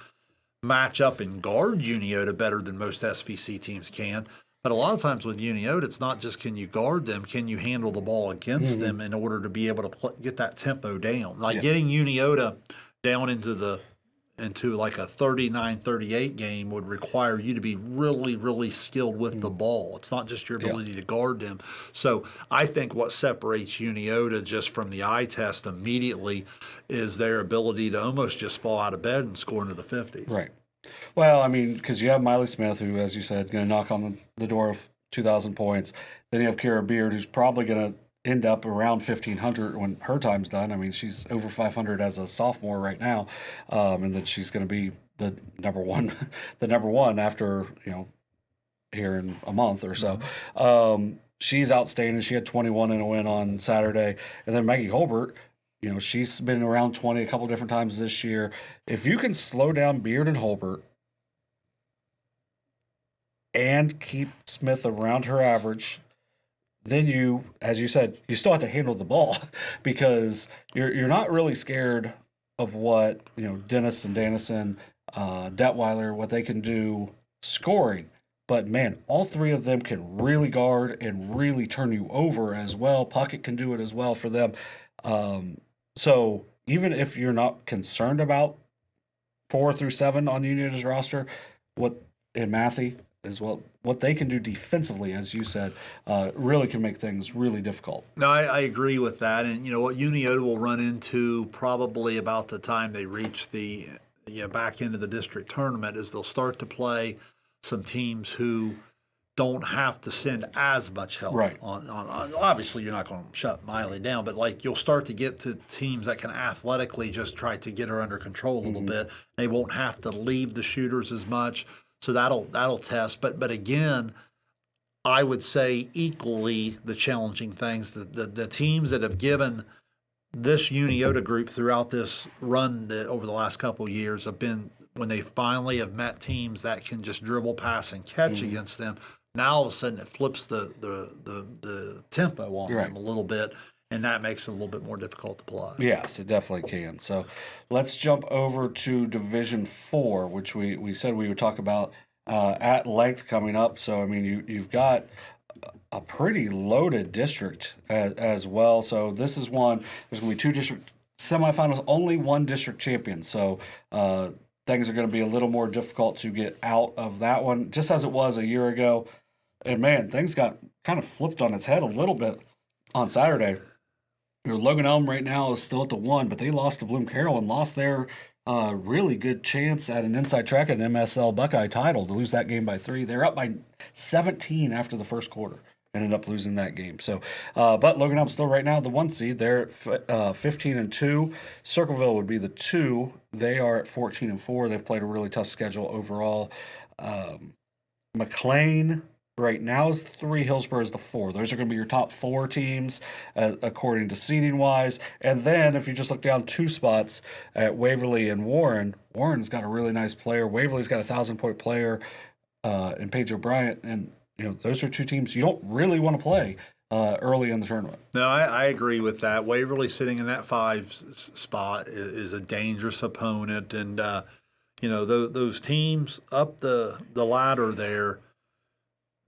match up and guard Unioto better than most SVC teams can. But a lot of times with Unioto, it's not just can you guard them, can you handle the ball against them in order to be able to get that tempo down. Like getting Unioto down into like a 39-38 game would require you to be really, really skilled with the ball. It's not just your ability to guard them. So I think what separates Unioto just from the eye test immediately is their ability to almost just fall out of bed and score into the 50s. Right. Well, I mean, because you have Miley Smith, who, as you said, going to knock on the door of 2,000 points. Then you have Kara Beard, who's probably going to end up around 1,500 when her time's done. I mean, she's over 500 as a sophomore right now, and then she's going to be the number one after, here in a month or so. She's outstanding. She had 21 in a win on Saturday. And then Maggie Holbert, she's been around 20 a couple different times this year. If you can slow down Beard and Holbert and keep Smith around her average, then you, as you said, you still have to handle the ball because you're not really scared of what, Dennis and Dannison, Detweiler, what they can do scoring. But, man, all three of them can really guard and really turn you over as well. Puckett can do it as well for them. So even if you're not concerned about 4 through 7 on Union's roster, what they can do defensively, as you said, really can make things really difficult. No, I agree with that. And, what Unioto will run into probably about the time they reach the back end of the district tournament is they'll start to play some teams who don't have to send as much help. Right. On obviously, you're not going to shut Miley down, but like you'll start to get to teams that can athletically just try to get her under control a little bit. They won't have to leave the shooters as much. So that'll test. But again, I would say equally the challenging things, the teams that have given this Unioto group throughout this run over the last couple of years have been when they finally have met teams that can just dribble, pass, and catch against them. Now all of a sudden it flips the tempo on them a little bit, and that makes it a little bit more difficult to play. Yes, it definitely can. So let's jump over to Division 4, which we said we would talk about at length coming up. So, I mean, you've got a pretty loaded district as well. So this is one, there's going to be 2 district semifinals, only 1 district champion. So things are going to be a little more difficult to get out of that one, just as it was a year ago. And, man, things got kind of flipped on its head a little bit on Saturday. Logan Elm right now is still at the 1, but they lost to Bloom Carroll and lost their really good chance at an inside track at an MSL Buckeye title to lose that game by 3. They're up by 17 after the first quarter. Ended up losing that game. So, but Logan Elm still right now the 1 seed. They're 15-2. Circleville would be the 2. They are at 14-4. They've played a really tough schedule overall. McClain right now is 3. Hillsboro is the 4. Those are going to be your top 4 teams according to seeding wise. And then if you just look down 2 spots at Waverly and Warren, Warren's got a really nice player. Waverly's got a 1,000-point player in Paige O'Brien, and those are 2 teams you don't really want to play early in the tournament. No, I agree with that. Waverly sitting in that 5 spot is a dangerous opponent, and those teams up the ladder there,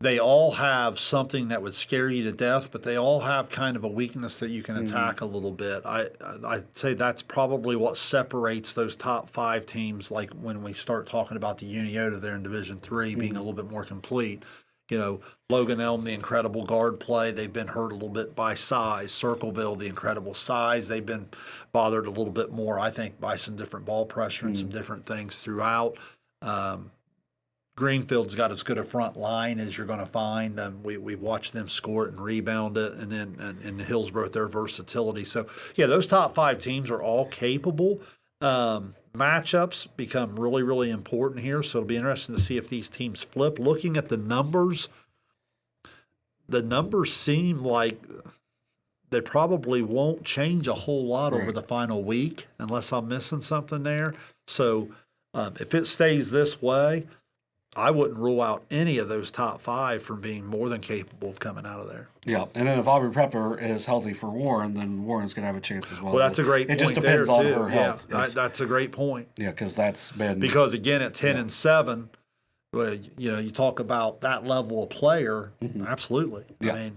they all have something that would scare you to death, but they all have kind of a weakness that you can attack a little bit. I'd say that's probably what separates those top 5 teams, like when we start talking about the Unioto there in Division 3 being a little bit more complete. Logan Elm, the incredible guard play. They've been hurt a little bit by size. Circleville, the incredible size. They've been bothered a little bit more, I think, by some different ball pressure and some different things throughout. Greenfield's got as good a front line as you're going to find. We've watched them score it and rebound it, and then in Hillsboro, their versatility. So, yeah, those top 5 teams are all capable. matchups become really, really important here. So it'll be interesting to see if these teams flip. Looking at the numbers seem like they probably won't change a whole lot over the final week unless I'm missing something there. So if it stays this way, I wouldn't rule out any of those top 5 from being more than capable of coming out of there. Yeah, and then if Aubrey Prepper is healthy for Warren, then Warren's going to have a chance as well. Well, that's a great point. It just depends on too. her health. Yeah, that's a great point. Yeah, because that's been again at 10-7, well, you talk about that level of player. Absolutely. Yeah.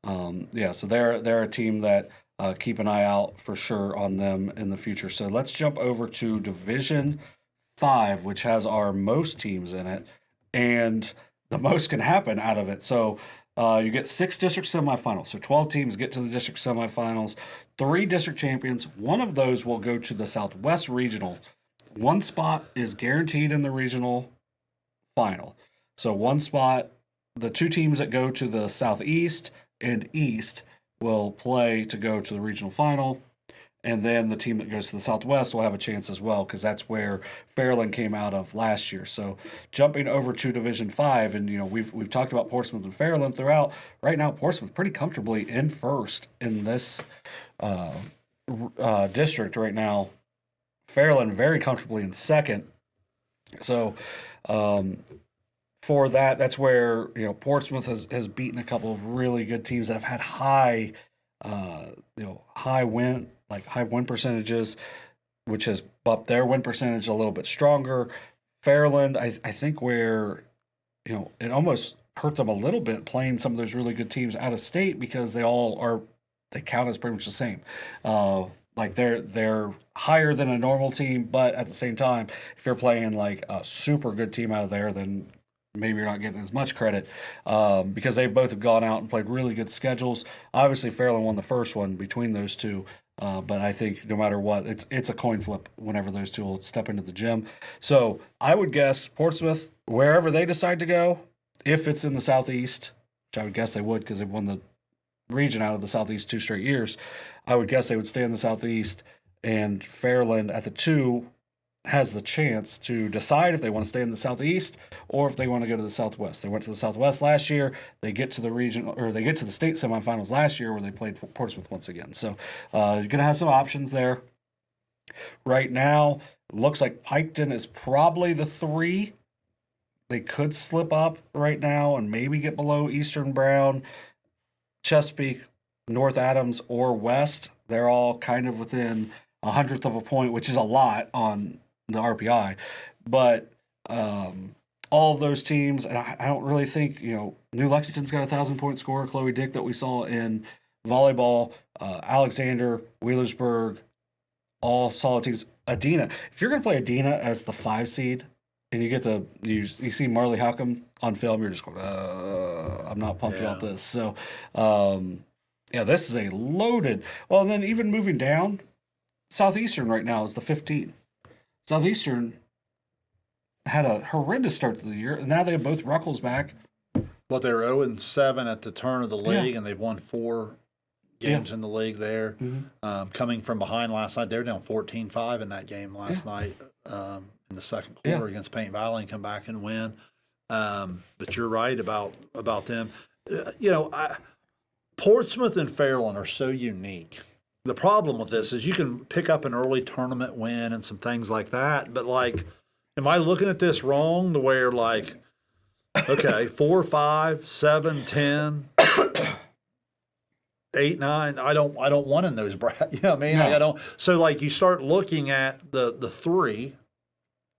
I mean, so they're a team that keep an eye out for sure on them in the future. So let's jump over to Division 5, which has our most teams in it, and the most can happen out of it. So you get 6 district semifinals. So 12 teams get to the district semifinals, 3 district champions. One of those will go to the Southwest Regional. One spot is guaranteed in the regional final. So one spot, the 2 teams that go to the Southeast and East will play to go to the regional final. And then the team that goes to the Southwest will have a chance as well, because that's where Fairland came out of last year. So jumping over to Division 5, and we've talked about Portsmouth and Fairland throughout. Right now, Portsmouth pretty comfortably in first in this district right now. Fairland very comfortably in second. So for that's where Portsmouth has beaten a couple of really good teams that have had high win percentages, which has bumped their win percentage a little bit stronger. Fairland, I think where it almost hurt them a little bit playing some of those really good teams out of state, because they count as pretty much the same. Like they're higher than a normal team, but at the same time, if you're playing like a super good team out of there, then maybe you're not getting as much credit, because they both have gone out and played really good schedules. Obviously, Fairland won the first one between those two, but I think no matter what, it's a coin flip whenever those two will step into the gym. So I would guess Portsmouth, wherever they decide to go, if it's in the Southeast, which I would guess they would because they've won the region out of the Southeast 2 straight years, I would guess they would stay in the Southeast, and Fairland at the 2 has the chance to decide if they want to stay in the Southeast or if they want to go to the Southwest. They went to the Southwest last year. They get to the region, or they get to the state semifinals last year, where they played Portsmouth once again. So you're going to have some options there. Right now, it looks like Piketon is probably the 3. They could slip up right now and maybe get below Eastern Brown, Chesapeake, North Adams, or West. They're all kind of within 1/100 of a point, which is a lot on the RPI, but all of those teams, and I don't really think New Lexington's got a 1,000-point scorer, Chloe Dick, that we saw in volleyball, Alexander, Wheelersburg, all solid teams. Adena, if you're going to play Adena as the 5 seed, and you get to you see Marley Howcom on film, you're just going, I'm not pumped about this. So this is a loaded. Well, and then even moving down, Southeastern right now is the 15. Southeastern had a horrendous start to the year, and now they have both Ruckles back. But they were 0-7 at the turn of the league, and they've won 4 games in the league there. Coming from behind last night, they were down 14-5 in that game last night in the second quarter against Paint Valley, and come back and win. But you're right about them. Portsmouth and Fairland are so unique. The problem with this is you can pick up an early tournament win and some things like that, but am I looking at this wrong? To where okay, 4, 5, 7, 10, 8, 9. I don't want in those brackets. I mean? No. I don't. So you start looking at the 3.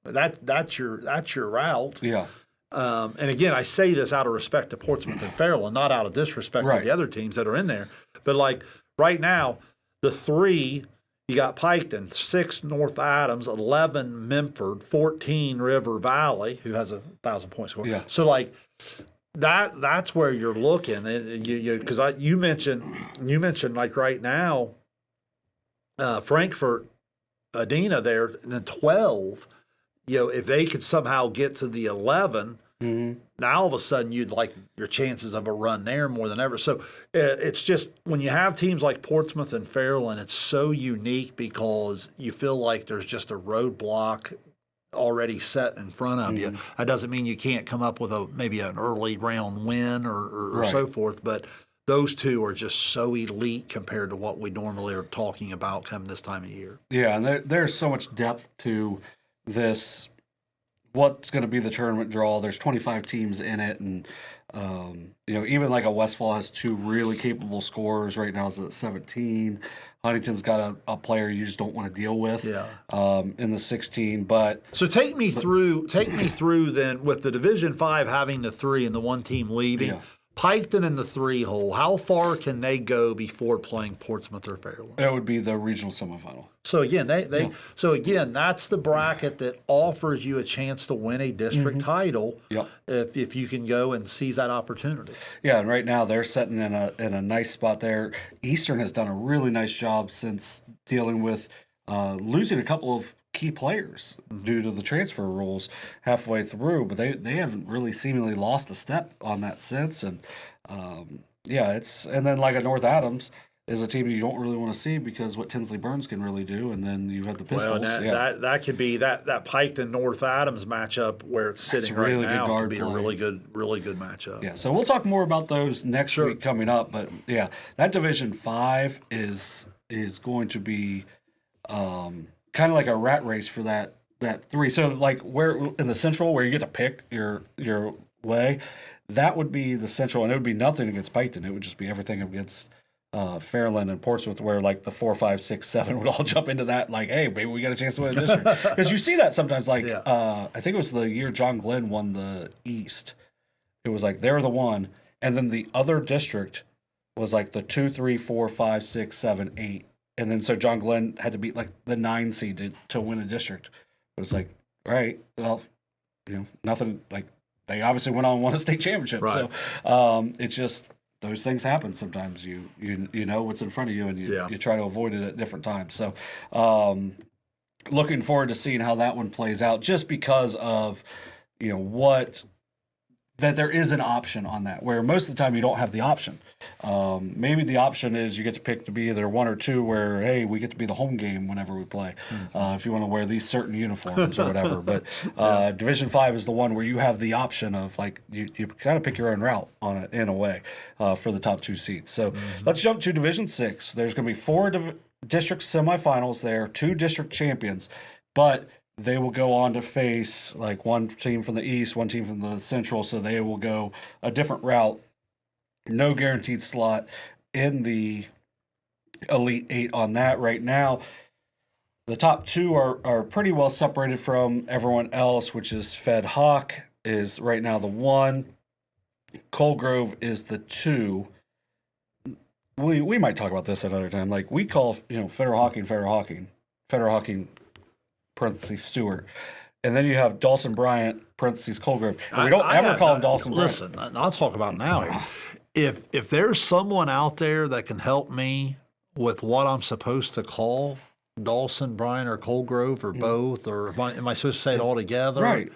That's your route. Yeah. And again, I say this out of respect to Portsmouth and Fairland, not out of disrespect to the other teams that are in there. But right now, the 3, you got Piketon, 6 North Adams, 11 Memphis, 14 River Valley, who has a 1,000-point score. Yeah. So that's where you're looking, because you mentioned right now, Frankfort, Adena there, and then 12. If they could somehow get to the 11, Now all of a sudden you'd like your chances of a run there more than ever. So it's just when you have teams like Portsmouth and Fairland, it's so unique because you feel like there's just a roadblock already set in front of you. That doesn't mean you can't come up with maybe an early round win or so forth, but those two are just so elite compared to what we normally are talking about come this time of year. Yeah, and there's so much depth to this. What's going to be the tournament draw? There's 25 teams in it, and even like a Westfall has 2 really capable scorers right now. Is at 17. Huntington's got a player you just don't want to deal with. In the 16. But so take me through then with the Division 5 having the 3 and the one team leaving. Yeah. Piketon in the 3 hole, how far can they go before playing Portsmouth or Fairland? It would be the regional semifinal. So again, that's the bracket that offers you a chance to win a district title. If you can go and seize that opportunity. Yeah, and right now they're sitting in a nice spot there. Eastern has done a really nice job since dealing with losing a couple of key players due to the transfer rules halfway through, but they haven't really seemingly lost a step on that since. And and then like a North Adams is a team you don't really want to see because what Tinsley Burns can really do, and then you have the Pistols. Well, that could be that Piketon North Adams matchup where it's sitting right now could be a really good matchup. Yeah, so we'll talk more about those next week coming up, but yeah, that Division 5 is going to be kind of like a rat race for that 3. So like where in the Central where you get to pick your way, that would be the Central, and it would be nothing against Piketon. It would just be everything against Fairland and Portsmouth, where like the 4, 5, 6, 7 would all jump into that. Like, hey, maybe we got a chance to win a district because you see that sometimes. Like I think it was the year John Glenn won the East. It was like they're the one, and then the other district was like the 2, 3, 4, 5, 6, 7, 8. And then so John Glenn had to beat like the 9 seed to win a district. But it's like, all right, well, nothing. Like they obviously went on and won a state championship. Right. So it's just those things happen sometimes. You know what's in front of you, and you try to avoid it at different times. So looking forward to seeing how that one plays out, just because of that there is an option on that, where most of the time you don't have the option. Maybe the option is you get to pick to be either 1 or 2 where, hey, we get to be the home game whenever we play, if you want to wear these certain uniforms or whatever. But Division 5 is the one where you have the option of, like, you kind of pick your own route on it in a way for the top 2 seats. So let's jump to Division 6. There's going to be 4 district semifinals there, 2 district champions, but they will go on to face like one team from the East, one team from the Central, so they will go a different route. No guaranteed slot in the Elite 8 on that right now. The top 2 are pretty well separated from everyone else, which is Fed Hawk is right now the 1. Cole Grove is the 2. We might talk about this another time. Like we call Federal Hawking, parentheses Stewart, and then you have Dawson Bryant, parentheses Colgrove. And we don't ever call him Dawson Bryant. Listen, I'll talk about now here. If there's someone out there that can help me with what I'm supposed to call Dawson Bryant or Colgrove or both, or am I supposed to say it all together? Right.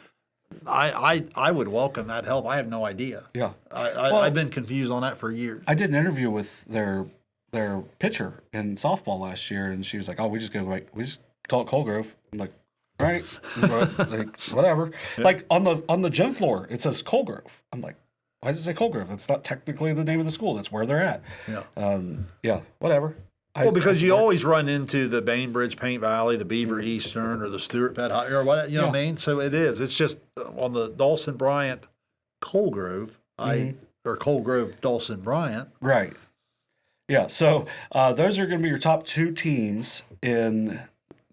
I would welcome that help. I have no idea. Yeah. I've been confused on that for years. I did an interview with their pitcher in softball last year, and she was like, "Oh, we just call it Colgrove." I'm like, all right, like whatever. Yeah. Like on the gym floor, it says Colgrove. I'm like, why does it say Colgrove? That's not technically the name of the school. That's where they're at. Yeah. Whatever. Well, because you always run into the Bainbridge, Paint Valley, the Beaver Eastern, or the Stewart Pet High, or what, you know what I mean? So it is. It's just on the Dawson Bryant Colgrove, or Colgrove Dawson Bryant. Right. Yeah. So those are going to be your top 2 teams in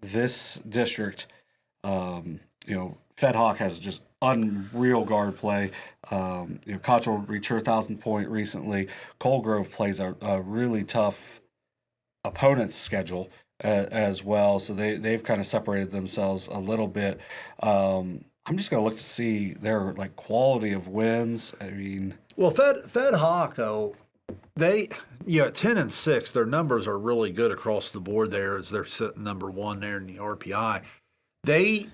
this district. Fed Hawk has just unreal guard play. Cottrell reached her 1,000 point recently. Colgrove plays a really tough opponent's schedule as well, so they've kind of separated themselves a little bit. I'm just going to look to see their quality of wins. I mean, well, Fed Hawk though, they at 10-6, their numbers are really good across the board. There as they're sitting number 1 there in the RPI. They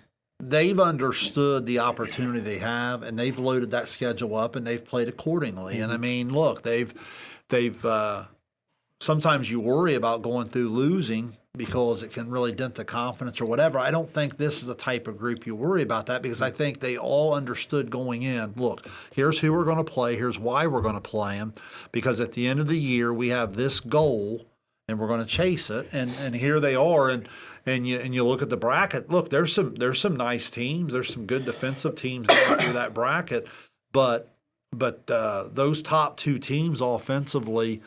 they've understood the opportunity they have, and they've loaded that schedule up, and they've played accordingly. And I mean, look, they've sometimes you worry about going through losing because it can really dent the confidence or whatever. I don't think this is the type of group you worry about that, because I think they all understood going in, look, here's who we're going to play, here's why we're going to play them, because at the end of the year we have this goal and we're going to chase it, and here they are. And you look at the bracket, look, there's some nice teams, there's some good defensive teams through that bracket, but those top two teams offensively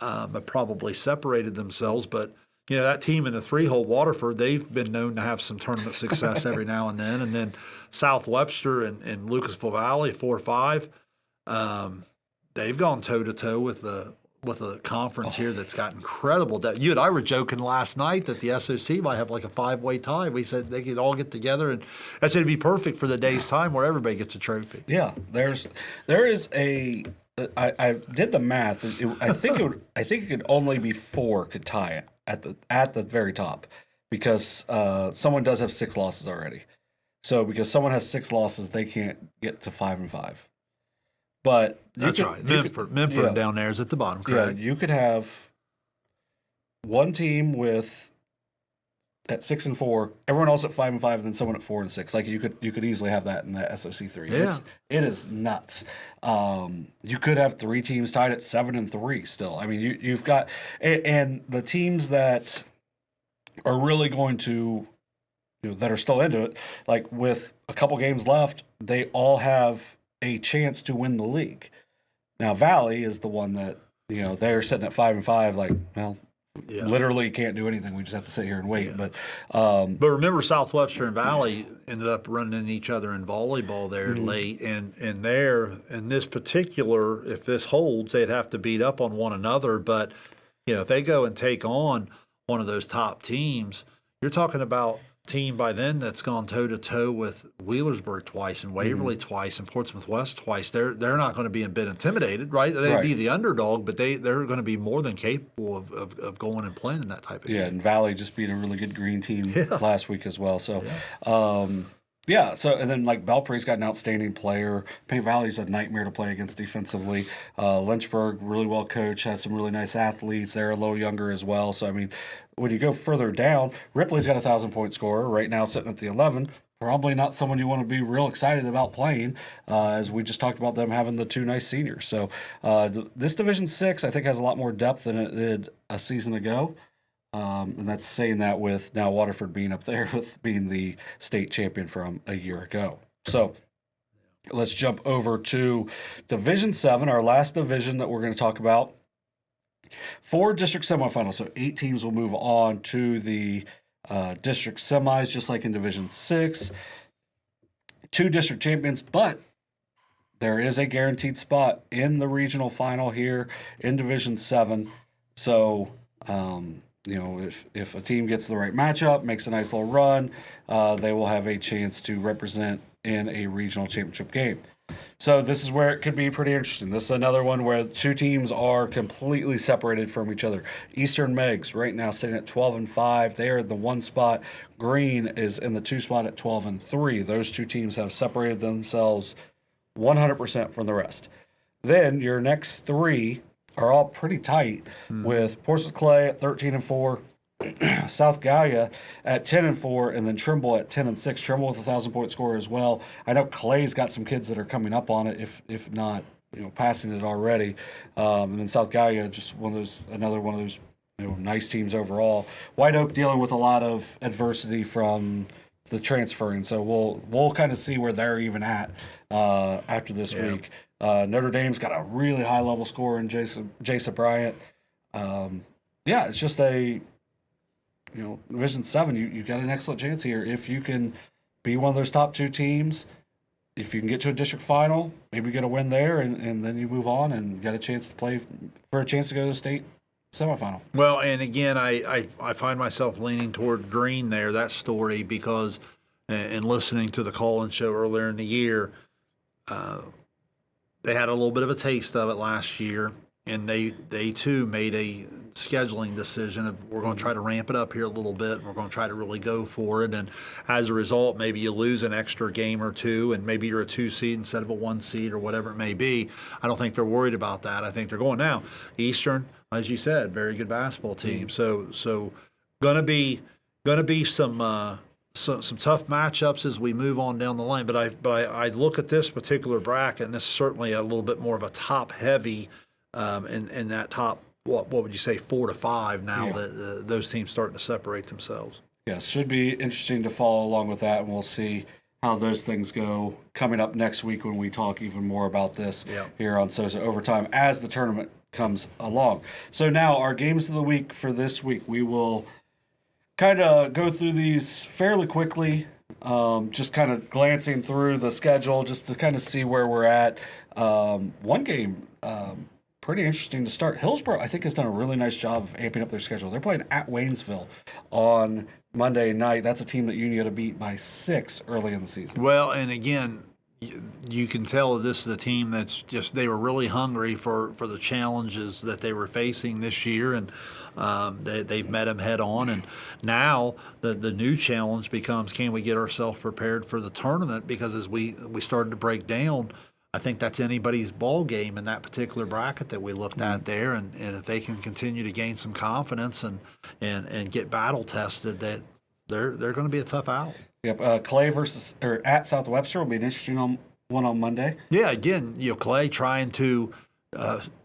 have probably separated themselves. But you know, that team in the three-hole, Waterford, they've been known to have some tournament success every now and then. And then South Webster and Lucasville Valley, 4-5, they've gone toe-to-toe with a conference here that's got incredible depth. You and I were joking last night that the SOC might have like a 5-way tie. We said they could all get together, and I said it'd be perfect for the day's time where everybody gets a trophy. Yeah, there is a. I did the math. I think it could only be 4 could tie it at the very top, because someone does have 6 losses already. So because someone has 6 losses, they can't get to 5-5. But that's right. Memphis down there is at the bottom. Correct? Yeah, you could have one team at 6-4, everyone else at 5-5, and then someone at 4-6. Like you could easily have that in the SOC 3. Yeah. It is nuts. You could have 3 teams tied at 7-3 still. I mean, you've got, and the teams that are really going to, that are still into it, like with a couple games left, they all have a chance to win the league. Now Valley is the one that, they're sitting at 5-5, like, well, literally can't do anything. We just have to sit here and wait. Yeah. But remember, South Webster and Valley ended up running into each other in volleyball there late, and there in this particular, if this holds, they'd have to beat up on one another. But if they go and take on one of those top teams, you're talking about team by then that's gone toe-to-toe with Wheelersburg twice and Waverly twice and Portsmouth West twice. They're not going to be a bit intimidated, right? They'd be the underdog, but they're going to be more than capable of going and playing in that type of game. Yeah, and Valley just beat a really good green team last week as well. So, so and then like Belpre's got an outstanding player. Pay Valley's a nightmare to play against defensively. Lynchburg, really well coached, has some really nice athletes. They're a little younger as well. So, I mean, when you go further down, Ripley's got a 1,000-point scorer right now sitting at the 11. Probably not someone you want to be real excited about playing, as we just talked about them having the 2 nice seniors. So this Division 6, I think, has a lot more depth than it did a season ago. And that's saying that with now Waterford being up there with being the state champion from a year ago. So let's jump over to Division 7, our last division that we're going to talk about. 4 district semifinals, so 8 teams will move on to the district semis, just like in Division 6. 2 district champions, but there is a guaranteed spot in the regional final here in Division 7. So, if a team gets the right matchup, makes a nice little run, they will have a chance to represent in a regional championship game. So this is where it could be pretty interesting. This is another one where 2 teams are completely separated from each other. Eastern Meigs right now sitting at 12-5. They are in the 1 spot. Green is in the 2 spot at 12-3. Those 2 teams have separated themselves 100% from the rest. Then your next 3 are all pretty tight, with Portsmouth Clay at 13-4, South Gallia at 10-4, and then Trimble at 10-6. Trimble with a 1,000-point score as well. I know Clay's got some kids that are coming up on it, if not, passing it already. And then South Gallia, just another one of those, nice teams overall. White Oak dealing with a lot of adversity from the transferring, so we'll kind of see where they're even at after this week. Notre Dame's got a really high level score in Jason Bryant. It's just a Division 7, you got an excellent chance here if you can be one of those top 2 teams. If you can get to a district final, maybe get a win there, and then you move on and get a chance to play for a chance to go to the state semifinal. Well, and again, I find myself leaning toward Green there, that story, because in listening to the call-in show earlier in the year, they had a little bit of a taste of it last year, and they too made scheduling decision of we're going to try to ramp it up here a little bit, and we're going to try to really go for it. And as a result, maybe you lose an extra game or two, and maybe you're a 2 seed instead of a 1 seed or whatever it may be. I don't think they're worried about that. I think they're going now. Eastern, as you said, very good basketball team. So going to be some tough matchups as we move on down the line. But I look at this particular bracket, and this is certainly a little bit more of a top heavy in that top. What would you say, 4 to 5 now that those teams starting to separate themselves? Yes, should be interesting to follow along with that, and we'll see how those things go coming up next week when we talk even more about this here on SOSA Overtime as the tournament comes along. So now our games of the week for this week, we will kind of go through these fairly quickly, just kind of glancing through the schedule just to kind of see where we're at. One game, pretty interesting to start. Hillsboro, I think, has done a really nice job of amping up their schedule. They're playing at Waynesville on Monday night. That's a team that Unioto beat by 6 early in the season. Well, and again, you can tell that this is a team that's just, they were really hungry for the challenges that they were facing this year, and they've met them head on. And now the new challenge becomes, can we get ourselves prepared for the tournament? Because as we started to break down, I think that's anybody's ball game in that particular bracket that we looked at there, and if they can continue to gain some confidence and get battle tested, that they're going to be a tough out. Yep, Kole at South Webster will be an interesting one on Monday. Yeah, again, Kole trying to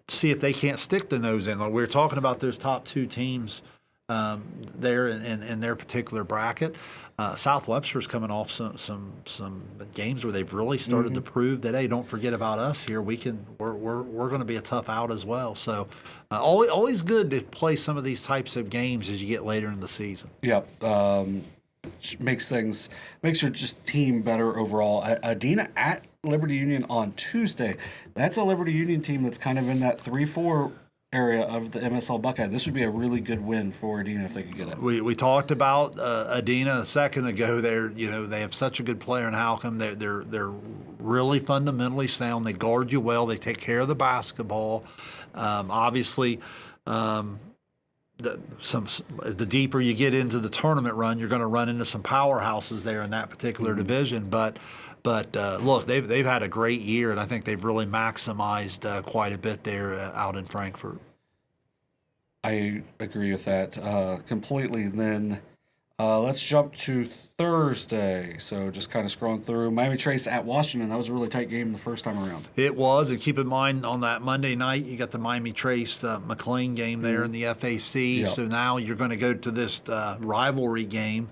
see if they can't stick the nose in. Like we were talking about those top 2 teams there in their particular bracket. South Webster's coming off some games where they've really started to prove that, hey, don't forget about us here. We're going to be a tough out as well. So always good to play some of these types of games as you get later in the season. Yep. Makes your just team better overall. Adina at Liberty Union on Tuesday. That's a Liberty Union team that's kind of in that 3-4 area of the MSL Buckeye. This would be a really good win for Adina if they could get it. We talked about Adina a second ago. They have such a good player in Halcomb. They're really fundamentally sound. They guard you well. They take care of the basketball. Obviously, the deeper you get into the tournament run, you're going to run into some powerhouses there in that particular division. But look, they've had a great year, and I think they've really maximized quite a bit there out in Frankfort. I agree with that completely. Then let's jump to Thursday. So just kind of scrolling through. Miami Trace at Washington. That was a really tight game the first time around. It was, and keep in mind on that Monday night, you got the Miami Trace McClain game there in the FAC. Yep. So now you're going to go to this rivalry game.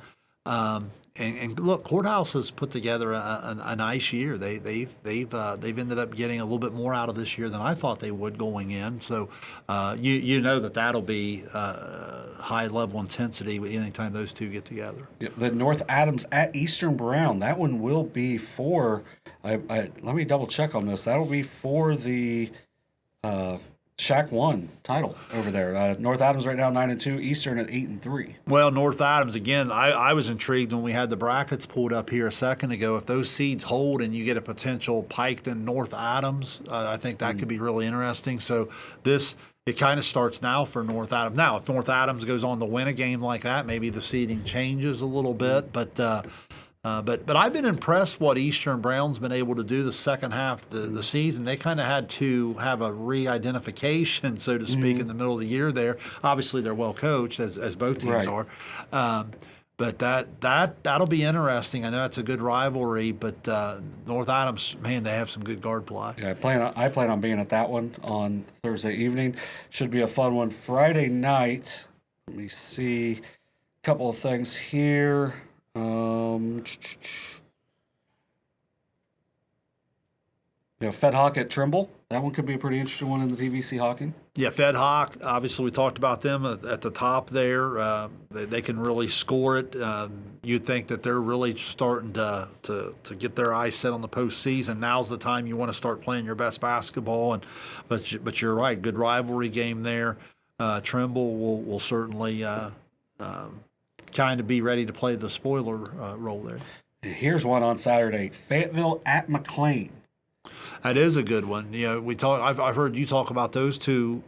And look, Courthouse has put together a nice year. They've ended up getting a little bit more out of this year than I thought they would going in. So you know that'll be high level intensity anytime those two get together. Yep. The North Adams at Eastern Brown. That one will be for. Let me double check on this. That'll be for the Shack 1 title over there. North Adams right now 9-2, Eastern at 8-3. Well, North Adams again. I was intrigued when we had the brackets pulled up here a second ago. If those seeds hold and you get a potential Piketon North Adams, I think that could be really interesting. So it kind of starts now for North Adams. Now, if North Adams goes on to win a game like that, maybe the seeding changes a little bit, but I've been impressed what Eastern Brown's been able to do the second half of the season. They kind of had to have a re-identification, so to speak, in the middle of the year there. Obviously, they're well coached, as both teams are. But that'll be interesting. I know that's a good rivalry, but North Adams, man, they have some good guard play. Yeah, I plan on being at that one on Thursday evening. Should be a fun one. Friday night, let me see a couple of things here. Fed Hawk at Trimble. That one could be a pretty interesting one in the TVC Hawking. Yeah, Fed Hawk, obviously we talked about them at the top there. They can really score it. You'd think that they're really starting to get their eyes set on the postseason. Now's the time you want to start playing your best basketball. But you're right, good rivalry game there. Trimble will certainly kind of be ready to play the spoiler role there. Here's one on Saturday: Fayetteville at McClain. That is a good one. We talk. I've heard you talk about those two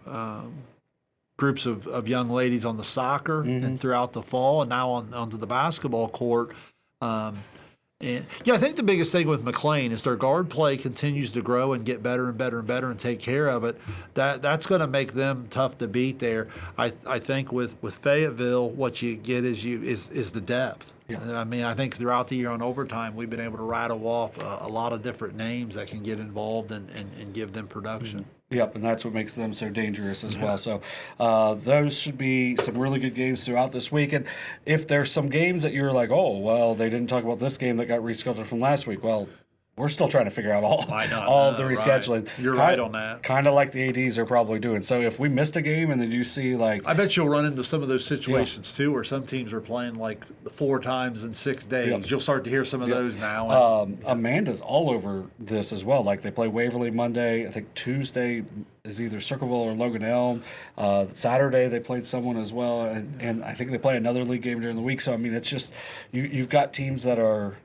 groups of young ladies on the soccer and throughout the fall, and now onto the basketball court. And yeah, I think the biggest thing with McClain is their guard play continues to grow and get better and better and better and take care of it. That's going to make them tough to beat there. I think with Fayetteville, what you get is the depth. Yeah. I mean, I think throughout the year on overtime, we've been able to rattle off a lot of different names that can get involved and give them production. Yep, and that's what makes them so dangerous as well. So those should be some really good games throughout this week. And if there's some games that you're like, oh, well, they didn't talk about this game that got rescheduled from last week, well, we're still trying to figure out all of the rescheduling. Right. You're right on that. Kind of like the ADs are probably doing. So if we missed a game and then you see like... I bet you'll run into some of those situations too where some teams are playing like 4 times in 6 days. Yep. You'll start to hear some of those now. Amanda's all over this as well. Like they play Waverly Monday. I think Tuesday is either Circleville or Logan Elm. Saturday they played someone as well. And I think they play another league game during the week. So, I mean, it's just you've got teams that are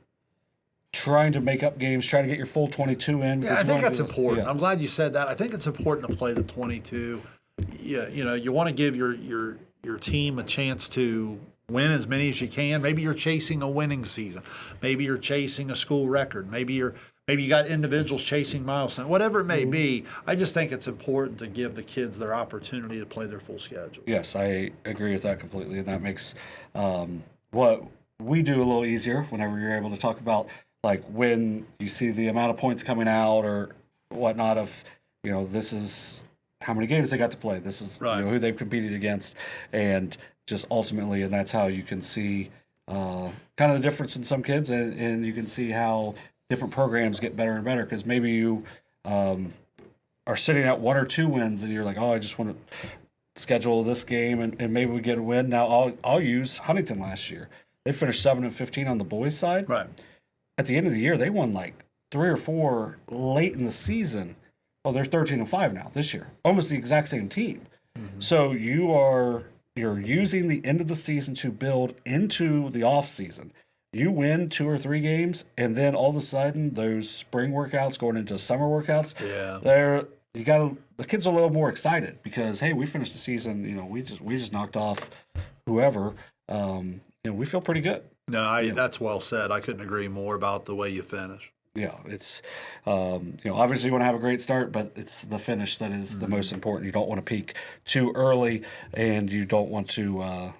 trying to make up games, trying to get your full 22 in. Yeah, I think that's important. Yeah. I'm glad you said that. I think it's important to play the 22. Yeah, you want to give your team a chance to win as many as you can. Maybe you're chasing a winning season. Maybe you're chasing a school record. Maybe you got individuals chasing milestones. Whatever it may be, I just think it's important to give the kids their opportunity to play their full schedule. Yes, I agree with that completely, and that makes what we do a little easier whenever you're able to talk about like when you see the amount of points coming out or whatnot of, this is how many games they got to play. This is who they've competed against. And just ultimately, and that's how you can see kind of the difference in some kids and you can see how different programs get better and better. Because maybe you are sitting at 1 or 2 wins and you're like, oh, I just want to schedule this game and maybe we get a win. Now I'll use Huntington last year. They finished 7-15 on the boys' side. Right. At the end of the year, they won like 3 or 4 late in the season. Well, they're 13-5 now this year, almost the exact same team. Mm-hmm. So you're using the end of the season to build into the off season. You win 2 or 3 games, and then all of a sudden, those spring workouts going into summer workouts, the kids are a little more excited because hey, we finished the season. We just knocked off whoever. We feel pretty good. No, that's well said. I couldn't agree more about the way you finish. Yeah, it's obviously you want to have a great start, but it's the finish that is the most important. You don't want to peak too early, and you don't want to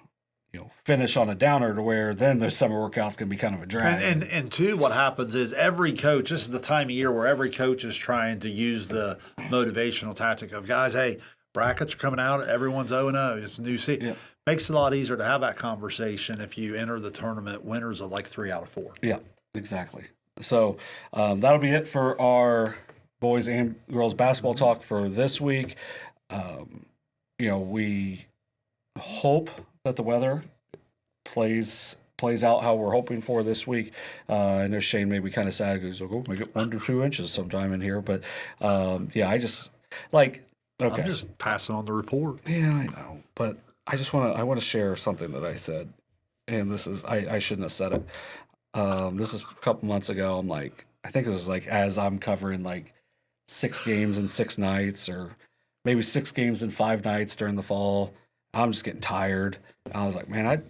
finish on a downer to where then those summer workouts can be kind of a drag. And two, what happens is every coach, this is the time of year where every coach is trying to use the motivational tactic of guys, hey, brackets are coming out, everyone's 0-0, it's a new season. Yeah. Makes it a lot easier to have that conversation if you enter the tournament winners of like 3 out of 4. Yeah, exactly. So that'll be it for our boys and girls basketball talk for this week. We hope that the weather plays out how we're hoping for this week. I know Shayne may be kind of sad because we'll get 1 to 2 inches sometime in here, but I just okay. I'm just passing on the report. Yeah, I know, but I want to share something that I said, and this is I shouldn't have said it. This is a couple months ago. I'm like, I think this is like as I'm covering like 6 games in 6 nights, or maybe 6 games in 5 nights during the fall. I'm just getting tired. I was like, man,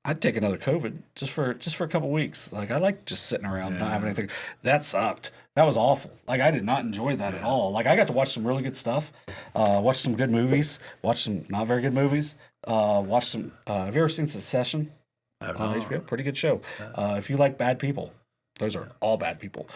I'd take another COVID just for a couple weeks. Like I like just sitting around not having anything. That sucked. That was awful. Like I did not enjoy that at all. Like I got to watch some really good stuff, watch some good movies, watch some not very good movies, watch some. Have you ever seen Succession on HBO? Pretty good show. If you like bad people, those are all bad people,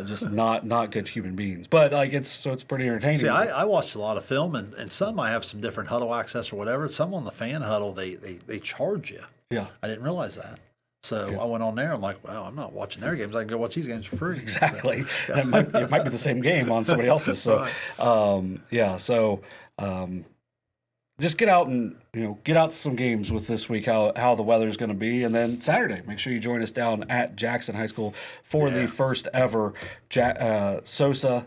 just not good human beings. But like it's pretty entertaining. See, I watched a lot of film, and some I have some different huddle access or whatever. Some on the fan huddle they charge you. Yeah, I didn't realize that. So I went on there. I'm like, well, I'm not watching their games. I can go watch these games for free. Exactly. So, it might be the same game on somebody else's. So, just get out and get out some games with this week. How the weather's going to be, and then Saturday, make sure you join us down at Jackson High School for the first ever SOSA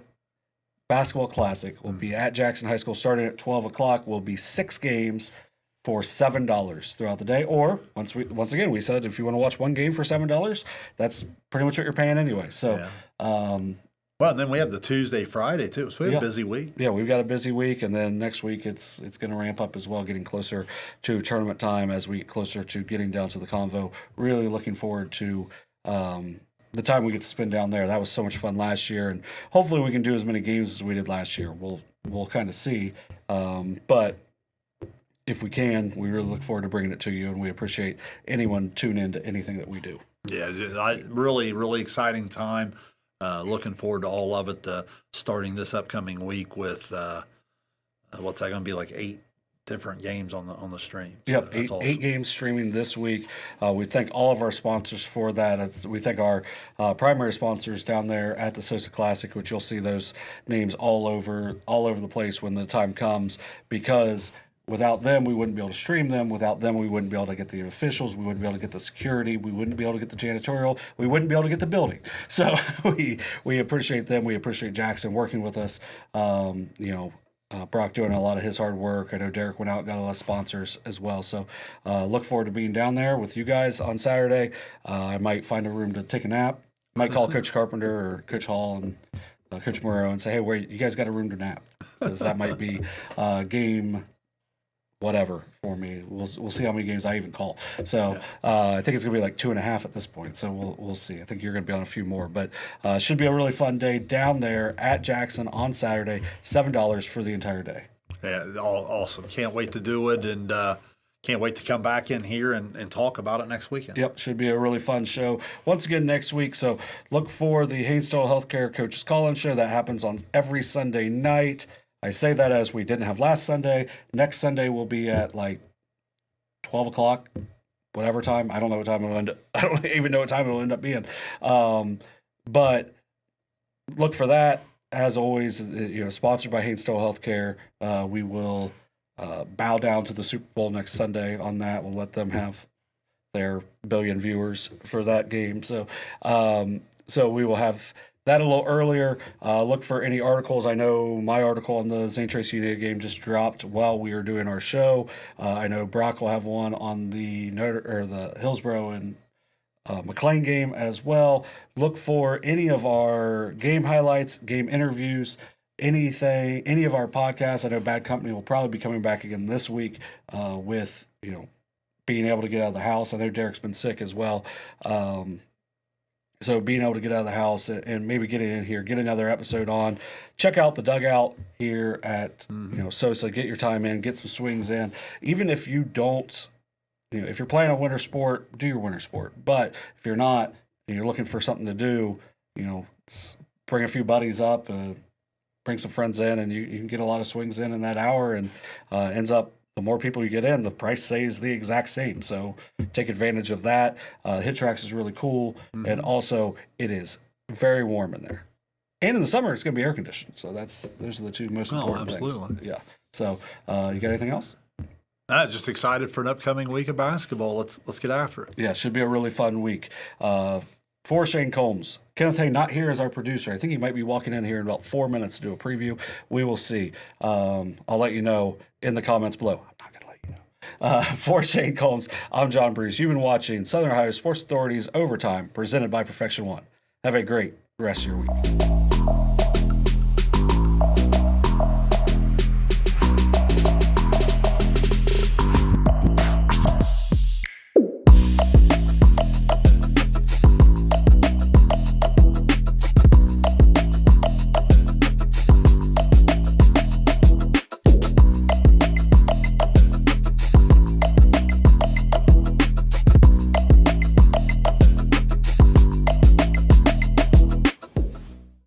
Basketball Classic. We'll be at Jackson High School starting at 12 o'clock. Will be 6 games for $7 throughout the day. Or once again, we said if you want to watch one game for $7, that's pretty much what you're paying anyway. So Well, and then we have the Tuesday, Friday too. So we have a busy week. Yeah, we've got a busy week, and then next week it's going to ramp up as well, getting closer to tournament time as we get closer to getting down to the Convo. Really looking forward to the time we get to spend down there. That was so much fun last year, and hopefully we can do as many games as we did last year. We'll kind of see, but if we can, we really look forward to bringing it to you, and we appreciate anyone tuning in to anything that we do. Yeah, really, really exciting time. Looking forward to all of it. Starting this upcoming week with what's that going to be, like 8 different games on the stream. So yep, awesome. 8 games streaming this week. We thank all of our sponsors for that. We thank our primary sponsors down there at the SOSA Classic, which you'll see those names all over the place when the time comes, because without them, we wouldn't be able to stream them. Without them, we wouldn't be able to get the officials. We wouldn't be able to get the security. We wouldn't be able to get the janitorial. We wouldn't be able to get the building. So we appreciate them. We appreciate Jackson working with us. Brock doing a lot of his hard work. I know Derek went out and got a lot of sponsors as well. So look forward to being down there with you guys on Saturday. I might find a room to take a nap. Might call Coach Carpenter or Coach Hall and Coach Moreau and say, hey, wait, you guys got a room to nap? Because that might be game whatever for me. We'll see how many games I even call. So I think it's gonna be like 2.5 at this point. So we'll see. I think you're gonna be on a few more, but should be a really fun day down there at Jackson on Saturday. $7 for the entire day. Yeah, awesome. Can't wait to do it, and can't wait to come back in here and talk about it next weekend. Yep, should be a really fun show once again next week. So look for the Haynesville Healthcare Coaches Call-In show that happens on every Sunday night. I say that as we didn't have last Sunday. Next Sunday will be at like 12 o'clock, whatever time. I don't know what time it'll end up. I don't even know what time it'll end up being. But look for that. As always, sponsored by Haynesville Healthcare. We will bow down to the Super Bowl next Sunday on that. We'll let them have their billion viewers for that game. So we will have that a little earlier. Look for any articles. I know my article on the Zane Trace Unioto game just dropped while we were doing our show. I know Brock will have one on the Hillsboro and McClain game as well. Look for any of our game highlights, game interviews, anything, any of our podcasts. I know Bad Company will probably be coming back again this week with being able to get out of the house. I know Derek's been sick as well. So being able to get out of the house and maybe getting in here, get another episode on, check out the Dugout here at SOSA. Get your time in, get some swings in. Even if you don't, if you're playing a winter sport, do your winter sport. But if you're not, and you're looking for something to do, bring a few buddies up, bring some friends in, and you can get a lot of swings in that hour, and ends up. The more people you get in, the price stays the exact same. So take advantage of that. HitTrax is really cool. And also it is very warm in there. And in the summer, it's going to be air conditioned. So those are the two most important things. Yeah. So you got anything else? Just excited for an upcoming week of basketball. Let's get after it. Yeah, should be a really fun week. For Shayne Combs, Kenneth Hay not here as our producer. I think he might be walking in here in about 4 minutes to do a preview. We will see. I'll let you know in the comments below. I'm not going to let you know. For Shayne Combs, I'm John Bruce. You've been watching Southern Ohio Sports Authority's Overtime, presented by Perfection One. Have a great rest of your week.